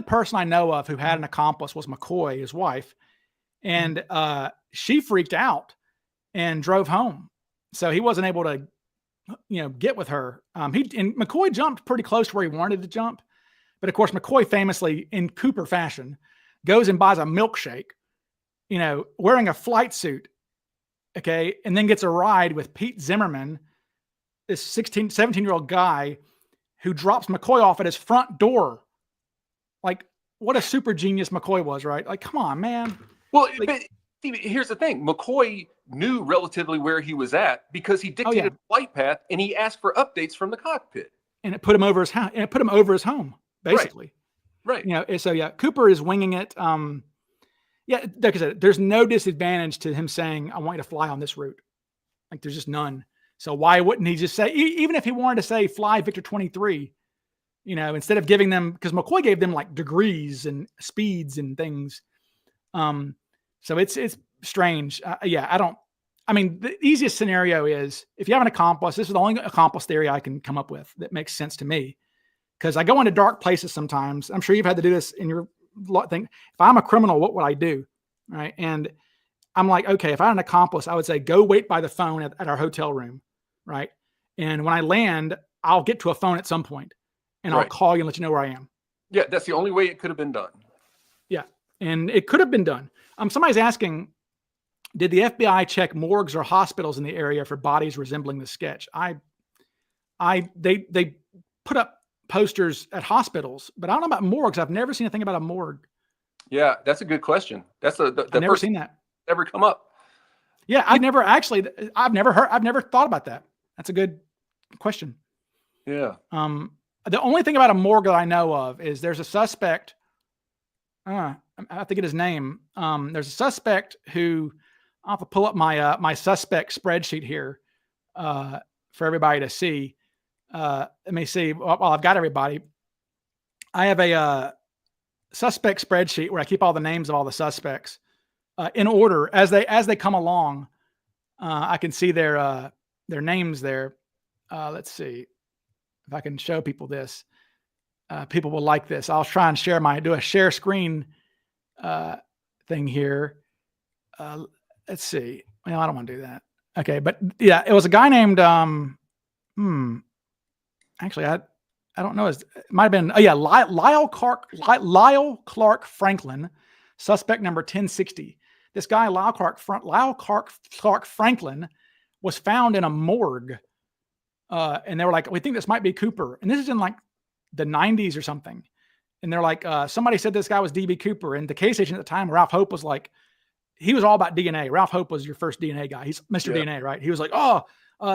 person I know of who had an accomplice was McCoy, his wife, and she freaked out and drove home. So he wasn't able to, get with her. And McCoy jumped pretty close to where he wanted to jump, but of course McCoy famously, in Cooper fashion, goes and buys a milkshake, wearing a flight suit, okay, and then gets a ride with Pete Zimmerman, this 17-year-old guy, who drops McCoy off at his front door. Like, what a super genius McCoy was, right? Like, come on, man. Well, but here's the thing. McCoy knew relatively where he was at because he dictated a flight path and he asked for updates from the cockpit. And it put him over his house. And it put him over his home, basically. Right. So yeah, Cooper is winging it. Yeah, like I said, there's no disadvantage to him saying, I want you to fly on this route. Like, there's just none. So why wouldn't he just say, even if he wanted to say fly Victor 23, instead of giving them, because McCoy gave them like degrees and speeds and things. So it's strange. The easiest scenario is if you have an accomplice, this is the only accomplice theory I can come up with that makes sense to me. Because I go into dark places sometimes. I'm sure you've had to do this in your thing. If I'm a criminal, what would I do? Right. And I'm like, okay, if I had an accomplice, I would say, go wait by the phone at our hotel room. Right. And when I land, I'll get to a phone at some point and I'll call you and let you know where I am. Yeah. That's the only way it could have been done. Yeah. And it could have been done. Somebody's asking, did the FBI check morgues or hospitals in the area for bodies resembling the sketch? They put up posters at hospitals, but I don't know about morgues. I've never seen a thing about a morgue. Yeah, that's a good question. That's I've never seen that ever come up. Yeah, I've never thought about that. That's a good question. Yeah. The only thing about a morgue that I know of is there's a suspect. I have to get his name. There's a suspect who I'll have to pull up my suspect spreadsheet here for everybody to see. Let me see. Well, I've got everybody. I have a suspect spreadsheet where I keep all the names of all the suspects in order as they come along. I can see their names there. Let's see if I can show people this. People will like this. I'll try and do a share screen thing here. Let's see. Well, I don't want to do that. Okay, but yeah, it was a guy named actually, I don't know. It might have been. Oh yeah, Lyle Clark Franklin, suspect number 1060. This guy Lyle Clark Franklin was found in a morgue, and they were like, "We think this might be Cooper." And this is in like the 90s or something. And they're like, somebody said this guy was DB Cooper, and the case agent at the time, Ralph Hope, was like, he was all about DNA. Ralph Hope was your first DNA guy. He's Mr. DNA, right? He was like,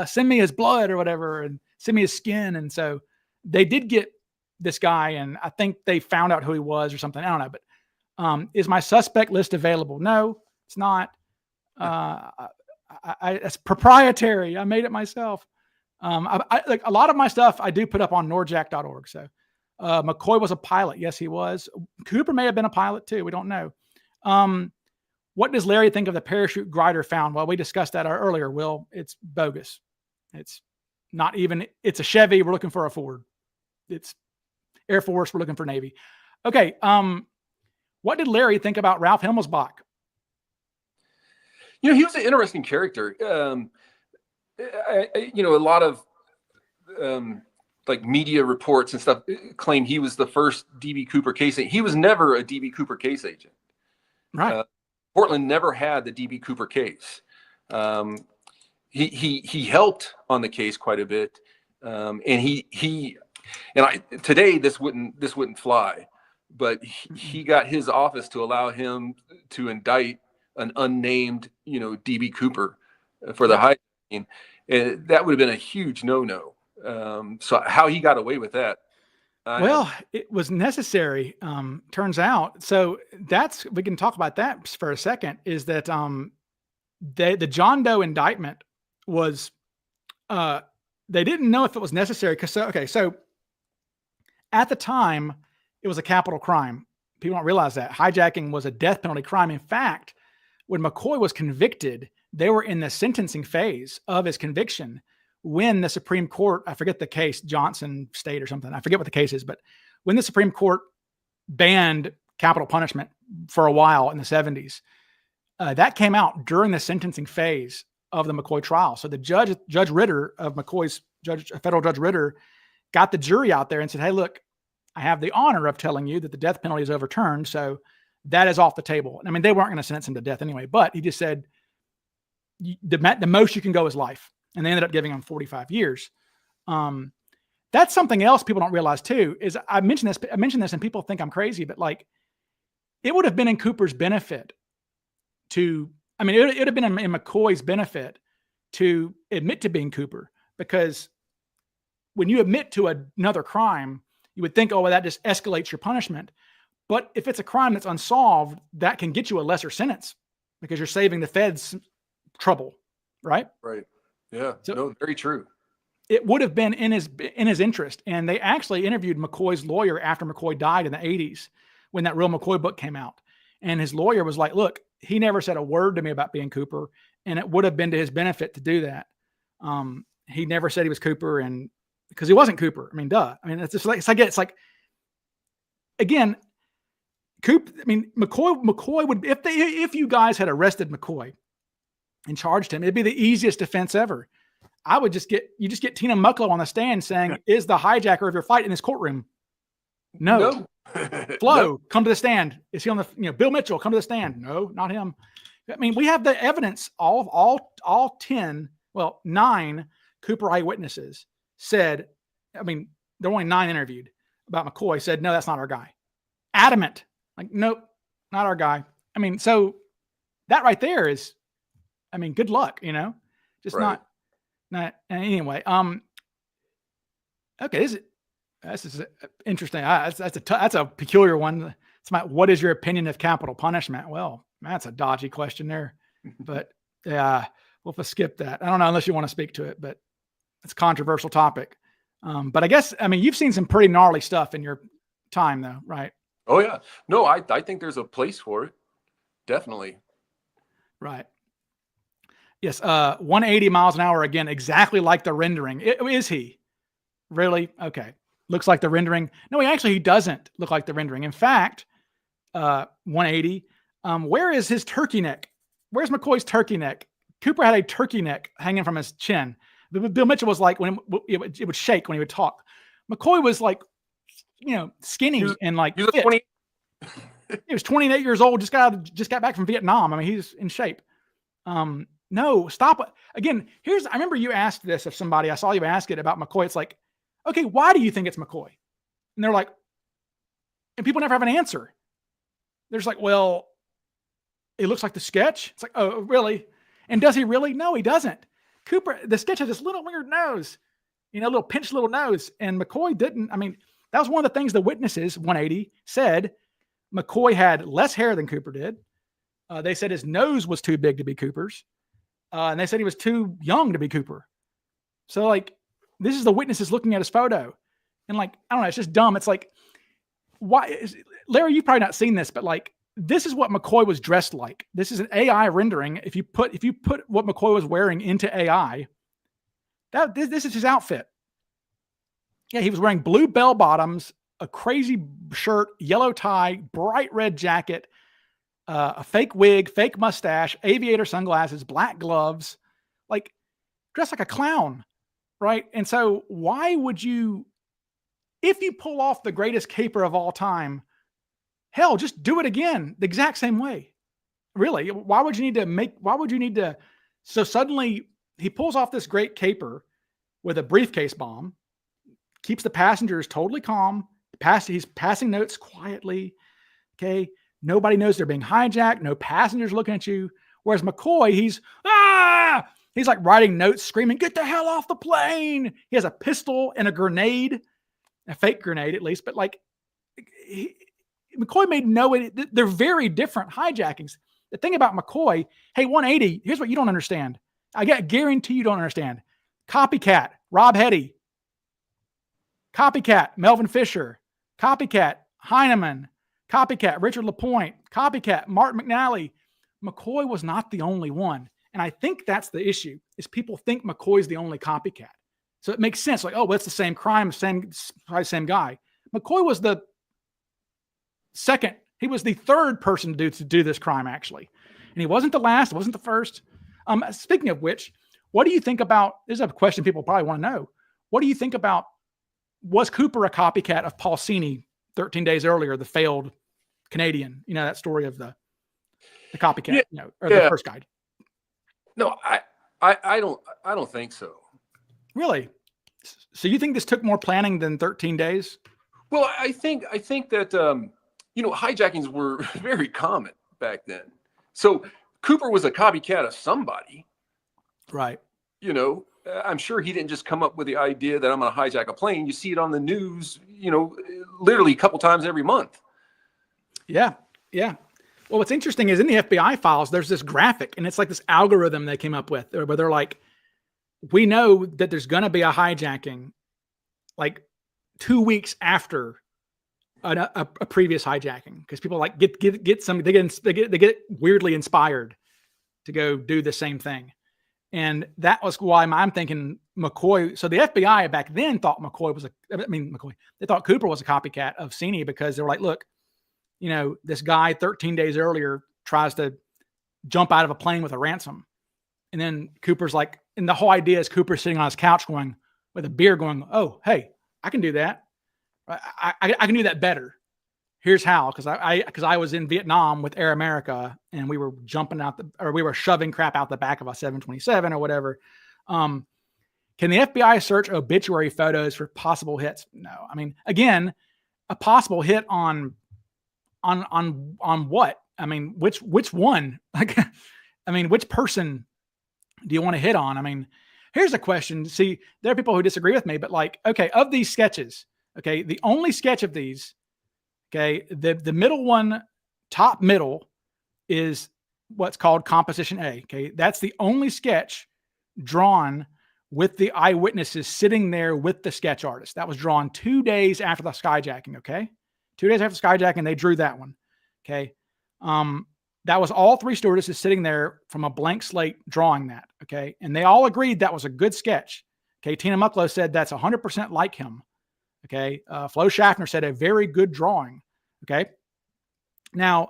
send me his blood or whatever, and send me his skin. And so they did get this guy, and I think they found out who he was or something. I don't know, but is my suspect list available? No, it's not. It's proprietary. I made it myself. Like a lot of my stuff I do put up on norjack.org. So McCoy was a pilot. Yes, he was. Cooper may have been a pilot too. We don't know. What does Larry think of the parachute glider found? Well, we discussed that earlier, Will. It's bogus. It's not even, it's a Chevy. We're looking for a Ford. It's Air Force. We're looking for Navy. Okay. What did Larry think about Ralph Himmelsbach? You know, he was an interesting character. You know, a lot of like media reports and stuff claim he was the first DB Cooper case agent. He was never a DB Cooper case agent. Right. Portland never had the DB Cooper case. He helped on the case quite a bit, and today this wouldn't fly, but he got his office to allow him to indict an unnamed, you know, DB Cooper for the hijacking, and that would have been a huge no-no. So how he got away with that? Well, it was necessary. Turns out. So we can talk about that for a second. Is that the John Doe indictment was they didn't know if it was necessary because so at the time it was a capital crime. People don't realize that hijacking was a death penalty crime. In fact, when McCoy was convicted, they were in the sentencing phase of his conviction when the Supreme Court, I forget the case, Johnson State or something. I forget what the case is, but when the Supreme Court banned capital punishment for a while in the 70s, that came out during the sentencing phase of the McCoy trial. So the Judge Ritter of McCoy's federal Judge Ritter got the jury out there and said, hey, look, I have the honor of telling you that the death penalty is overturned. So that is off the table. I mean, they weren't going to sentence him to death anyway, but he just said the most you can go is life. And they ended up giving him 45 years. That's something else people don't realize too, is I mentioned this and people think I'm crazy, but like it would have been in Cooper's benefit it would have been in McCoy's benefit to admit to being Cooper, because when you admit to another crime, you would think, oh, well, that just escalates your punishment. But if it's a crime that's unsolved, that can get you a lesser sentence because you're saving the feds trouble, right? Right. Yeah. So, no, very true. It would have been in his interest. And they actually interviewed McCoy's lawyer after McCoy died in the 80s when that Real McCoy book came out. And his lawyer was like, look, he never said a word to me about being Cooper, and it would have been to his benefit to do that. He never said he was Cooper, and because he wasn't Cooper. I mean, duh. I mean, it's just like, again, McCoy would, if you guys had arrested McCoy and charged him, it'd be the easiest defense ever. I would just get Tina Mucklow on the stand saying, is the hijacker of your fight in this courtroom? No. Flo, no. Come to the stand. Is he on the, Bill Mitchell, come to the stand. No, not him. I mean, we have the evidence, all 9 Cooper eyewitnesses said, I mean, there were only 9 interviewed about McCoy, said, no, that's not our guy. Adamant. Like, nope, not our guy. I mean, so that right there is, I mean, good luck, just right. not anyway. Okay. This is interesting. That's a peculiar one. It's about what is your opinion of capital punishment? Well, that's a dodgy question there, but yeah, we'll have to skip that. I don't know unless you want to speak to it, but it's a controversial topic. But I guess, I mean, you've seen some pretty gnarly stuff in your time though, right? Oh yeah. No, I think there's a place for it. Definitely. Right. Yes. 180 miles an hour again, exactly like the rendering. Is he really? Okay. Looks like the rendering. No, he doesn't look like the rendering. In fact, 180. Where is his turkey neck? Where's McCoy's turkey neck? Cooper had a turkey neck hanging from his chin. Bill Mitchell was like, when it would shake when he would talk. McCoy was like, skinny and like he was 20. He was 28 years old. Just got back from Vietnam. I mean, he's in shape. No, stop. Again, I remember you asked this of somebody. I saw you ask it about McCoy. It's like, okay, why do you think it's McCoy? And they're like, and people never have an answer. They're just like, well, it looks like the sketch. It's like, oh, really? And does he really? No, he doesn't. Cooper, the sketch has this little weird nose, little pinched little nose. And McCoy didn't. I mean, that was one of the things the witnesses, 180, said. McCoy had less hair than Cooper did. They said his nose was too big to be Cooper's. And they said he was too young to be Cooper. So like, this is the witnesses looking at his photo. And like, I don't know, it's just dumb. It's like, why Larry, you've probably not seen this, but like this is what McCoy was dressed like. This is an AI rendering. If you put what McCoy was wearing into AI, this is his outfit. Yeah, he was wearing blue bell bottoms, a crazy shirt, yellow tie, bright red jacket, a fake wig, fake mustache, aviator sunglasses, black gloves, like dressed like a clown, right? And so why would you, if you pull off the greatest caper of all time, hell, just do it again the exact same way. Really, why would you need to, so suddenly he pulls off this great caper with a briefcase bomb, keeps the passengers totally calm. He's passing notes quietly. Okay. Nobody knows they're being hijacked. No passengers looking at you. Whereas McCoy, he's like writing notes, screaming, "Get the hell off the plane." He has a pistol and a grenade, a fake grenade at least, but like McCoy made they're very different hijackings. The thing about McCoy, hey, 180, here's what you don't understand. I guarantee you don't understand. Copycat, Rob Hetty. Copycat, Melvin Fisher. Copycat, Heineman. Copycat, Richard LaPointe. Copycat, Martin McNally. McCoy was not the only one. And I think that's the issue, is people think McCoy's the only copycat. So it makes sense. Like, oh, well, it's the same crime, same guy. McCoy was the second. He was the third person to do this crime, actually. And he wasn't the last. Wasn't the first. Speaking of which, what do you think about, this is a question people probably want to know. What do you think about, was Cooper a copycat of Paul Sini 13 days earlier, the failed Canadian? You know, that story of the copycat, or the first guy. No, I don't think so. Really? So you think this took more planning than 13 days? Well, I think that, hijackings were very common back then. So Cooper was a copycat of somebody. Right. I'm sure he didn't just come up with the idea that I'm going to hijack a plane. You see it on the news, literally a couple times every month. Yeah. Yeah. Well, what's interesting is in the FBI files, there's this graphic, and it's like this algorithm they came up with where they're like, we know that there's going to be a hijacking like 2 weeks after a previous hijacking, because people like get some, they get weirdly inspired to go do the same thing. And that was why I'm thinking McCoy. So the FBI back then thought they thought Cooper was a copycat of Sini, because they were like, look, this guy 13 days earlier tries to jump out of a plane with a ransom. And then Cooper's like, and the whole idea is Cooper sitting on his couch with a beer going, oh, hey, I can do that. I can do that better. Here's how. Cause I was in Vietnam with Air America, and we were we were shoving crap out the back of a 727 or whatever. Can the FBI search obituary photos for possible hits? No. I mean, again, a possible hit on what? I mean, which one? Like, I mean, which person do you want to hit on? I mean, here's a question. See, there are people who disagree with me, but like, okay, of these sketches, okay, the only sketch of these, okay, the middle one, top middle, is what's called composition A. Okay, that's the only sketch drawn with the eyewitnesses sitting there with the sketch artist. That was drawn 2 days after the skyjacking. Okay, 2 days after the skyjacking, they drew that one. Okay, that was all three stewardesses sitting there from a blank slate drawing that. Okay, and they all agreed that was a good sketch. Okay, Tina Mucklow said that's 100% like him. Okay, Flo Schaffner said a very good drawing. Okay, now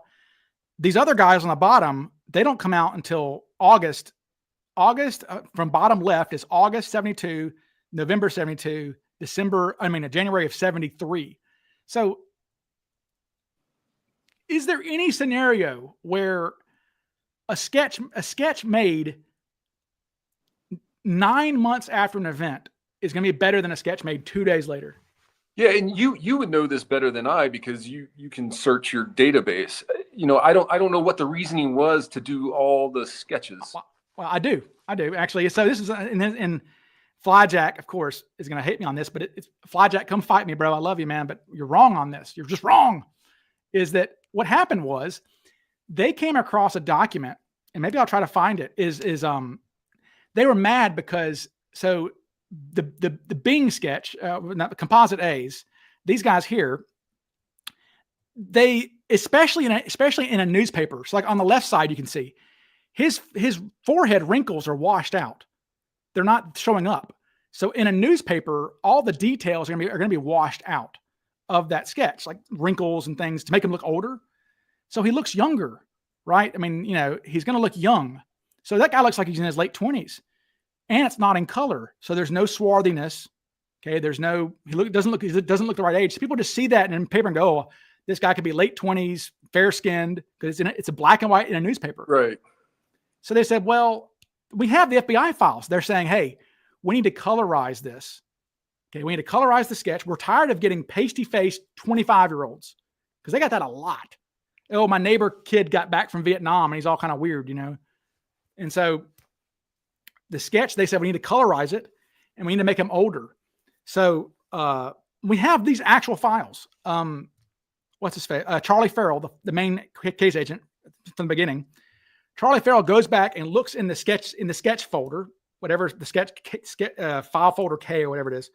these other guys on the bottom, they don't come out until August. From bottom left is August 72, November 72, January of 73. So is there any scenario where a sketch made 9 months after an event is going to be better than a sketch made 2 days later? Yeah, and you would know this better than I, because you can search your database. I don't know what the reasoning was to do all the sketches. Well, I do actually. So this is and Flyjack, of course, is going to hate me on this, but it's Flyjack, come fight me, bro. I love you, man, but you're wrong on this. You're just wrong. Is that what happened? Was they came across a document, and maybe I'll try to find it. They were mad because the Bing sketch, not the composite A's, these guys here, they, especially in a newspaper. So like on the left side, you can see his forehead wrinkles are washed out. They're not showing up. So in a newspaper, all the details are going to be washed out of that sketch, like wrinkles and things to make him look older. So he looks younger, right? I mean, he's going to look young. So that guy looks like he's in his late 20s, and it's not in color. So there's no swarthiness. Okay. Doesn't look the right age. So people just see that in paper and go, oh, this guy could be late 20s, fair skinned, because it's a black and white in a newspaper. Right. So they said, well, we have the FBI files. They're saying, hey, we need to colorize this. Okay. We need to colorize the sketch. We're tired of getting pasty faced 25-year-olds because they got that a lot. Oh, my neighbor kid got back from Vietnam and he's all kind of weird, And so the sketch, they said we need to colorize it and we need to make him older. So we have these actual files. What's his face? Charlie Farrell, the main case agent from the beginning. Charlie Farrell goes back and looks in the sketch folder, whatever the sketch file folder K or whatever it is.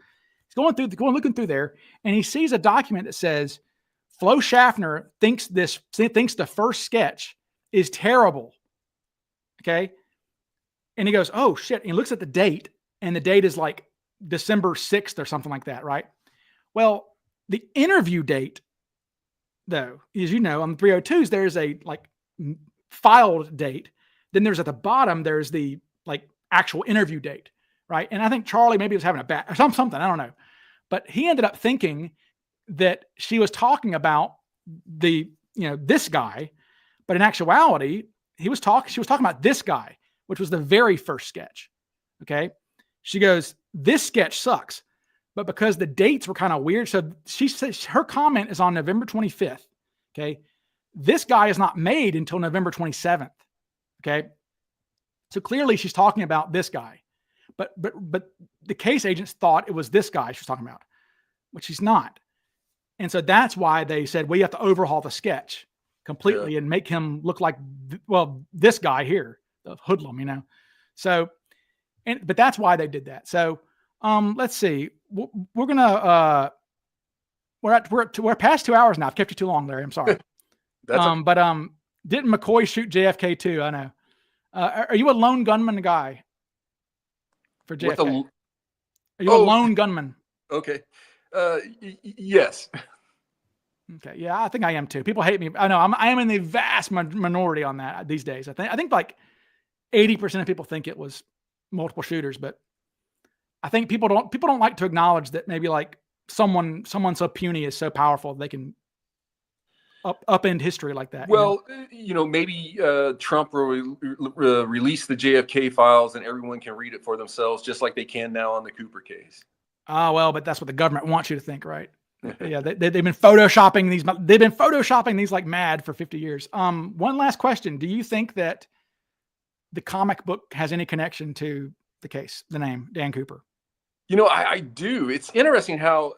He's looking through there, and he sees a document that says Flo Schaffner thinks the first sketch is terrible. Okay. And he goes, oh shit. And he looks at the date, and the date is like December 6th or something like that. Right. Well, the interview date, though, as you know, on the 302s, there's a like filed date. Then there's at the bottom, there's the like actual interview date. Right. And I think Charlie maybe was having a bad or something. I don't know. But he ended up thinking that she was talking about this guy, but in actuality, she was talking about this guy, which was the very first sketch. Okay. She goes, this sketch sucks, but because the dates were kind of weird. So she says her comment is on November 25th. Okay. This guy is not made until November 27th. Okay. So clearly she's talking about this guy, but the case agents thought it was this guy she was talking about, which he's not. And so that's why they said, we have to overhaul the sketch completely and make him look like, this guy here, the hoodlum, So, but that's why they did that. So, let's see. We're gonna, we're past 2 hours now. I've kept you too long, Larry. I'm sorry. Didn't McCoy shoot JFK too? I know. Are you a lone gunman guy for JFK? Are you a lone gunman? Okay. Yes. Okay. Yeah, I think I am too. People hate me. I know I am in the vast minority on that these days. I think like 80% of people think it was multiple shooters, but I think people don't like to acknowledge that maybe like someone so puny is so powerful they can upend history like that. Well, maybe Trump will release the JFK files and everyone can read it for themselves, just like they can now on the Cooper case. Well, but that's what the government wants you to think, right? Yeah, they've been photoshopping these. They've been photoshopping these like mad for 50 years. One last question: do you think that the comic book has any connection to the case, the name Dan Cooper? I do. It's interesting how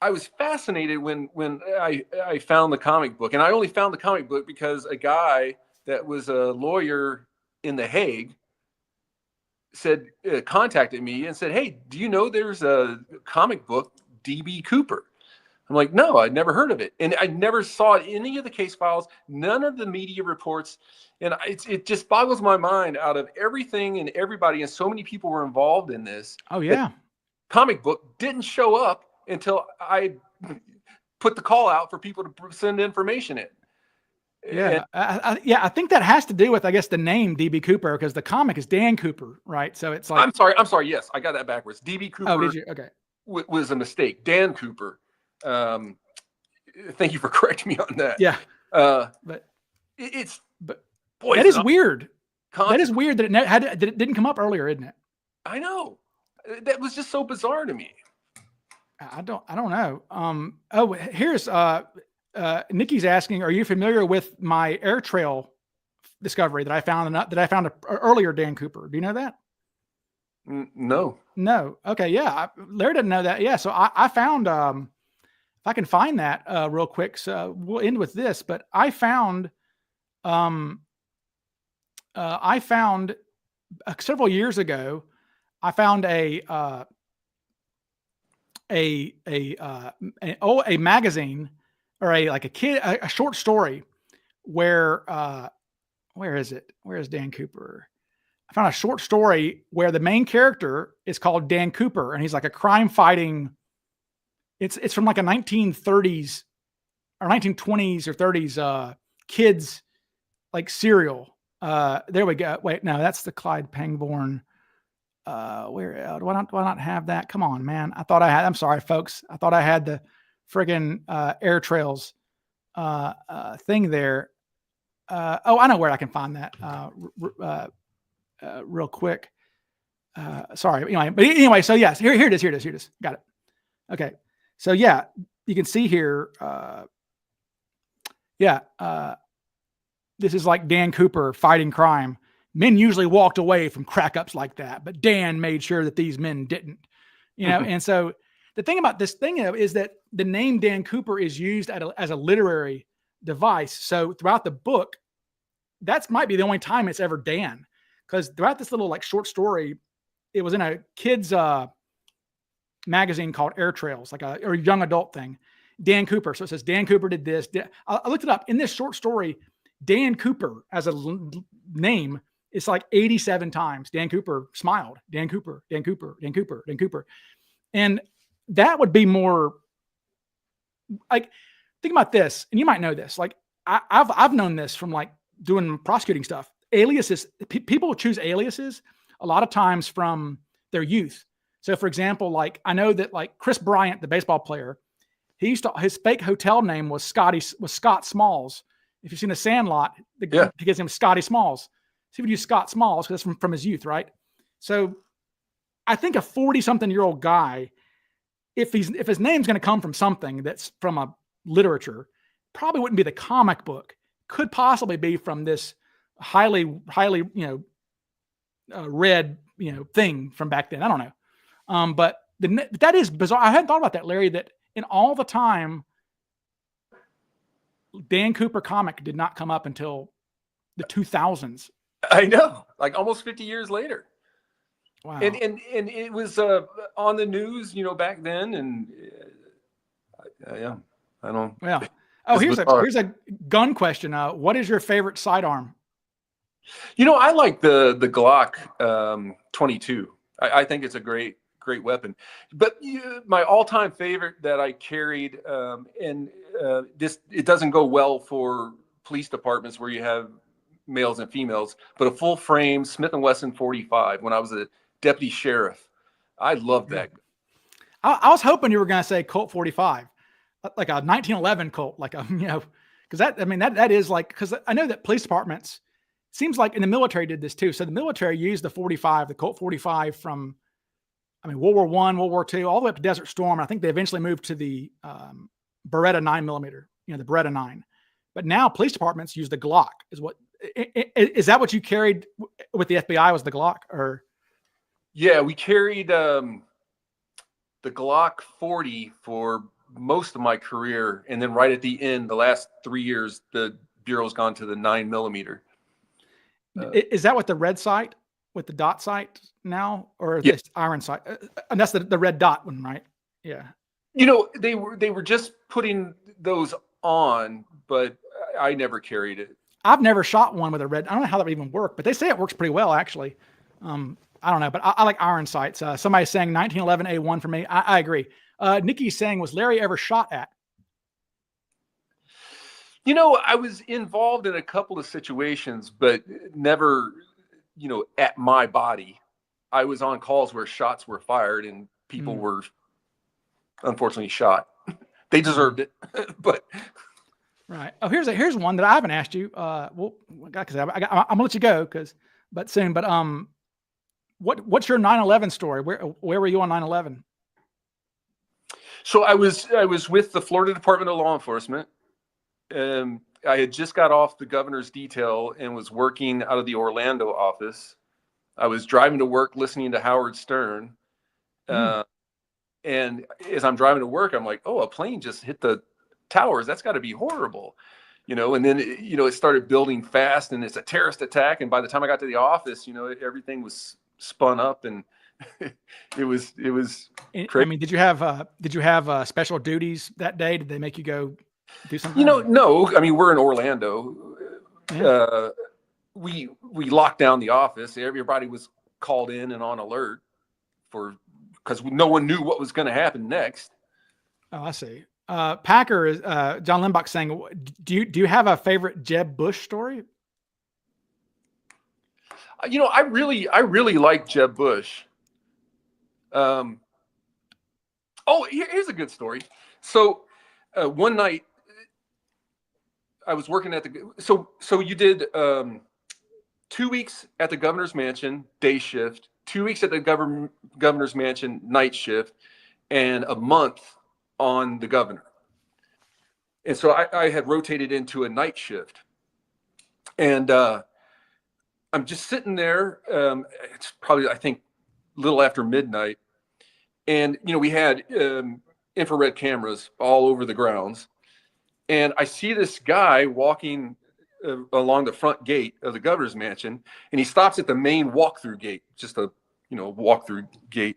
I was fascinated when I found the comic book, and I only found the comic book because a guy that was a lawyer in The Hague contacted me and said, hey, do you know there's a comic book, DB Cooper? I'm like, no, I'd never heard of it. And I never saw any of the case files, none of the media reports. And it just boggles my mind out of everything and everybody. And so many people were involved in this. Oh, yeah. Comic book didn't show up until I put the call out for people to send information in. Yeah. I think that has to do with, I guess, the name DB Cooper, because the comic is Dan Cooper, right? So it's like, I'm sorry. Yes, I got that backwards. DB Cooper. Oh, did you? Okay. Was a mistake. Dan Cooper. Thank you for correcting me on that. Yeah. But boy, that is weird. That is weird that it didn't come up earlier, isn't it? I know. That was just so bizarre to me. I don't know. Here's Nikki's asking, are you familiar with my air trail discovery that I found an earlier Dan Cooper? Do you know that? No. Okay. Yeah. Larry didn't know that. Yeah. So I found, if I can find that real quick, so we'll end with this, but I found several years ago, I found a magazine or a short story where is it? Where is Dan Cooper? I found a short story where the main character is called Dan Cooper, and he's like a crime fighting. It's from like a 1930s or 1920s or 30s kids like serial. There we go. Wait, no, that's the Clyde Pangborn. Where do I not have that? Come on, man. I'm sorry, folks. I thought I had the friggin' Air Trails thing there. I know where I can find that real quick. Sorry. Anyway, so yes, here it is. Got it. Okay. So yeah, you can see here. This is like Dan Cooper fighting crime. Men usually walked away from crack ups like that, but Dan made sure that these men didn't, And so the thing about this thing is that the name Dan Cooper is used as a literary device. So throughout the book, that might be the only time it's ever Dan, because throughout this little like short story, it was in a kid's magazine called Air Trails, or a young adult thing. Dan Cooper. So it says Dan Cooper did this. I looked it up. In this short story, Dan Cooper as a name, it's like 87 times. Dan Cooper smiled. Dan Cooper, Dan Cooper, Dan Cooper, Dan Cooper. And that would be more like, think about this, and you might know this. Like I've known this from like doing prosecuting stuff. Aliases, people choose aliases a lot of times from their youth. So for example, like I know that like Chris Bryant, the baseball player, his fake hotel name was Scott Smalls. If you've seen The Sandlot, he gives him Scotty Smalls. So he would use Scott Smalls because that's from his youth, right? So I think a 40-something-year-old guy, if his name's going to come from something that's from a literature, probably wouldn't be the comic book. Could possibly be from this highly read thing from back then. I don't know, but that is bizarre. I hadn't thought about that, Larry. That in all the time, Dan Cooper comic did not come up until the 2000s. I know, like almost 50 years later. Wow. And it was on the news, back then. And yeah, I don't. Well, here's a gun question. What is your favorite sidearm? I like the Glock 22. I think it's a great weapon. But my all-time favorite that I carried, it doesn't go well for police departments where you have males and females, but a full frame Smith & Wesson 45 when I was a deputy sheriff. I loved that. I was hoping you were going to say Colt 45, like a 1911 Colt, like because that is like, because I know that police departments, seems like in the military did this too. So the military used the Colt 45 from, World War I, World War II, all the way up to Desert Storm. I think they eventually moved to the Beretta 9mm, the Beretta 9. But now police departments use the Glock. Is that what you carried with the FBI, was the Glock? Or? Yeah, we carried the Glock 40 for most of my career. And then right at the end, the last 3 years, the Bureau's gone to the 9mm. Is that what the red sight with the dot sight now, or yeah. This iron sight? And that's the red dot one, right? Yeah. They were just putting those on, but I never carried it. I've never shot one with a red. I don't know how that would even work, but they say it works pretty well, actually. I don't know, but I like iron sights. Somebody's saying 1911 A1 for me. I agree. Nikki's saying, was Larry ever shot at? I was involved in a couple of situations, but never, at my body. I was on calls where shots were fired and people were unfortunately shot. They deserved it, but. Right. Oh, here's one that I haven't asked you. Because I'm gonna let you go soon. But what's your 9/11 story? Where were you on 9/11? So I was with the Florida Department of Law Enforcement. I had just got off the governor's detail and was working out of the Orlando office. I was driving to work, listening to Howard Stern. And as I'm driving to work, I'm like, oh, a plane just hit the towers. That's got to be horrible. And then, it started building fast and it's a terrorist attack. And by the time I got to the office, everything was spun up and it was crazy. Did you have special duties that day? Did they make you go? do something? No. I mean, we're in Orlando. Yeah. We locked down the office. Everybody was called in and on alert because no one knew what was going to happen next. Oh, I see. Packer is John Limbach saying, do you have a favorite Jeb Bush story? I really like Jeb Bush. Here's a good story. So one night I was working at so you did 2 weeks at the governor's mansion, day shift, 2 weeks at the governor's mansion, night shift, and a month on the governor. And so I had rotated into a night shift. And I'm just sitting there. It's probably, I think, a little after midnight. And, we had infrared cameras all over the grounds. And I see this guy walking along the front gate of the governor's mansion. And he stops at the main walk-through gate, just a, walk-through gate.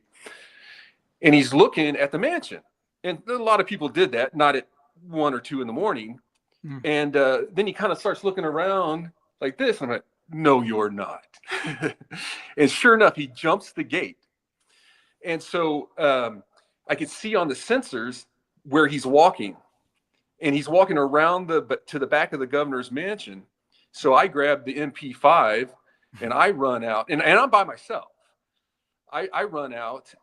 And he's looking at the mansion. And a lot of people did that, not at 1 or 2 in the morning. And then he kind of starts looking around like this. I'm like, no, you're not. And sure enough, he jumps the gate. And so I could see on the sensors where he's walking. And he's walking around to the back of the governor's mansion. So I grab the MP5 and I run out. And I'm by myself. I run out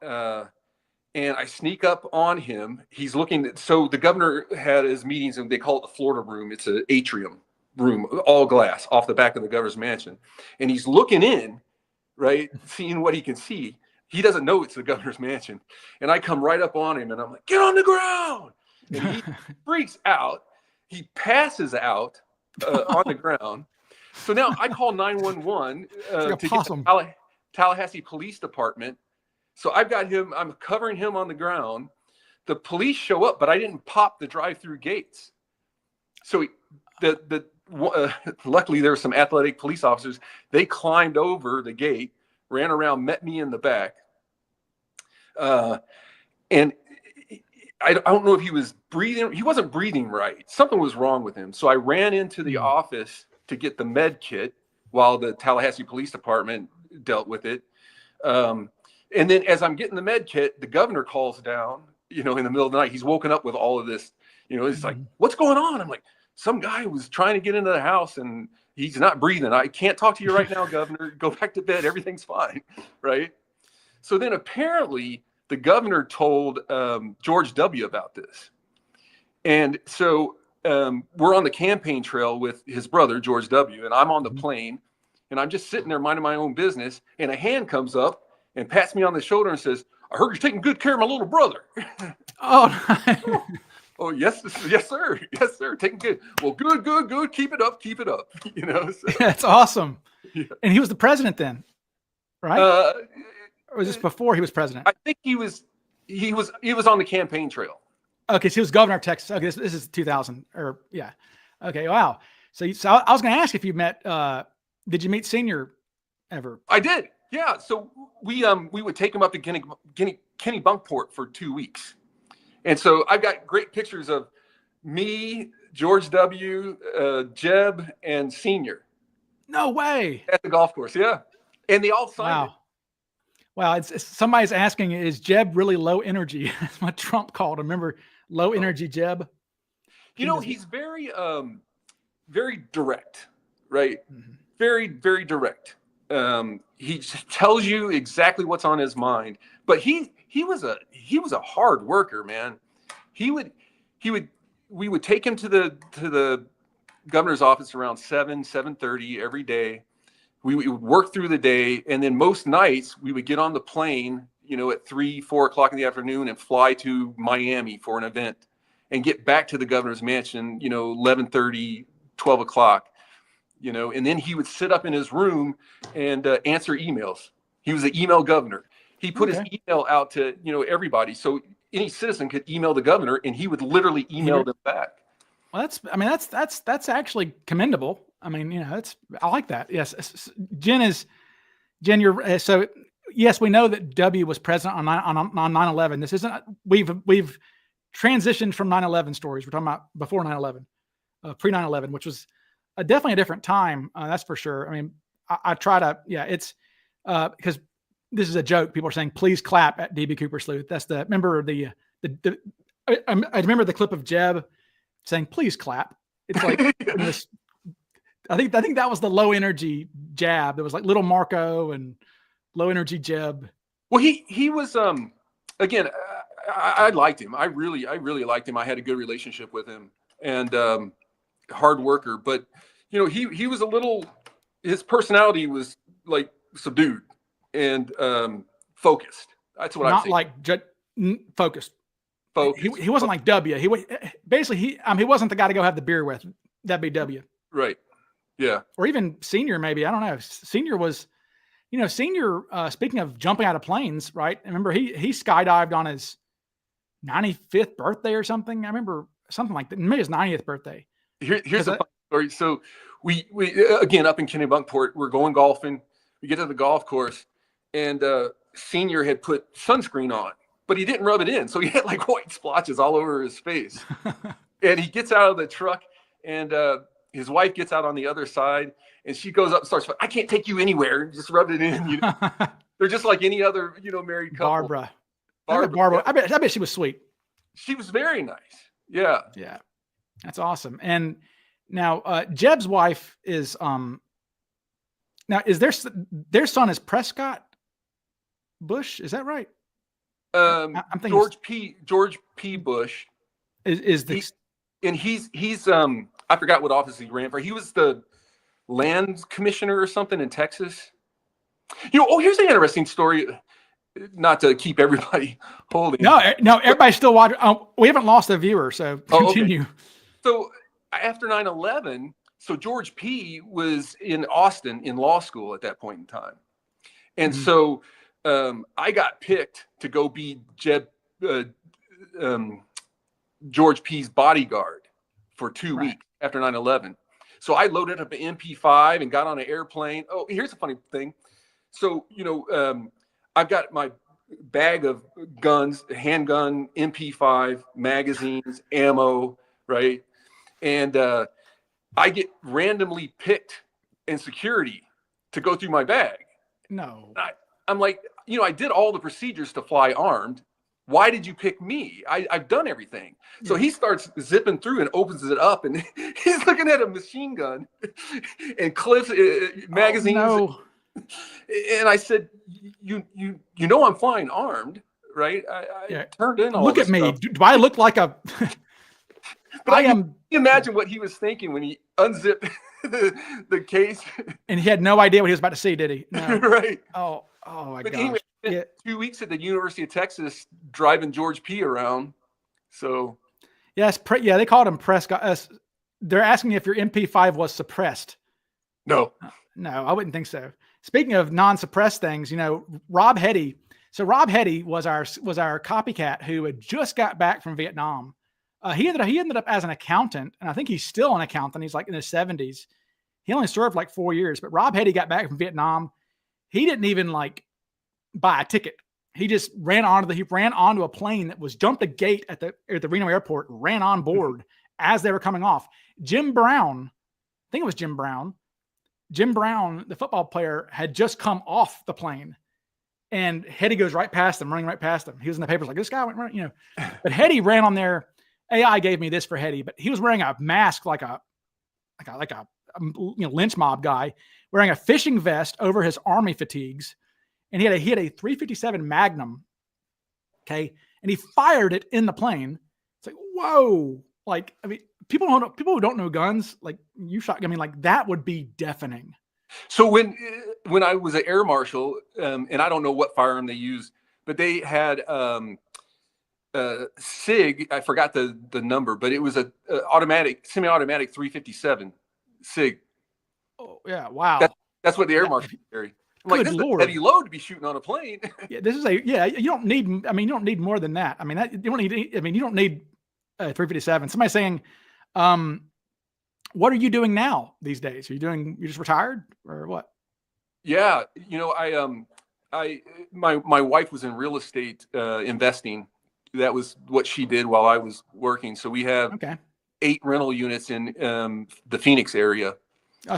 and I sneak up on him. He's looking. So the governor had his meetings, and they call it the Florida room. It's an atrium room, all glass, off the back of the governor's mansion. And he's looking in, right, seeing what he can see. He doesn't know it's the governor's mansion. And I come right up on him, and I'm like, get on the ground. And he freaks out. He passes out on the ground. So now I call 911 to get the Tallahassee Police Department. So I've got him, I'm covering him on the ground. The police show up, but I didn't pop the drive-through gates. So luckily there were some athletic police officers. They climbed over the gate, ran around, met me in the back. And I don't know if he was breathing. He wasn't breathing right. Something was wrong with him. So I ran into the office to get the med kit while the Tallahassee Police Department dealt with it. And then as I'm getting the med kit, the governor calls down, in the middle of the night. He's woken up with all of this, it's like, what's going on? I'm like, some guy was trying to get into the house and he's not breathing. I can't talk to you right now, Governor. Go back to bed. Everything's fine. Right. So then apparently the governor told George W. about this. And so we're on the campaign trail with his brother, George W., and I'm on the plane, and I'm just sitting there minding my own business, and a hand comes up and pats me on the shoulder and says, I heard you're taking good care of my little brother. Oh, oh, yes, sir. Yes, sir. Taking good. Well, good. Keep it up. So. That's awesome. Yeah. And he was the president then, right? Or was this before he was president? I think he was on the campaign trail. Okay, so he was governor of Texas. Okay, this is 2000 or yeah. Okay, wow. So I was going to ask if you met. Did you meet Senior ever? I did. Yeah. So we would take him up to Kennebunkport for 2 weeks, and so I've got great pictures of me, George W., Jeb, and Senior. No way. At the golf course, yeah, and they all signed it. Wow, it's somebody's asking, is Jeb really low energy? That's what Trump called him. Remember, low energy Jeb? He's very, very direct, right? Mm-hmm. Very, very direct. He just tells you exactly what's on his mind. But he was a hard worker, man. We would take him to the governor's office around 7:30 every day. We would work through the day, and then most nights we would get on the plane, at 3-4 o'clock in the afternoon and fly to Miami for an event and get back to the governor's mansion, 11:30, 12 o'clock, and then he would sit up in his room and answer emails. He was the email governor. He put his email out to, everybody. So any citizen could email the governor and he would literally email them back. Well, that's actually commendable. I mean, I like that. Yes. Jen, you're so yes, we know that W was president on 9/11. This isn't, we've transitioned from 9/11 stories. We're talking about before 9/11, pre 9/11, which was definitely a different time. That's for sure. I mean, I try to, it's because this is a joke. People are saying, please clap at DB Cooper Sleuth. That's I remember the clip of Jeb saying, please clap. It's like, this, I think that was the low energy Jab. There was like little Marco and low energy Jeb. Well, he was, again, I liked him. I really liked him. I had a good relationship with him, and hard worker. But he was a little. His personality was like subdued and focused. That's what I'm saying. Not like focused. Focused. He wasn't like W. He wasn't the guy to go have the beer with. That'd be W. Right. Yeah. Or even Senior, maybe. I don't know. Senior was, Senior. Speaking of jumping out of planes, right? I remember he skydived on his 95th birthday or something. I remember something like that. Maybe his 90th birthday. Here's a funny story. So we again up in Kennebunkport, we're going golfing. We get to the golf course, and Senior had put sunscreen on, but he didn't rub it in, so he had like white splotches all over his face. And he gets out of the truck, and his wife gets out on the other side, and she goes up and starts, I can't take you anywhere. Just rub it in. They're just like any other, married couple. Barbara. I bet she was sweet. She was very nice. Yeah. Yeah. That's awesome. And now Jeb's wife is now is their son is Prescott Bush, is that right? I'm thinking George P. Bush is this, and he's I forgot what office he ran for. He was the land commissioner or something in Texas. Here's an interesting story. Not to keep everybody holding. No, everybody's still watching. We haven't lost a viewer, so continue. Okay. So after 9/11, so George P. was in Austin in law school at that point in time. And so I got picked to go be George P.'s bodyguard for 2 weeks after 9/11. So I loaded up an MP5 and got on an airplane. Oh, here's a funny thing. So, I've got my bag of guns, handgun, MP5, magazines, ammo, right? And I get randomly picked in security to go through my bag. No. I'm like, I did all the procedures to fly armed. Why did you pick me? I've done everything. Yeah. So he starts zipping through and opens it up, and he's looking at a machine gun and clips magazines. Oh, no. And I said, I'm flying armed, right? I turned in all Look this at me. stuff. Do I look like a... But I am. Imagine what he was thinking when he unzipped the case. And he had no idea what he was about to see, did he? No. Right. Oh my gosh. Anyway, I spent 2 weeks at the University of Texas driving George P. around. So. Yes. They called him Prescott. They're asking if your MP5 was suppressed. No. No, I wouldn't think so. Speaking of non-suppressed things, Rob Hetty. So Rob Hetty was our copycat who had just got back from Vietnam. He ended up as an accountant, and I think he's still an accountant. He's like in his 70s. He only served like 4 years, but Rob Hetty got back from Vietnam. He didn't even like buy a ticket. He just ran onto a plane that was jumped a gate at the Reno airport, ran on board as they were coming off. Jim Brown, I think it was Jim Brown, the football player, had just come off the plane, and Hetty goes right past him, running right past him. He was in the papers like, this guy went running, but Hetty ran on there. AI gave me this for Hetty, but he was wearing a mask like a lynch mob guy, wearing a fishing vest over his army fatigues, and he had a 357 Magnum. Okay, and he fired it in the plane. It's like, whoa! Like, I mean, people who don't know guns, like you shot. I mean, like that would be deafening. So when I was an air marshal, and I don't know what firearm they used, but they had SIG. I forgot the number, but it was a semi-automatic 357 SIG. Oh yeah! Wow. That's what the air marshal carry. I'm like, this is a heavy load to be shooting on a plane. Yeah, you don't need. I mean, you don't need more than that. I mean, you don't need 357. Somebody saying, what are you doing now these days? Are you just retired or what? Yeah. My wife was in real estate investing, that was what she did while I was working. So we have Okay. 8 rental units in the Phoenix area.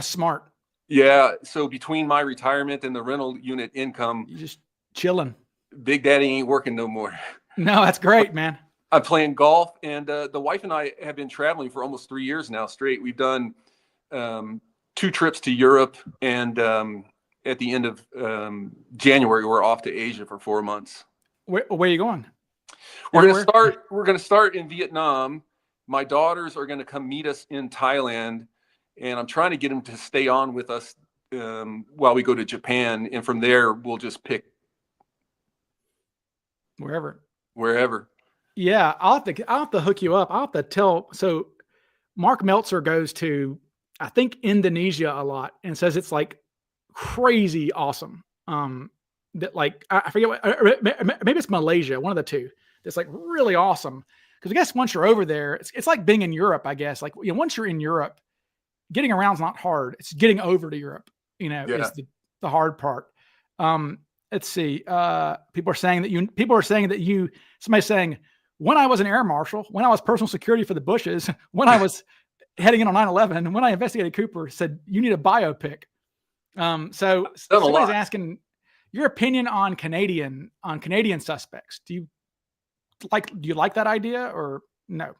Smart. Yeah. So between my retirement and the rental unit income, You just chilling. Big Daddy ain't working no more. No, that's great, man. I'm playing golf, and the wife and I have been traveling for almost 3 years now straight. We've done 2 trips to Europe, and at the end of January, we're off to Asia for 4 months. Where are you going? We're going to start in Vietnam. My daughters are going to come meet us in Thailand, and I'm trying to get them to stay on with us while we go to Japan, and from there we'll just pick wherever. Yeah, I'll have to hook you up. I'll have to tell. So Mark Meltzer goes to, I think, Indonesia a lot, and says it's like crazy awesome. That like, I forget what, maybe it's Malaysia, one of the two. That's like really awesome. Because I guess once you're over there, it's like being in Europe, I guess. Like, you know, once you're in Europe, getting around's not hard. It's getting over to Europe, you know, is the hard part. Let's see. People are saying that somebody's saying, when I was an air marshal, when I was personal security for the Bushes, when I was heading in on 9/11, when I investigated Cooper, said, you need a biopic. So somebody's asking your opinion on Canadian suspects. Do you like that idea or no?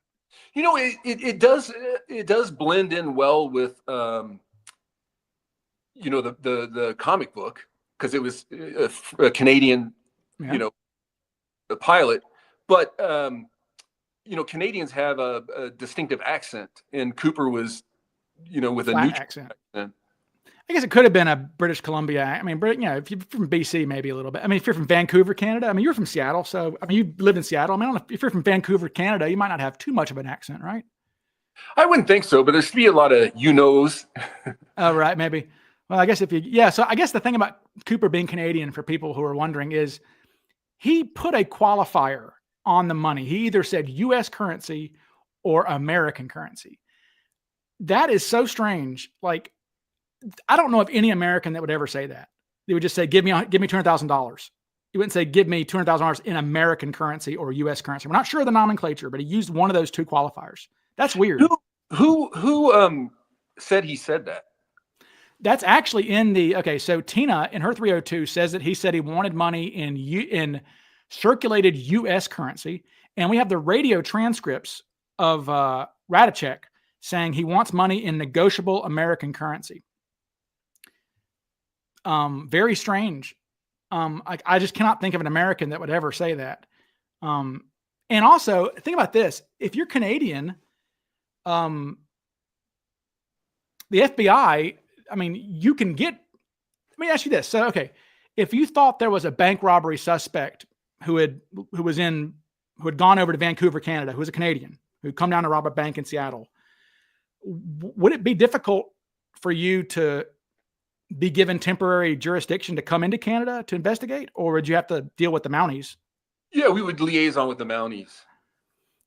You know, it does blend in well with, you know, the comic book, because it was a Canadian, you know, the pilot, but, you know, Canadians have a distinctive accent, and Cooper was, you know, with a neutral accent. I guess it could have been a British Columbia. I mean, you know, if you're from BC, maybe a little bit. I mean, if you're from Vancouver, Canada, I mean, you're from Seattle. So, I mean, you lived in Seattle. I mean, I don't know if you're from Vancouver, Canada, you might not have too much of an accent, right? I wouldn't think so, but there's to be a lot of you-knows. Oh, right. Maybe. Well, I guess so I guess the thing about Cooper being Canadian, for people who are wondering, is he put a qualifier on the money. He either said U.S. currency or American currency. That is so strange. Like, I don't know of any American that would ever say that. They would just say, give me $200,000. He wouldn't say, give me $200,000 in American currency or U.S. currency. We're not sure of the nomenclature, but he used one of those 2 qualifiers. That's weird. Who said he said that? That's actually in okay. So Tina in her 302 says that he said he wanted money in circulated U.S. currency. And we have the radio transcripts of Radacek saying he wants money in negotiable American currency. Very strange. I just cannot think of an American that would ever say that. And also think about this. If you're Canadian, the FBI, I mean, you can get, let me ask you this. So, okay. If you thought there was a bank robbery suspect who had gone over to Vancouver, Canada, who was a Canadian, who'd come down to rob a bank in Seattle, would it be difficult for you to be given temporary jurisdiction to come into Canada to investigate, or would you have to deal with the Mounties? Yeah, we would liaison with the Mounties.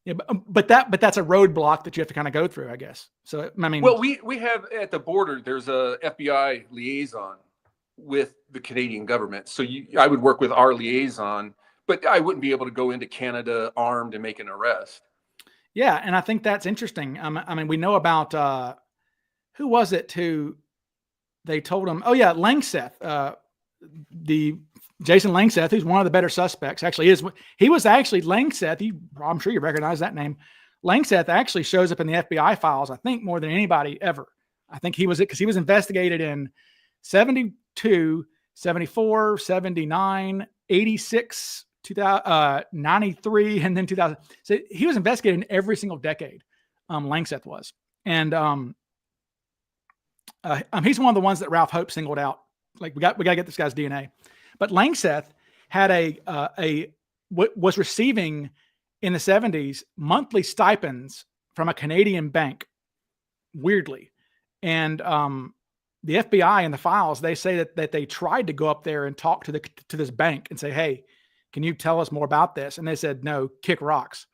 Yeah, but that's a roadblock that you have to kind of go through, I guess. So, I mean, well, we have at the border, there's a FBI liaison with the Canadian government. So I would work with our liaison, but I wouldn't be able to go into Canada armed and make an arrest. Yeah, and I think that's interesting. I mean, we know about who was it who they told him? Oh yeah, Langseth, the Jason Langseth, who's one of the better suspects. Actually, he was actually Langseth. I'm sure you recognize that name. Langseth actually shows up in the FBI files, I think, more than anybody ever. I think he was it because he was investigated in 72, 74, 79, 86. 93 and then 2000. So he was investigated in every single decade. Langseth was, and he's one of the ones that Ralph Hope singled out. Like we got to get this guy's DNA. But Langseth had was receiving in the 70s monthly stipends from a Canadian bank, weirdly, and the FBI in the files, they say that they tried to go up there and talk to this bank and say, hey, can you tell us more about this? And they said, no, kick rocks.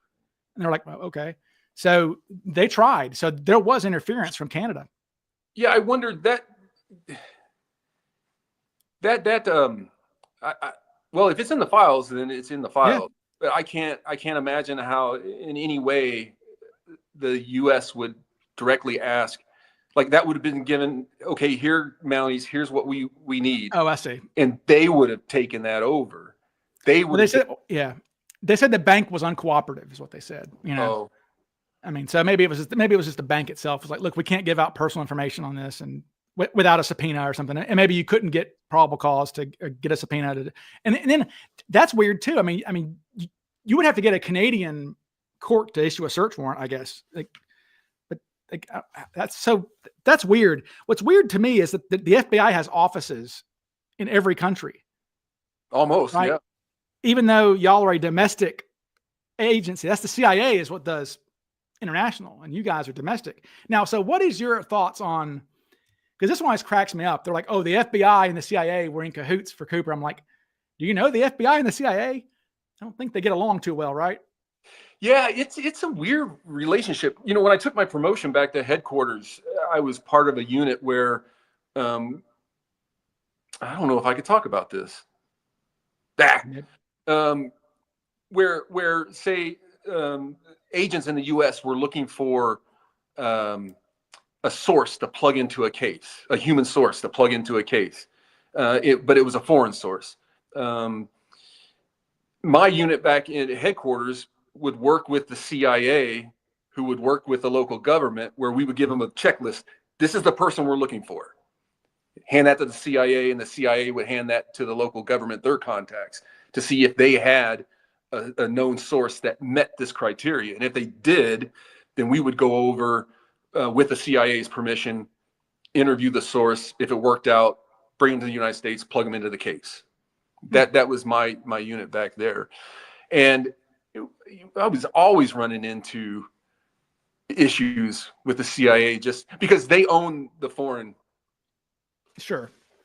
And they're like, well, okay. So they tried. So there was interference from Canada. Yeah, I wondered well, if it's in the files, then it's in the files. but I can't imagine how in any way the U.S. would directly ask, like that would have been given, okay, here, Mounties, here's what we need. Oh, I see. And they would have taken that over. They would They said, yeah, they said the bank was uncooperative is what they said, you know? Oh, I mean, so maybe it was just the bank itself. It was like, look, we can't give out personal information on this and without a subpoena or something. And maybe you couldn't get probable cause to get a subpoena. And then that's weird too. I mean, you would have to get a Canadian court to issue a search warrant, I guess. That's weird. What's weird to me is that the FBI has offices in every country. almost, right? yeah. Even though y'all are a domestic agency, that's the CIA is what does international, and you guys are domestic. Now, so what is your thoughts on, because this one always cracks me up. They're like, oh, the FBI and the CIA were in cahoots for Cooper. I'm like, do you know the FBI and the CIA? I don't think they get along too well, right? Yeah, it's a weird relationship. You know, when I took my promotion back to headquarters, I was part of a unit where, I don't know if I could talk about this. Where say agents in the U.S. were looking for a source to plug into a case, a human source to plug into a case, but it was a foreign source. My unit back in headquarters would work with the CIA, who would work with the local government, where we would give them a checklist. This is the person we're looking for. Hand that to the CIA, and the CIA would hand that to the local government, their contacts, to see if they had a known source that met this criteria. And if they did, then we would go over with the CIA's permission, interview the source. If it worked out, bring them to the United States, plug them into the case. That was my unit back there. And I was always running into issues with the CIA just because they own the foreign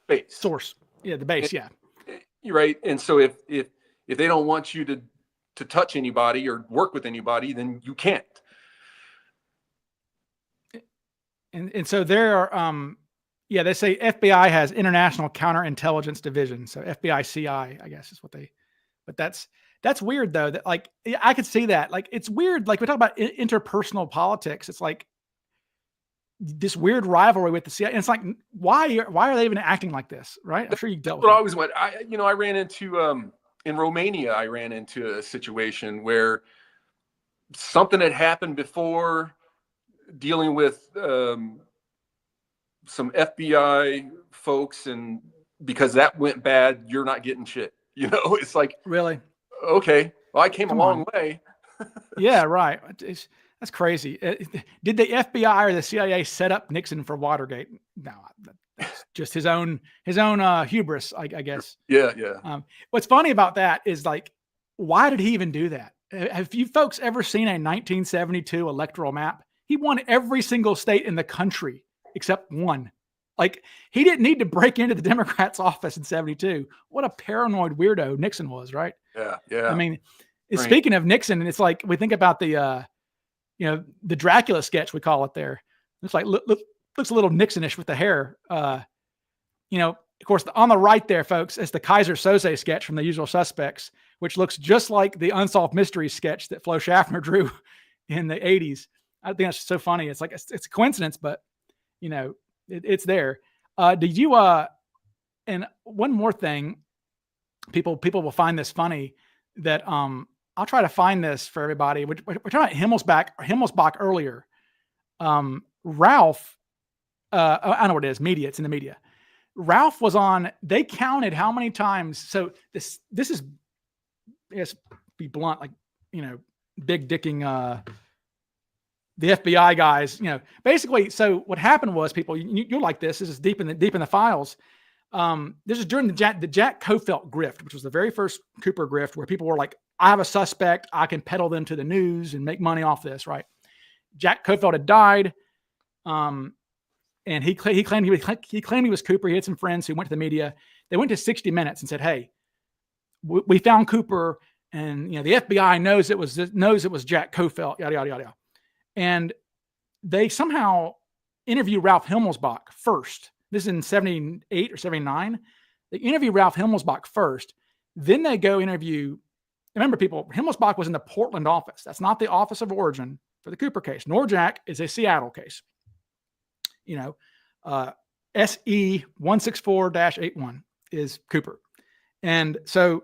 base source. Yeah, the base. Yeah, you're right. And so if they don't want you to touch anybody or work with anybody, then you can't. And so there are yeah, they say FBI has International Counterintelligence Division, so FBI CI, I guess is what they. But that's weird though. That like I could see that. Like it's weird. Like we talk about interpersonal politics. It's like this weird rivalry with the CIA. And it's like why are they even acting like this? Right? I'm sure you dealt with it. I always went. I ran into in Romania. I ran into a situation where something had happened before, dealing with some FBI folks, and because that went bad, you're not getting shit. You know, it's like, really? Okay, well, I came a long way. Yeah, right. That's crazy. Did the FBI or the CIA set up Nixon for Watergate? No, that's just his own hubris, I guess. Yeah. What's funny about that is like, why did he even do that? Have you folks ever seen a 1972 electoral map? He won every single state in the country except one. Like he didn't need to break into the Democrats' office in 72. What a paranoid weirdo Nixon was, right? Yeah. I mean, speaking of Nixon, and it's like we think about the the Dracula sketch, we call it there. Looks like looks a little Nixonish with the hair. Of course, on the right there, folks, is the Kaiser Soze sketch from The Usual Suspects, which looks just like the Unsolved Mysteries sketch that Flo Schaffner drew in the 80s. I think that's so funny. It's like it's a coincidence, but it's there. Did you and one more thing, people will find this funny that I'll try to find this for everybody. We're talking about Himmellbach earlier. Ralph, I know what it is. Media. It's in the media. Ralph was on. They counted how many times. So this is, I guess, be blunt, like big dicking. The FBI guys, basically. So what happened was, people, you're like this. This is deep in the files. This is during the Jack Kofelt grift, which was the very first Cooper grift, where people were like, I have a suspect, I can peddle them to the news and make money off this, right? Jack Kofelt had died, and he claimed he was Cooper. He had some friends who went to the media. They went to 60 Minutes and said, "Hey, we found Cooper, and the FBI knows it was Jack Kofelt, yada yada yada." And they somehow interview Ralph Himmellbach first. This is in 78 or 79. They interview Ralph Himmellbach first. Then they go interview remember, people, Himmellbach was in the Portland office. That's not the office of origin for the Cooper case. Norjack is a Seattle case. SE 164-81 is Cooper. And so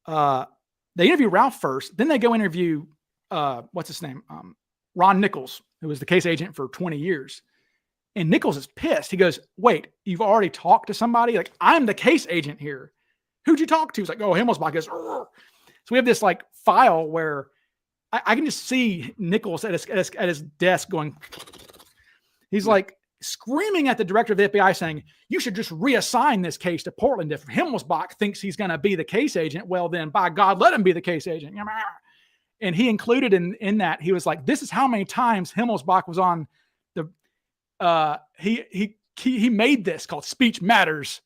they interview Ralph first, then they go interview, what's his name? Ron Nichols, who was the case agent for 20 years. And Nichols is pissed. He goes, wait, you've already talked to somebody? Like, I'm the case agent here. Who'd you talk to? He's like, oh, Himmellbach goes, Rrr. So we have this like file where I can just see Nichols at his desk going, he's like screaming at the director of the FBI saying, you should just reassign this case to Portland. If Himmellbach thinks he's going to be the case agent, well, then by God, let him be the case agent. And he included in that, he was like, this is how many times Himmellbach was on the, he made this called Speech Matters.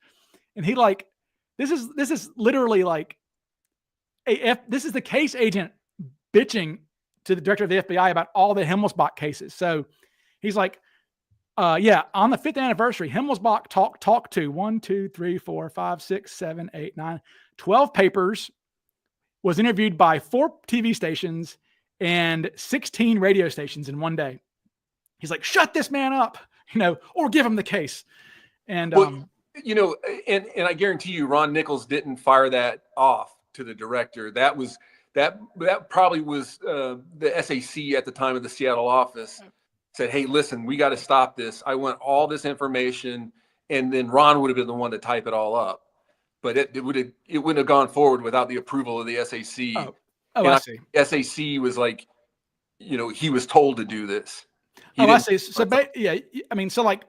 And he like, this is literally like, this is the case agent bitching to the director of the FBI about all the Himmellbach cases. So he's like, yeah, on the 5th anniversary, Himmellbach talked to 1, 2, 3, 4, 5, 6, 7, 8, 9, 12 papers, was interviewed by 4 TV stations and 16 radio stations in one day. He's like, shut this man up, or give him the case. And, and I guarantee you, Ron Nichols didn't fire that off to the director. That probably was the SAC at the time of the Seattle office said, hey, listen, we got to stop this. I want all this information. And then Ron would have been the one to type it all up. But it wouldn't have gone forward without the approval of the SAC. I see. SAC was like, he was told to do this. I see. So, so like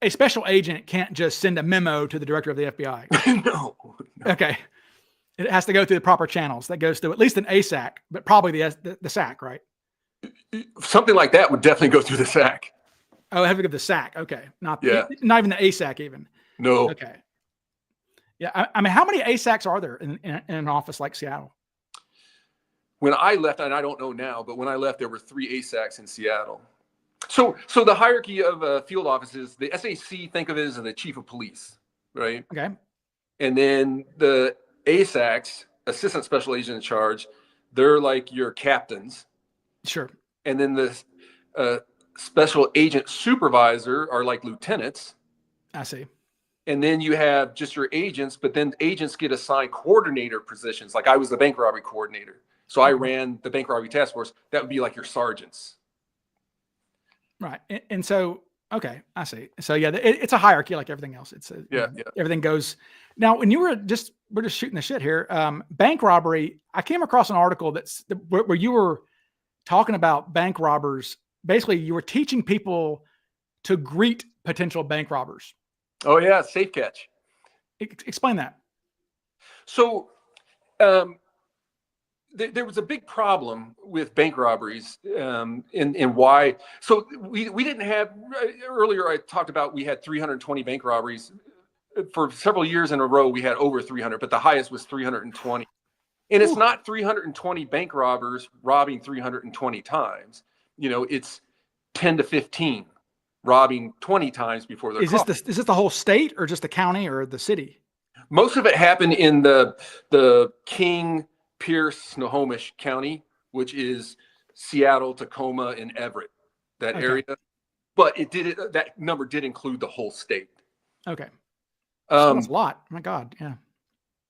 a special agent can't just send a memo to the director of the FBI. No. Okay. It has to go through the proper channels. That goes through at least an ASAC, but probably the SAC, right? Something like that would definitely go through the SAC. Oh, I have to go to the SAC. Okay. Not even the ASAC even. No. Okay. Yeah. I mean, how many ASACs are there in an office like Seattle? When I left, and I don't know now, but when I left, there were 3 ASACs in Seattle. So the hierarchy of field offices, the SAC, think of it as the chief of police, right? Okay. And then the ASACs, assistant special agent in charge, they're like your captains. Sure. And then the special agent supervisor are like lieutenants. I see. And then you have just your agents, but then agents get assigned coordinator positions. Like I was the bank robbery coordinator. So I ran the bank robbery task force. That would be like your sergeants. Right. And so, okay, I see. So yeah, it's a hierarchy like everything else. It's everything goes. Now, when we're just shooting the shit here, bank robbery, I came across an article where you were talking about bank robbers. Basically, you were teaching people to greet potential bank robbers. Oh yeah. Safe catch. Explain that. So, there was a big problem with bank robberies, and why. So we didn't have, earlier I talked about, we had 320 bank robberies. For several years in a row, we had over 300, but the highest was 320. And it's not 320 bank robbers robbing 320 times. It's 10 to 15 robbing 20 times before they're caught. Is this the whole state or just the county or the city? Most of it happened in the King, Pierce, Snohomish County, which is Seattle, Tacoma, and Everett, that area. But that number did include the whole state. Okay. That's a lot. Oh my God. Yeah.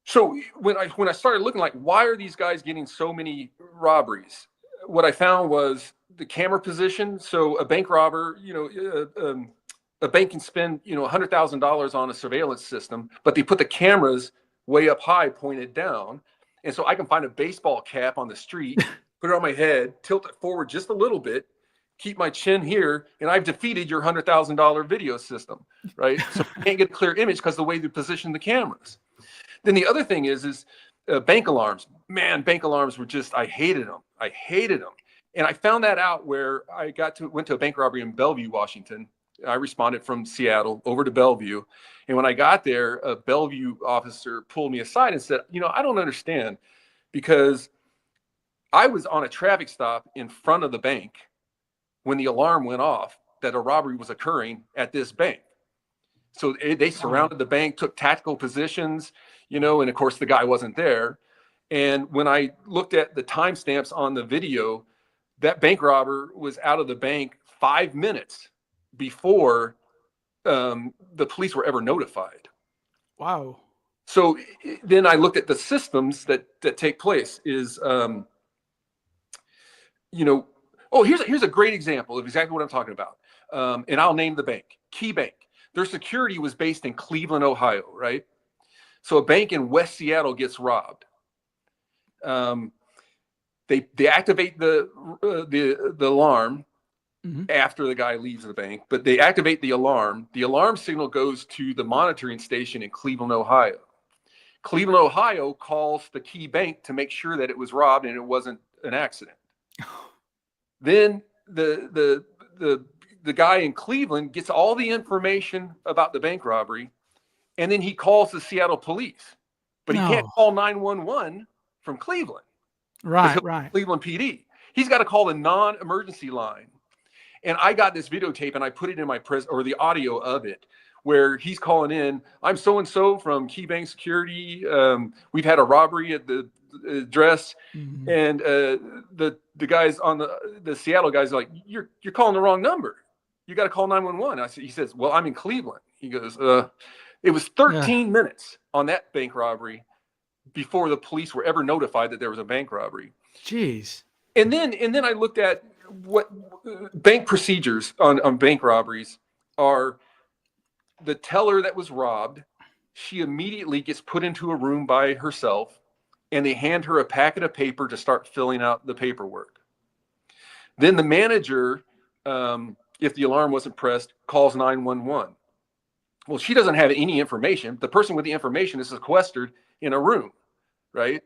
So when I started looking, like, why are these guys getting so many robberies? What I found was the camera position. So a bank robber, a bank can spend, $100,000 on a surveillance system, but they put the cameras way up high, pointed down. And so I can find a baseball cap on the street, put it on my head, tilt it forward just a little bit, keep my chin here, and I've defeated your $100,000 video system, right? So I can't get a clear image because the way they position the cameras. Then the other thing is bank alarms. Man, bank alarms were I hated them. And I found that out where I went to a bank robbery in Bellevue, Washington. I responded from Seattle over to Bellevue. And when I got there, a Bellevue officer pulled me aside and said, I don't understand, because I was on a traffic stop in front of the bank when the alarm went off that a robbery was occurring at this bank. So they surrounded the bank, took tactical positions, and of course the guy wasn't there. And when I looked at the timestamps on the video, that bank robber was out of the bank 5 minutes before the police were ever notified. Wow. So then I looked at the systems that take place is, here's a great example of exactly what I'm talking about. And I'll name the bank, Key Bank. Their security was based in Cleveland, Ohio, right? So a bank in West Seattle gets robbed. They activate the alarm after the guy leaves the bank, but they activate the alarm. The alarm signal goes to the monitoring station in Cleveland, Ohio. Cleveland, Ohio calls the Key Bank to make sure that it was robbed and it wasn't an accident. Then the guy in Cleveland gets all the information about the bank robbery, and then he calls the Seattle police, but he can't call 911 from Cleveland. Right. Cleveland PD. He's got to call the non-emergency line. And I got this videotape and I put it in my or the audio of it, where he's calling in, I'm so-and-so from Key Bank Security. We've had a robbery at the address. And the guys on the Seattle guys are like, you're calling the wrong number. You got to call 911. He says, well, I'm in Cleveland. He goes, it was 13 minutes on that bank robbery before the police were ever notified that there was a bank robbery. Jeez. And then I looked at what bank procedures on bank robberies are. The teller that was robbed, she immediately gets put into a room by herself, and they hand her a packet of paper to start filling out the paperwork. Then the manager, if the alarm wasn't pressed, calls 911. Well, she doesn't have any information. The person with the information is sequestered in a room, right?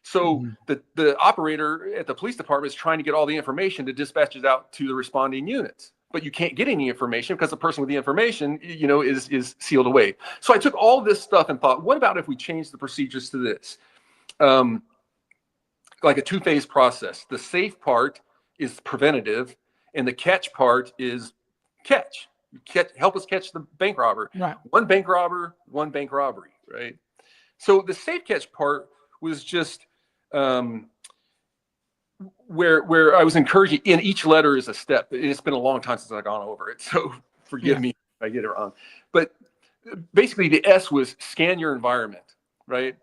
So the operator at the police department is trying to get all the information to dispatch it out to the responding units. But you can't get any information because the person with the information, is sealed away. So I took all this stuff and thought, what about if we change the procedures to this? Like a two-phase process. The safe part is preventative, and the catch part is catch. Help us catch the bank robber. Right. One bank robber, one bank robbery, right? So the safe catch part was just where I was encouraging, in each letter is a step. It's been a long time since I've gone over it, so forgive me if I get it wrong. But basically the S was scan your environment, right?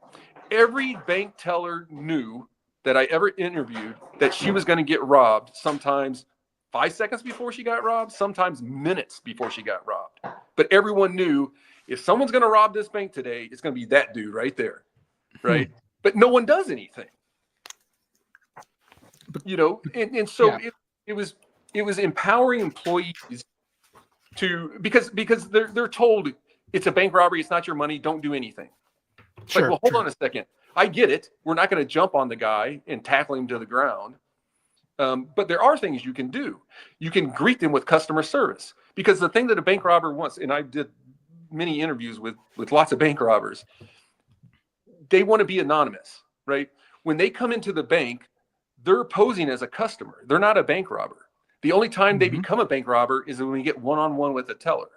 Every bank teller knew that I ever interviewed that she was going to get robbed, sometimes 5 seconds before she got robbed, sometimes minutes before she got robbed. But everyone knew if someone's going to rob this bank today, it's going to be that dude right there, right? But no one does anything. And so it was empowering employees to, because they're told it's a bank robbery, it's not your money, don't do anything. Sure, like, well, hold on a second. I get it. We're not going to jump on the guy and tackle him to the ground. But there are things you can do. You can greet them with customer service, because the thing that a bank robber wants, and I did many interviews with lots of bank robbers, they want to be anonymous, right? When they come into the bank, they're posing as a customer. They're not a bank robber. The only time they become a bank robber is when we get one-on-one with the teller.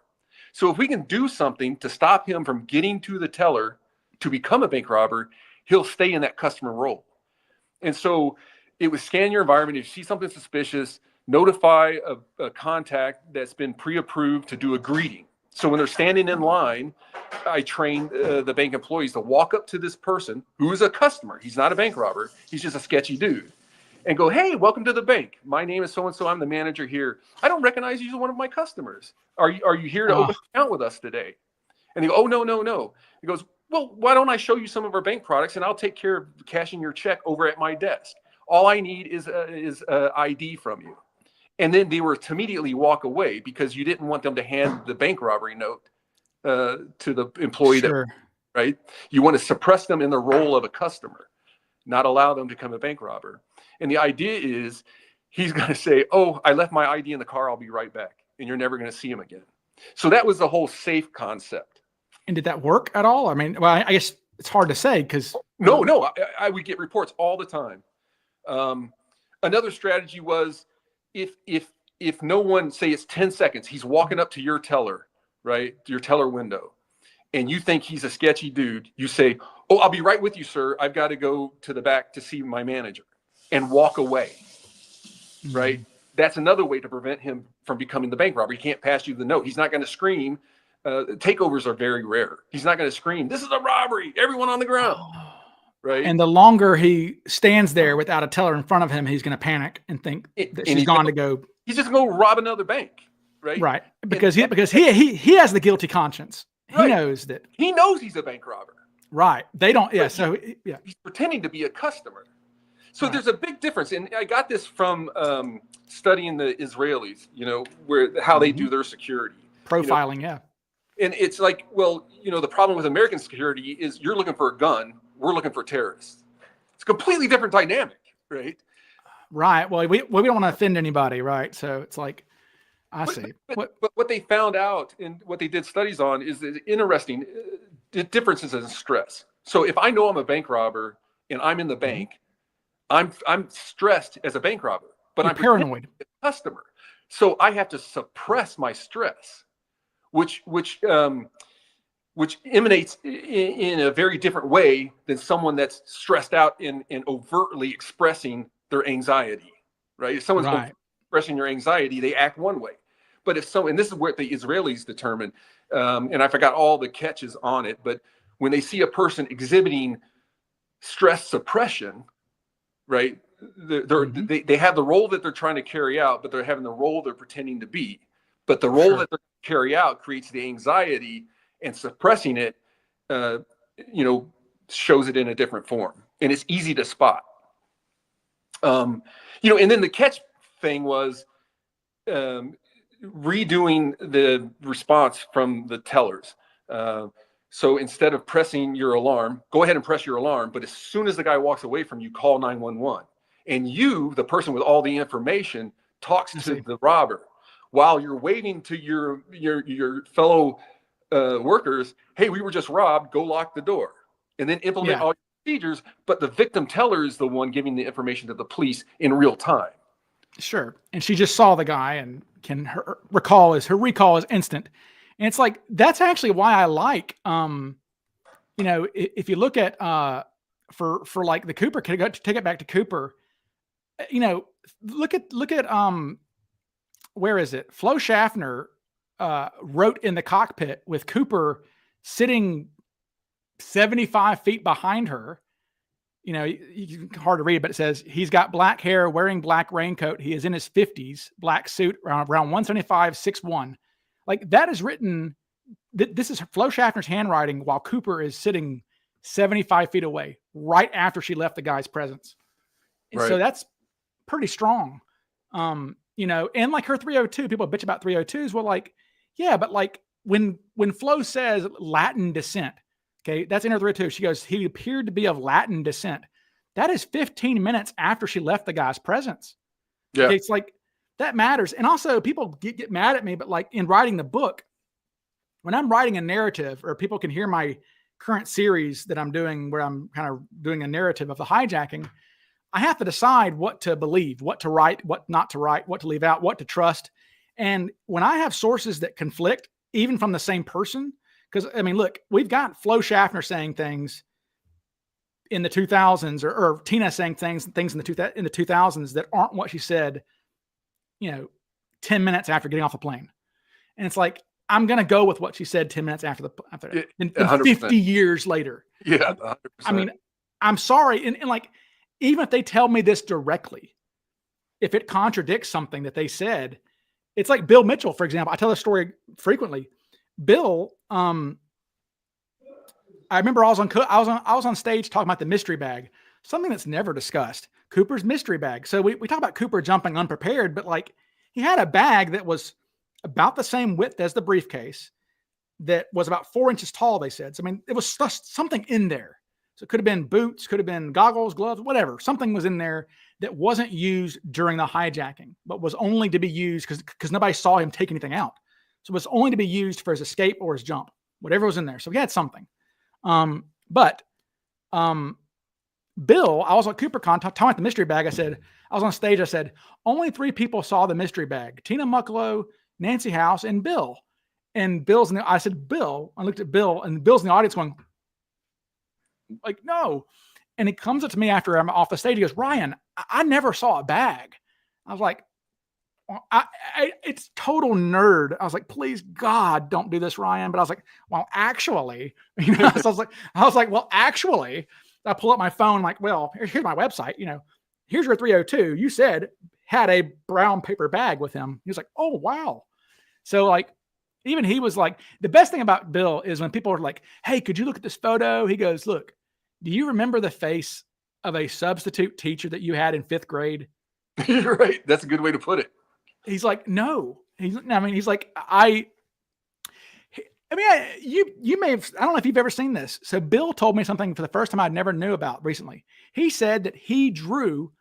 So if we can do something to stop him from getting to the teller to become a bank robber, he'll stay in that customer role. And so it was scan your environment. If you see something suspicious, notify a contact that's been pre-approved to do a greeting. So when they're standing in line, I train the bank employees to walk up to this person who is a customer. He's not a bank robber. He's just a sketchy dude. And go, hey, welcome to the bank. My name is so-and-so. I'm the manager here. I don't recognize you as one of my customers. Are you here to open an account with us today? And they go, oh, no. He goes, well, why don't I show you some of our bank products, and I'll take care of cashing your check over at my desk. All I need is ID from you. And then they were to immediately walk away, because you didn't want them to hand the bank robbery note to the employee. Sure. Right? You want to suppress them in the role of a customer, not allow them to become a bank robber. And the idea is he's going to say, oh, I left my ID in the car. I'll be right back. And you're never going to see him again. So that was the whole safe concept. And did that work at all? I mean, well, I guess it's hard to say, because no, I would get reports all the time. Another strategy was if no one, say it's 10 seconds, he's walking up to your teller, right? Your teller window, and you think he's a sketchy dude. You say, Oh, I'll be right with you, sir. I've got to go to the back to see my manager, and walk away. Mm-hmm. Right. That's another way to prevent him from becoming the bank robber. He can't pass you the note. He's not going to scream. Takeovers are very rare. He's not going to scream, "This is a robbery. Everyone on the ground." Right. And the longer he stands there without a teller in front of him, he's going to panic and think that she's gone to go. He's just going to rob another bank. Right. Right. Because he has the guilty conscience. He knows that. He knows he's a bank robber. Right. They don't. Yeah. So he's pretending to be a customer. So there's a big difference. And I got this from studying the Israelis, how they do their security. Profiling. Yeah. And it's like, well, the problem with American security is you're looking for a gun. We're looking for terrorists. It's a completely different dynamic. Right. Right. Well, we don't want to offend anybody. Right. So it's like, I see. But what they found out and what they did studies on is the interesting differences in stress. So if I know I'm a bank robber and I'm in the bank, I'm stressed as a bank robber, but I'm paranoid a customer. So I have to suppress my stress, which emanates in a very different way than someone that's stressed out and overtly expressing their anxiety. Right? If someone's expressing your anxiety, they act one way. But and this is where the Israelis determine, and I forgot all the catches on it, but when they see a person exhibiting stress suppression, right, they have the role that they're trying to carry out, but they're having the role they're pretending to be. But the role that they carry out creates the anxiety, and suppressing it, shows it in a different form, and it's easy to spot. And then the catch thing was redoing the response from the tellers. So instead of pressing your alarm, go ahead and press your alarm. But as soon as the guy walks away from you, call 911. And you, the person with all the information, talks to the robber while you're waving to your fellow workers. Hey, we were just robbed. Go lock the door, and then implement all your procedures. But the victim teller is the one giving the information to the police in real time. Sure. And she just saw the guy and her recall is instant. And it's like, that's actually why I like, if you look at, for like the Cooper, take it back to Cooper, look at, where is it? Flo Schaffner, wrote in the cockpit with Cooper sitting 75 feet behind her. Hard to read, but it says he's got black hair, wearing black raincoat. He is in his 50s, black suit, around 175, 6'1". Like, that is written. This is Flo Schaffner's handwriting while Cooper is sitting 75 feet away, right after she left the guy's presence. And so that's pretty strong. And like her 302, people bitch about 302s. Well, like, yeah, but like when Flo says Latin descent, okay, that's in her 302. She goes, he appeared to be of Latin descent. That is 15 minutes after she left the guy's presence. Yeah. Okay, it's like, that matters. And also, people get mad at me, but like in writing the book, when I'm writing a narrative, or people can hear my current series that I'm doing, where I'm kind of doing a narrative of the hijacking, I have to decide what to believe, what to write, what not to write, what to leave out, what to trust. And when I have sources that conflict, even from the same person, because I mean, look, we've got Flo Schaffner saying things in the 2000s, or Tina saying things in the 2000s that aren't what she said, 10 minutes after getting off the plane. And it's like, I'm going to go with what she said 10 minutes after and 50 years later. Yeah. 100%. I mean, I'm sorry. And like, even if they tell me this directly, if it contradicts something that they said, it's like Bill Mitchell, for example. I tell this story frequently. Bill, I remember I was on stage talking about the mystery bag, something that's never discussed. Cooper's mystery bag. So we talk about Cooper jumping unprepared, but like, he had a bag that was about the same width as the briefcase, that was about 4 inches tall, they said. So, I mean, it was something in there. So it could have been boots, could have been goggles, gloves, whatever. Something was in there that wasn't used during the hijacking, but was only to be used because nobody saw him take anything out. So it was only to be used for his escape or his jump, whatever was in there. So he had something. Bill, I was at CooperCon talking about the mystery bag. I was on stage. I said, only 3 people saw the mystery bag: Tina Mucklow, Nancy House, and Bill. And I said, Bill. I looked at Bill, and Bill's in the audience going, like, no. And he comes up to me after I'm off the stage. He goes, Ryan, I never saw a bag. I was like, well, it's total nerd. I was like, please God, don't do this, Ryan. But I was like, well, actually, so I was like, well, actually, I pull up my phone, like, well, here's my website, here's your 302. You said had a brown paper bag with him. He was like, oh, wow. So like, even he was like, the best thing about Bill is when people are like, hey, could you look at this photo? He goes, look, do you remember the face of a substitute teacher that you had in 5th grade? You're right. That's a good way to put it. He's like, no. He's like, you may have, I don't know if you've ever seen this. So Bill told me something for the first time I never knew about recently. He said that he drew,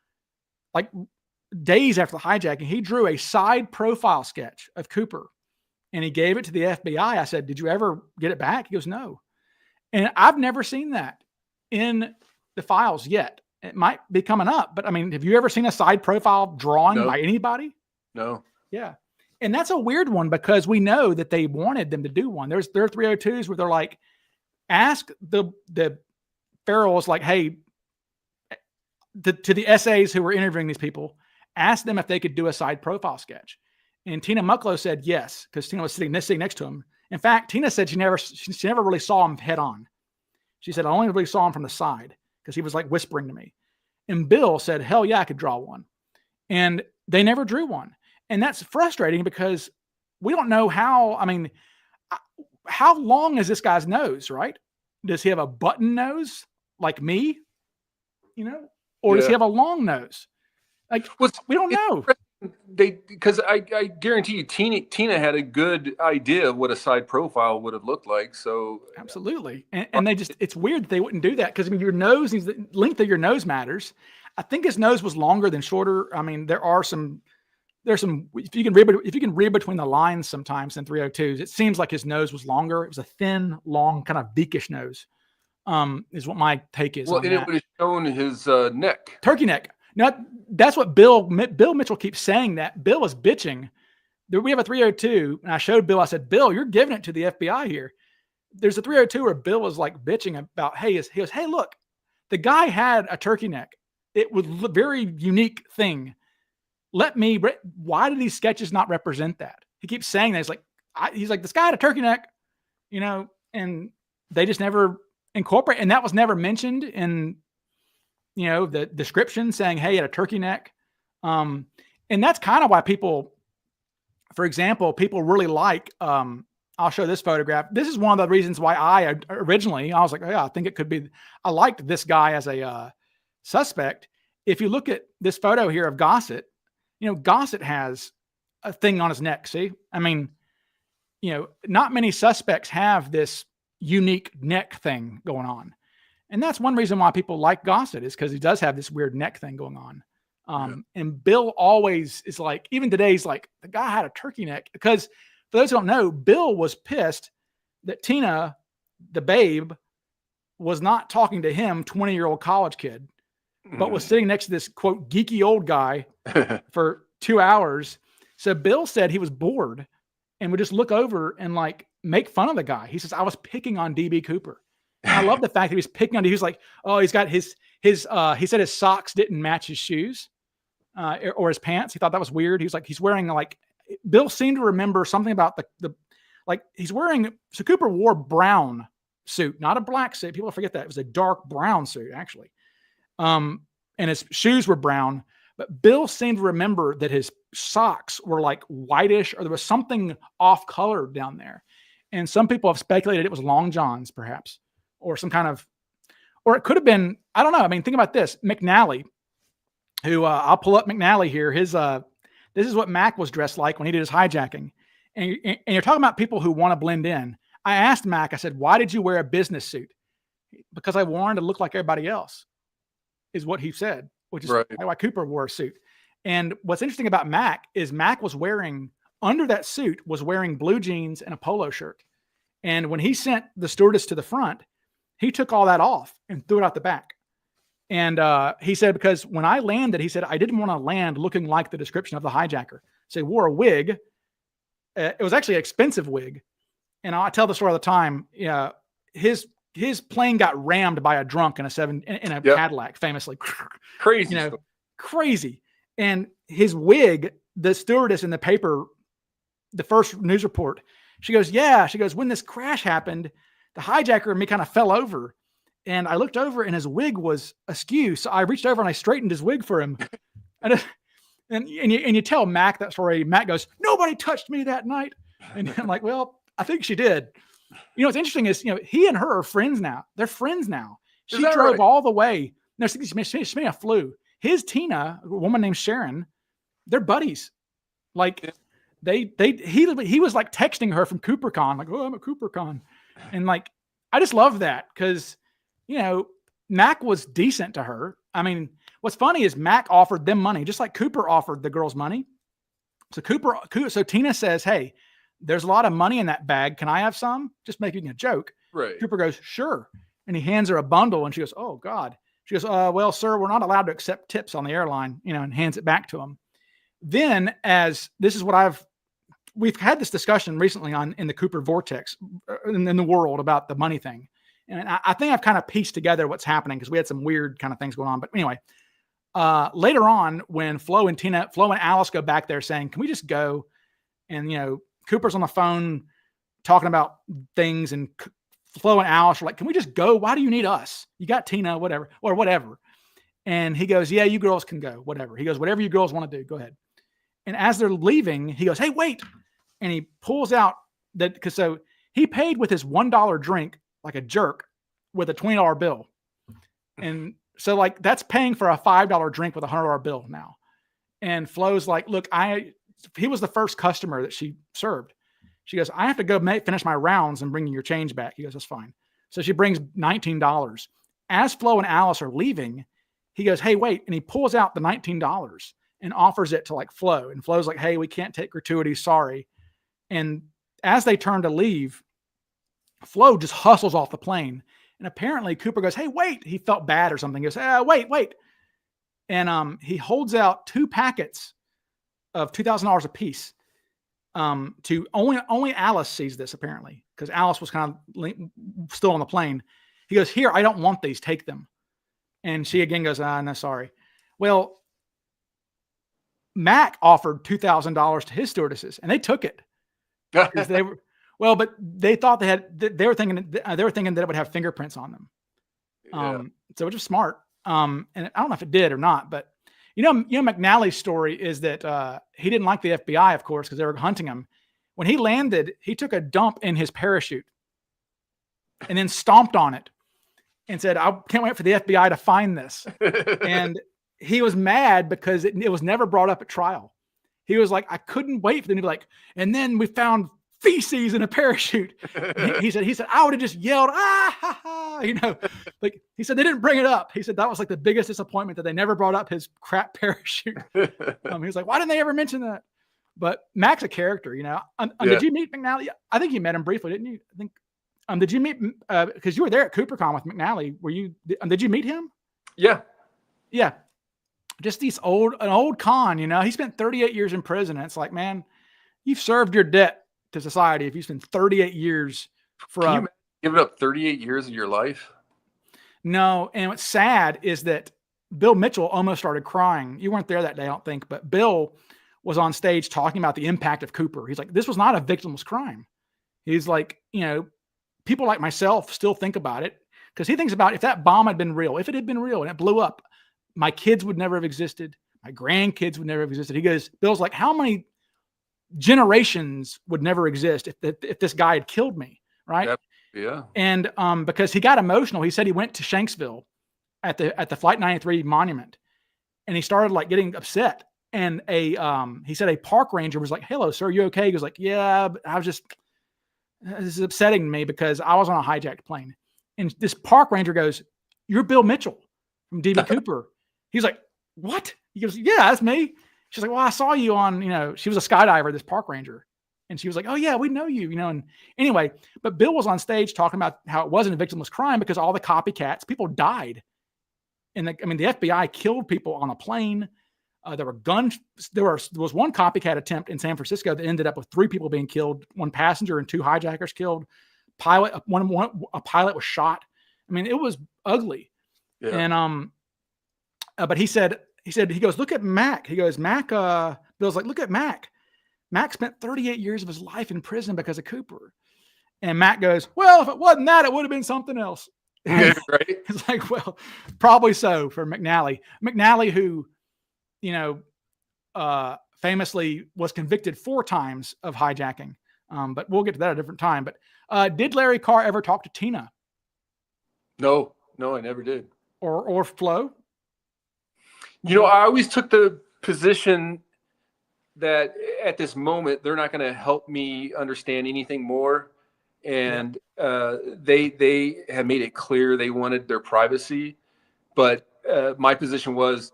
like days after the hijacking, he drew a side profile sketch of Cooper and he gave it to the FBI. I said, did you ever get it back? He goes, no. And I've never seen that in the files yet. It might be coming up, but I mean, have you ever seen a side profile drawing by anybody? No. Yeah. And that's a weird one because we know that they wanted them to do one. There are 302s where they're like, ask the Farrells, like, hey, to the essays who were interviewing these people, ask them if they could do a side profile sketch. And Tina Mucklow said yes, because Tina was sitting next to him. In fact, Tina said she never really saw him head on. She said, I only really saw him from the side because he was like whispering to me. And Bill said, hell yeah, I could draw one. And they never drew one. And that's frustrating because we don't know how long is this guy's nose, right? Does he have a button nose like me? Or does he have a long nose? Like, we don't know. Because I guarantee you, Tina had a good idea of what a side profile would have looked like. So absolutely, and it's weird that they wouldn't do that because your nose, the length of your nose matters. I think his nose was longer than shorter. I mean, there's some if you can read between the lines sometimes in 302s, it seems like his nose was longer. It was a thin, long, kind of beakish nose. Is what my take is. Well, and it would have shown his neck, turkey neck. Now, that's what Bill Mitchell keeps saying. That Bill is bitching. We have a 302, and I showed Bill. I said, Bill, you're giving it to the FBI here. There's a 302 where Bill was like bitching about, he goes, hey, look, the guy had a turkey neck. It was a very unique thing. Why do these sketches not represent that? He keeps saying that. He's like, this guy had a turkey neck, and they just never incorporate. And that was never mentioned in, the description saying, hey, he had a turkey neck. And that's kind of why people, for example, people really like, I'll show this photograph. This is one of the reasons why I was like, oh, yeah, I think it could be, I liked this guy as a suspect. If you look at this photo here of Gosset, Gosset has a thing on his neck. See, I mean, not many suspects have this unique neck thing going on. And that's one reason why people like Gosset is because he does have this weird neck thing going on. And Bill always is like, even today, he's like, the guy had a turkey neck. Because for those who don't know, Bill was pissed that Tina, the babe, was not talking to him, 20-year-old college kid, but was sitting next to this, quote, geeky old guy for 2 hours. So Bill said he was bored and would just look over and like make fun of the guy. He says, I was picking on DB Cooper. And I love the fact that he was picking on, he was like, oh, he's got he said his socks didn't match his shoes or his pants. He thought that was weird. He was like, he's wearing like, Bill seemed to remember something about he's wearing, so Cooper wore brown suit, not a black suit. People forget that. It was a dark brown suit actually. And his shoes were brown, but Bill seemed to remember that his socks were like whitish or there was something off color down there. And some people have speculated it was long johns perhaps, or some kind of, or it could have been, I don't know. I mean, think about this. McNally, who I'll pull up McNally here. This is what Mac was dressed like when he did his hijacking. And you're talking about people who want to blend in. I asked Mac, I said, why did you wear a business suit? Because I wanted to look like everybody else, is what he said, which is right. Why Cooper wore a suit. And what's interesting about Mac is Mac was wearing, under that suit, was wearing blue jeans and a polo shirt. And when he sent the stewardess to the front, he took all that off and threw it out the back. And he said, because when I landed, he said, I didn't want to land looking like the description of the hijacker. So he wore a wig. It was actually an expensive wig. And I tell the story all the time. His his plane got rammed by a drunk in a Cadillac, famously. Crazy. Crazy. And his wig, the stewardess in the paper, the first news report, she goes, when this crash happened, the hijacker and me kind of fell over, and I looked over and his wig was askew. So I reached over and I straightened his wig for him. And you tell Mac that story. Mac goes, nobody touched me that night. And I'm like, well, I think she did. What's interesting is, he and her are friends now. They're friends now. She drove all the way. No, she may have flew. His Tina, a woman named Sharon, they're buddies. Like he was like texting her from CooperCon, like, oh, I'm at CooperCon. And like, I just love that because, Mac was decent to her. I mean, what's funny is Mac offered them money, just like Cooper offered the girls money. So Tina says, hey, there's a lot of money in that bag. Can I have some? Just making a joke. Right. Cooper goes, sure. And he hands her a bundle and she goes, oh God. She goes, well, sir, we're not allowed to accept tips on the airline, and hands it back to him. Then we've had this discussion recently in the Cooper vortex in the world about the money thing. And I think I've kind of pieced together what's happening because we had some weird kind of things going on. But anyway, later on when Flo and Alice go back there saying, can we just go? And, Cooper's on the phone talking about things, and Flo and Alice are like, can we just go? Why do you need us? You got Tina, whatever. And he goes, yeah, you girls can go, whatever. He goes, whatever you girls want to do, go ahead. And as they're leaving, he goes, hey, wait. And he pulls out so he paid with his $1 drink like a jerk with a $20 bill. And so like, that's paying for a $5 drink with a $100 bill now. And Flo's like, look, he was the first customer that she served. She goes, I have to go finish my rounds and bring your change back. He goes, that's fine. So she brings $19. As Flo and Alice are leaving, he goes, hey, wait. And he pulls out the $19 and offers it to like Flo. And Flo's like, hey, we can't take gratuities. Sorry. And as they turn to leave, Flo just hustles off the plane. And apparently Cooper goes, hey, wait. He felt bad or something. He goes, wait. And he holds out 2 packets of $2,000 a piece. To only Alice sees this apparently, because Alice was kind of still on the plane. He goes, here, I don't want these, take them. And she again goes, no, sorry. Well, Mac offered $2,000 to his stewardesses and they took it. But they thought they were thinking that it would have fingerprints on them. Yeah. So it was smart. And I don't know if it did or not, but McNally's story is that he didn't like the FBI, of course, because they were hunting him. When he landed, he took a dump in his parachute and then stomped on it and said, I can't wait for the FBI to find this. And he was mad because it was never brought up at trial. He was like, I couldn't wait for them to be like, and then we found feces in a parachute. He said, I would have just yelled, ah, ha, ha, like he said, they didn't bring it up. He said, that was like the biggest disappointment that they never brought up his crap parachute. He was like, why didn't they ever mention that? But Mac's a character, Did you meet McNally? I think you met him briefly, didn't you? I think, did you meet, because you were there at CooperCon with McNally. Did you meet him? Yeah. Yeah. Just an old con, he spent 38 years in prison. And it's like, man, you've served your debt to society if you spend 38 years for Can you give it up 38 years of your life? No. And what's sad is that Bill Mitchell almost started crying. You weren't there that day, I don't think, but Bill was on stage talking about the impact of Cooper. He's like, this was not a victimless crime. He's like, people like myself still think about it because he thinks about if that bomb had been real, if it had been real and it blew up, my kids would never have existed. My grandkids would never have existed. He goes, Bill's like, how many generations would never exist if this guy had killed me, right? Yeah. And because he got emotional, he said he went to Shanksville at the Flight 93 monument, and he started like getting upset. And he said a park ranger was like, "Hello, sir, you okay?" He goes like, "Yeah, but this is upsetting me because I was on a hijacked plane." And this park ranger goes, "You're Bill Mitchell from DB Cooper." He's like, "What?" He goes, "Yeah, that's me." She's like, "Well, I saw you on, she was a skydiver, this park ranger." And she was like, "Oh yeah, we know you, and anyway, but Bill was on stage talking about how it wasn't a victimless crime because all the copycats, people died. And the FBI killed people on a plane. There were guns. There was one copycat attempt in San Francisco that ended up with 3 people being killed, 1 passenger and 2 hijackers killed. pilot, a pilot was shot. I mean, it was ugly. Yeah. And, but he goes, look at Mac. He goes, Bill's like, look at Mac. Mac spent 38 years of his life in prison because of Cooper. And Mac goes, well, if it wasn't that, it would have been something else. Right. It's like, well, probably so for McNally. McNally, who, famously was convicted 4 times of hijacking. But we'll get to that at a different time. But did Larry Carr ever talk to Tina? No, I never did. Or Flo? I always took the position that at this moment, they're not going to help me understand anything more. And they have made it clear they wanted their privacy. But my position was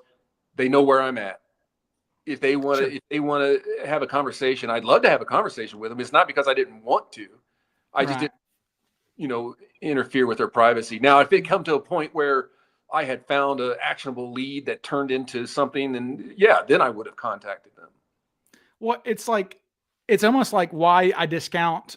they know where I'm at. If they want to have a conversation, I'd love to have a conversation with them. It's not because I didn't want to. I just didn't, interfere with their privacy. Now, if it come to a point where I had found an actionable lead that turned into something, then then I would have contacted them. Well, it's almost like why I discount.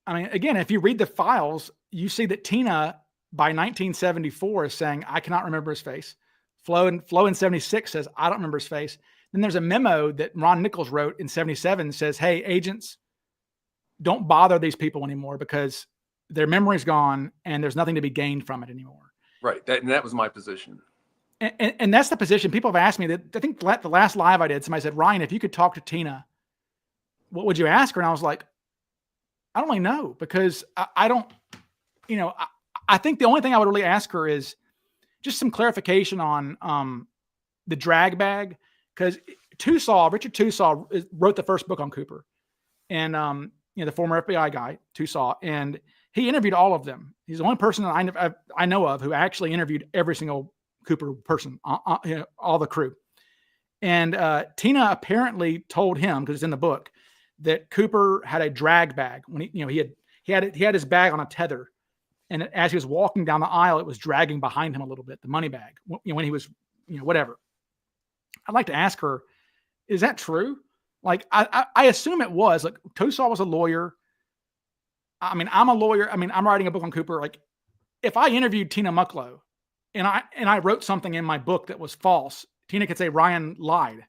I mean, again, if you read the files, you see that Tina by 1974 is saying, I cannot remember his face. Flo in 76 says, I don't remember his face. Then there's a memo that Ron Nichols wrote in 77 says, hey, agents, don't bother these people anymore because their memory's gone and there's nothing to be gained from it anymore. Right. That was my position. And that's the position people have asked me. That I think the last live I did, somebody said, Ryan, if you could talk to Tina, what would you ask her? And I was like, I don't really know because I don't, I think the only thing I would really ask her is just some clarification on the drag bag. Because Richard Tusaw wrote the first book on Cooper, and the former FBI guy, Tusaw, and he interviewed all of them. He's the only person that I know of who actually interviewed every single Cooper person, all the crew. And Tina apparently told him, because it's in the book, that Cooper had a drag bag when he had his bag on a tether, and as he was walking down the aisle, it was dragging behind him a little bit, the money bag, when he was whatever. I'd like to ask her, is that true? Like, I assume it was. Like, Tusaw was a lawyer. I mean, I'm a lawyer. I mean, I'm writing a book on Cooper. Like, if I interviewed Tina Mucklow and I wrote something in my book that was false, Tina could say Ryan lied.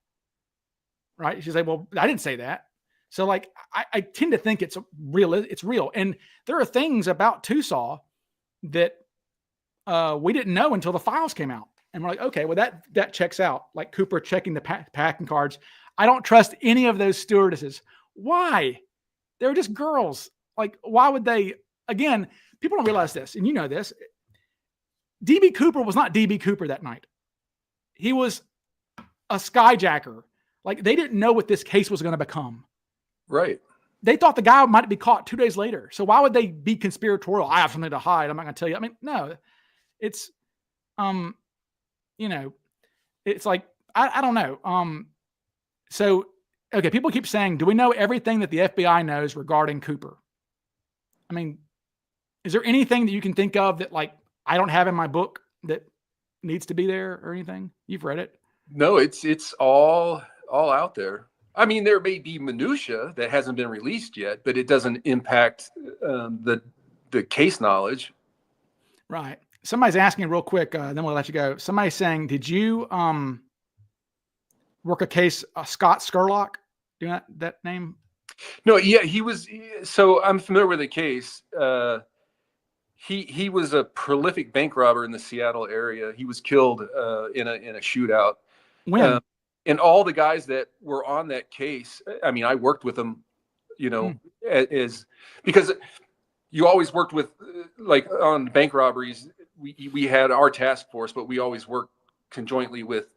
Right? She'd say, well, I didn't say that. So, like, I tend to think it's real. It's real. And there are things about Tusaw that we didn't know until the files came out. And we're like, okay, well, that checks out. Like Cooper checking the packing cards. I don't trust any of those stewardesses. Why? They're just girls. Like, why would they? Again, people don't realize this, and you know this. DB Cooper was not DB Cooper that night. He was a skyjacker. Like, they didn't know what this case was going to become. Right. They thought the guy might be caught 2 days later. So why would they be conspiratorial? I have something to hide. I'm not going to tell you. I mean, no. It's it's like, I don't know. So, okay, people keep saying, do we know everything that the FBI knows regarding Cooper? I mean, is there anything that you can think of that, like, I don't have in my book that needs to be there or anything? You've read it. No, it's all out there. I mean, there may be minutia that hasn't been released yet, but it doesn't impact the case knowledge. Right. Somebody's asking real quick, then we'll let you go. Somebody's saying, did you work a case, Scott Scurlock? Do you know that name? No, yeah, he was. So I'm familiar with the case. He was a prolific bank robber in the Seattle area. He was killed in a shootout. When? And all the guys that were on that case, I mean, I worked with them, as because you always worked with, like, on bank robberies. We had our task force, but we always worked conjointly with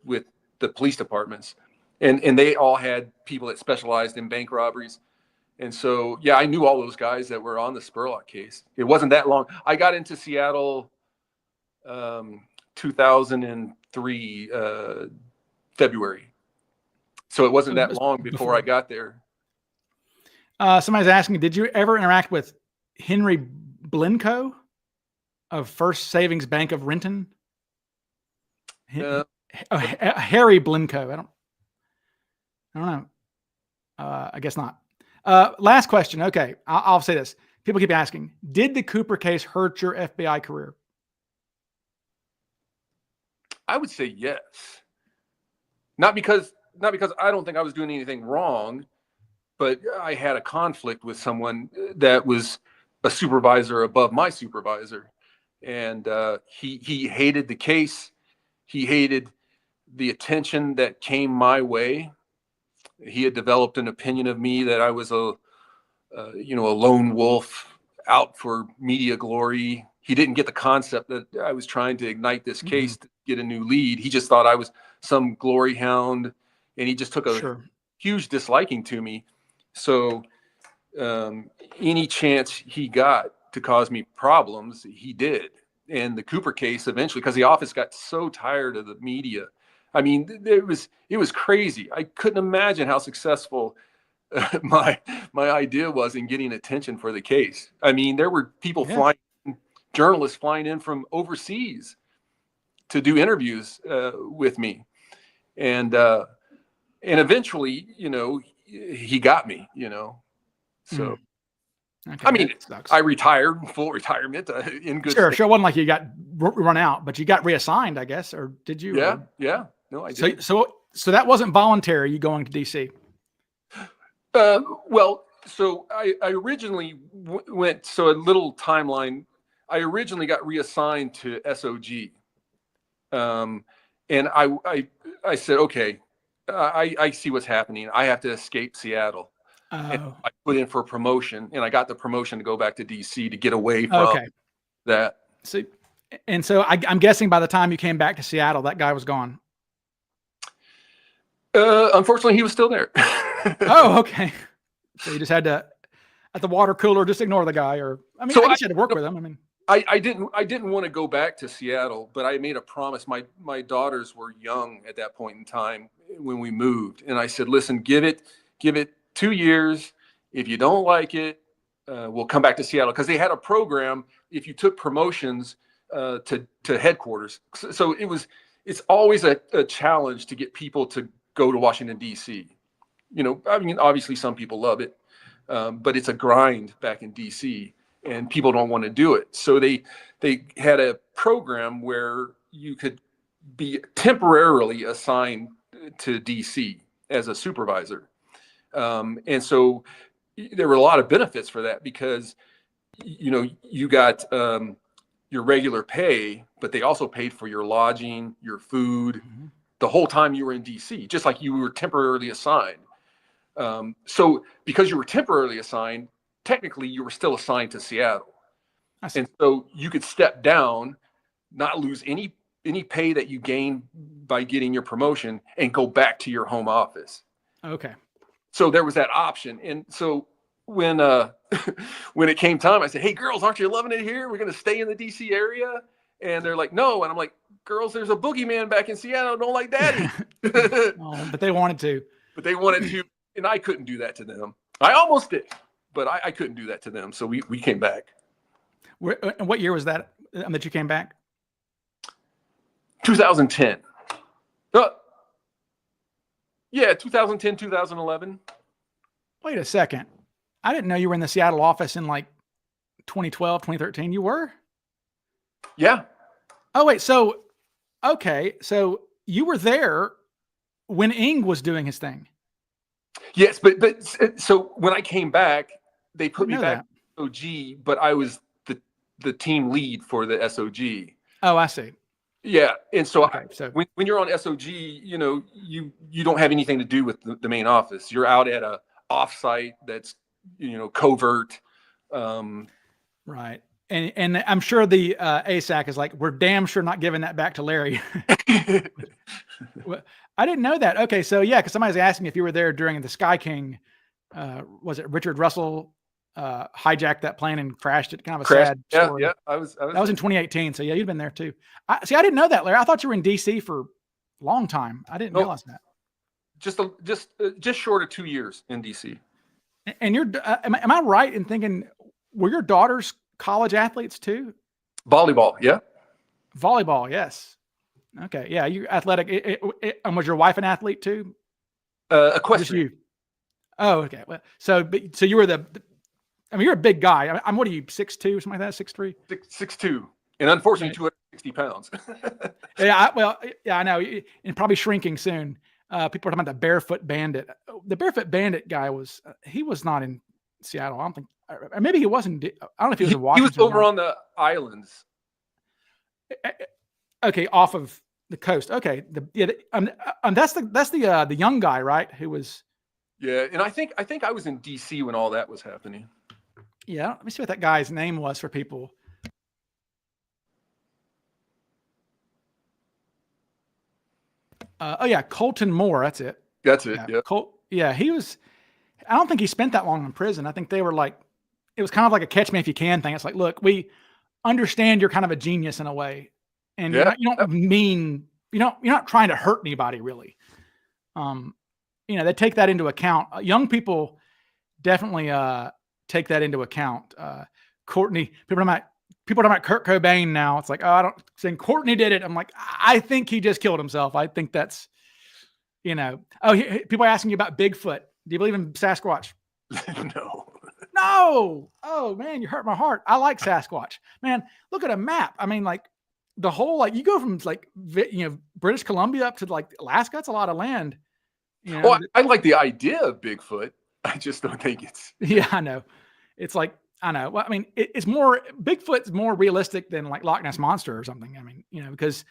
the police departments, and they all had people that specialized in bank robberies. And so, yeah, I knew all those guys that were on the Spurlock case. It wasn't that long. I got into Seattle 2003 February. So it wasn't that long before I got there. Somebody's asking, did you ever interact with Henry Blinco of First Savings Bank of Renton? Harry Blinco. I don't know. I guess not. Last question. Okay. I'll say this. people keep asking, did the Cooper case hurt your FBI career? I would say yes. Not because I don't think I was doing anything wrong, but I had a conflict with someone that was a supervisor above my supervisor. And he hated the case. He hated the attention that came my way. He had developed an opinion of me that I was a lone wolf out for media glory. He didn't get the concept that I was trying to ignite this case to get a new lead. He just thought I was some glory hound, and he just took a huge disliking to me. So any chance he got to cause me problems, he did. And the Cooper case eventually, because the office got so tired of the media. I mean, it was crazy. I couldn't imagine how successful my idea was in getting attention for the case. I mean, there were people journalists flying in from overseas to do interviews with me. And eventually, he got me, so. Okay, I mean, I retired, full retirement in good state. Sure. It wasn't like you got run out, but you got reassigned, I guess, or did you? Yeah. No, I did. So that wasn't voluntary, you going to DC? Well, so I originally went, so a little timeline, I originally got reassigned to SOG. And I said, okay, I see what's happening. I have to escape Seattle. And I put in for a promotion, and I got the promotion to go back to DC to get away from that. So I'm guessing by the time you came back to Seattle, that guy was gone. Unfortunately, he was still there. Oh, okay. So you just had to, at the water cooler, just ignore the guy, or I mean, I guess you had to work with him. I mean, I didn't want to go back to Seattle, but I made a promise. My daughters were young at that point in time when we moved, and I said, listen, give it 2 years. If you don't like it, we'll come back to Seattle, because they had a program if you took promotions to headquarters. So it's always a challenge to get people to go to Washington, D.C. I mean, obviously some people love it, but it's a grind back in D.C. and people don't want to do it. So they had a program where you could be temporarily assigned to D.C. as a supervisor. And so there were a lot of benefits for that, because, you got your regular pay, but they also paid for your lodging, your food, the whole time you were in DC, just like you were temporarily assigned. So because you were temporarily assigned, technically you were still assigned to Seattle. And so you could step down, not lose any pay that you gained by getting your promotion, and go back to your home office. Okay. So there was that option. And so when it came time, I said, hey, girls, aren't you loving it here? We're going to stay in the DC area. And they're like, no. And I'm like, girls, there's a boogeyman back in Seattle. Don't like daddy. But they wanted to. And I couldn't do that to them. I almost did, but I couldn't do that to them. So we came back. And what year was that you came back? 2010. 2010, 2011. Wait a second. I didn't know you were in the Seattle office in like 2012, 2013. You were? Yeah. Oh, wait. So, okay. So you were there when Ing was doing his thing. Yes. But so when I came back, they put me back in SOG, but I was the team lead for the SOG. Oh, I see. Yeah. And so, so when you're on SOG, you don't have anything to do with the main office. You're out at a offsite that's, covert. Right. And I'm sure the ASAC is like, we're damn sure not giving that back to Larry. Well, I didn't know that. Okay. So yeah, because somebody's asking if you were there during the Sky King. Was it Richard Russell hijacked that plane and crashed it? Kind of a sad story. Yeah. That was in 2018. So yeah, you'd been there too. I didn't know that, Larry. I thought you were in DC for a long time. I didn't realize that. Just short of 2 years in DC. And you're, am I right in thinking, were your daughters college athletes too? Volleyball. Yeah. Volleyball. Yes. Okay. Yeah. You athletic. And was your wife an athlete too? Equestrian. You? Oh, okay. Well, so you were I mean, you're a big guy. I'm what are you, 6'2", something like that, 6'3"? 6'2", and unfortunately 260 pounds. Yeah, I know, and probably shrinking soon. People are talking about the Barefoot Bandit. The Barefoot Bandit guy he was not in Seattle. I don't think, or maybe he wasn't. I don't know if he was in Washington. He was over on the islands. Okay, off of the coast. Okay, that's the young guy, right? Who was? Yeah, and I think I was in DC when all that was happening. Yeah, let me see what that guy's name was for people. Oh yeah, Colton Moore. That's it. That's it. Yeah, he was. I don't think he spent that long in prison. I think they were like, it was kind of like a catch me if you can thing. It's like, look, we understand you're kind of a genius in a way, and you're not trying to hurt anybody really. They take that into account. Young people definitely take that into account. Courtney, people talking about Kurt Cobain now. It's like, saying Courtney did it. I'm like, I think he just killed himself. I think that's, people are asking you about Bigfoot. Do you believe in Sasquatch? No. Oh man, you hurt my heart. I like Sasquatch. Man, look at a map. I mean, like the whole, you go from British Columbia up to like Alaska. That's a lot of land. Well, I like the idea of Bigfoot. I just don't think it's. Yeah, I know. It's like, I know. Well, I mean, Bigfoot's more realistic than like Loch Ness Monster or something. I mean, because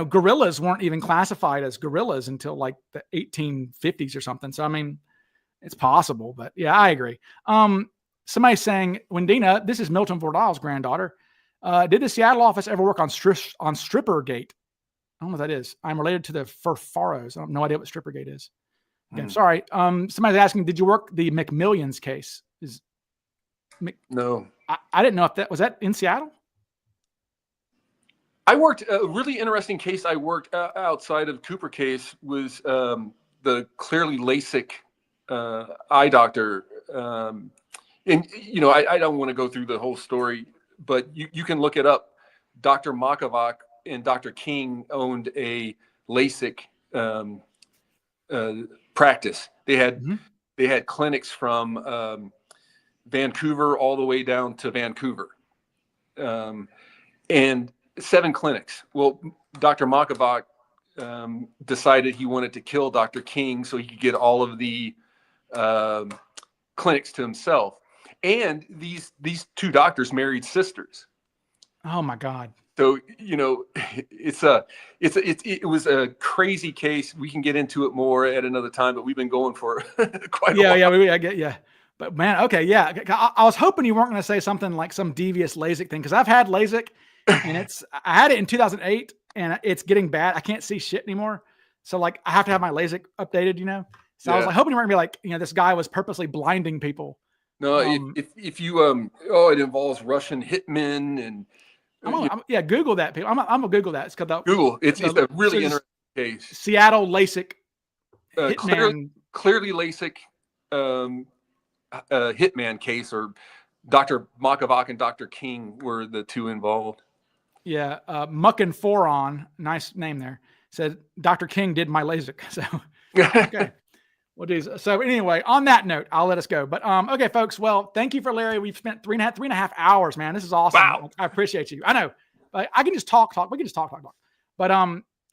gorillas weren't even classified as gorillas until like the 1850s or something. So I mean, it's possible, but yeah, I agree. Somebody's saying, Wendina, this is Milton Vordal's granddaughter. Did the Seattle office ever work on Strippergate? I don't know what that is. I'm related to the Furfaros. I have no idea what Strippergate is. Okay, sorry. Somebody's asking, did you work the McMillions case? No. I didn't know if was that in Seattle? I worked a really interesting case. I worked outside of Cooper case was the clearly LASIK eye doctor. And, I don't want to go through the whole story, but you can look it up. Dr. Makavak and Dr. King owned a LASIK practice. They had clinics from Vancouver all the way down to Vancouver, and 7 clinics. Well, Dr. Makavak decided he wanted to kill Dr. King so he could get all of the clinics to himself. And these 2 doctors married sisters. Oh my God. So, it was a crazy case. We can get into it more at another time, but we've been going for quite a while. Yeah, I get, yeah. But man, okay, yeah. I was hoping you weren't going to say something like some devious LASIK thing, because I've had LASIK, and I had it in 2008, and it's getting bad. I can't see shit anymore. So like, I have to have my LASIK updated, So I was like hoping you weren't going to be like, this guy was purposely blinding people. No, if you it involves Russian hitmen and. Google that, people. I'm gonna Google that. It's called Google. It's a really interesting case. Seattle LASIK hitman. Clearly LASIK hitman case, or Dr. Makavak and Dr. King were the 2 involved. Yeah, Muckin Foron, nice name there. Said Dr. King did my LASIK. So okay. Well, geez. So anyway, on that note, I'll let us go. But okay, folks. Well, thank you for Larry. We've spent three and a half hours, man. This is awesome. Wow. I appreciate you. I know. But I can just talk. We can just talk. But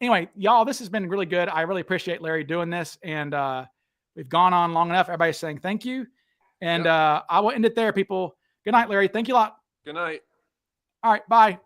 anyway, y'all, this has been really good. I really appreciate Larry doing this, and we've gone on long enough. Everybody's saying thank you, and I will end it there, people. Good night, Larry. Thank you a lot. Good night. All right. Bye.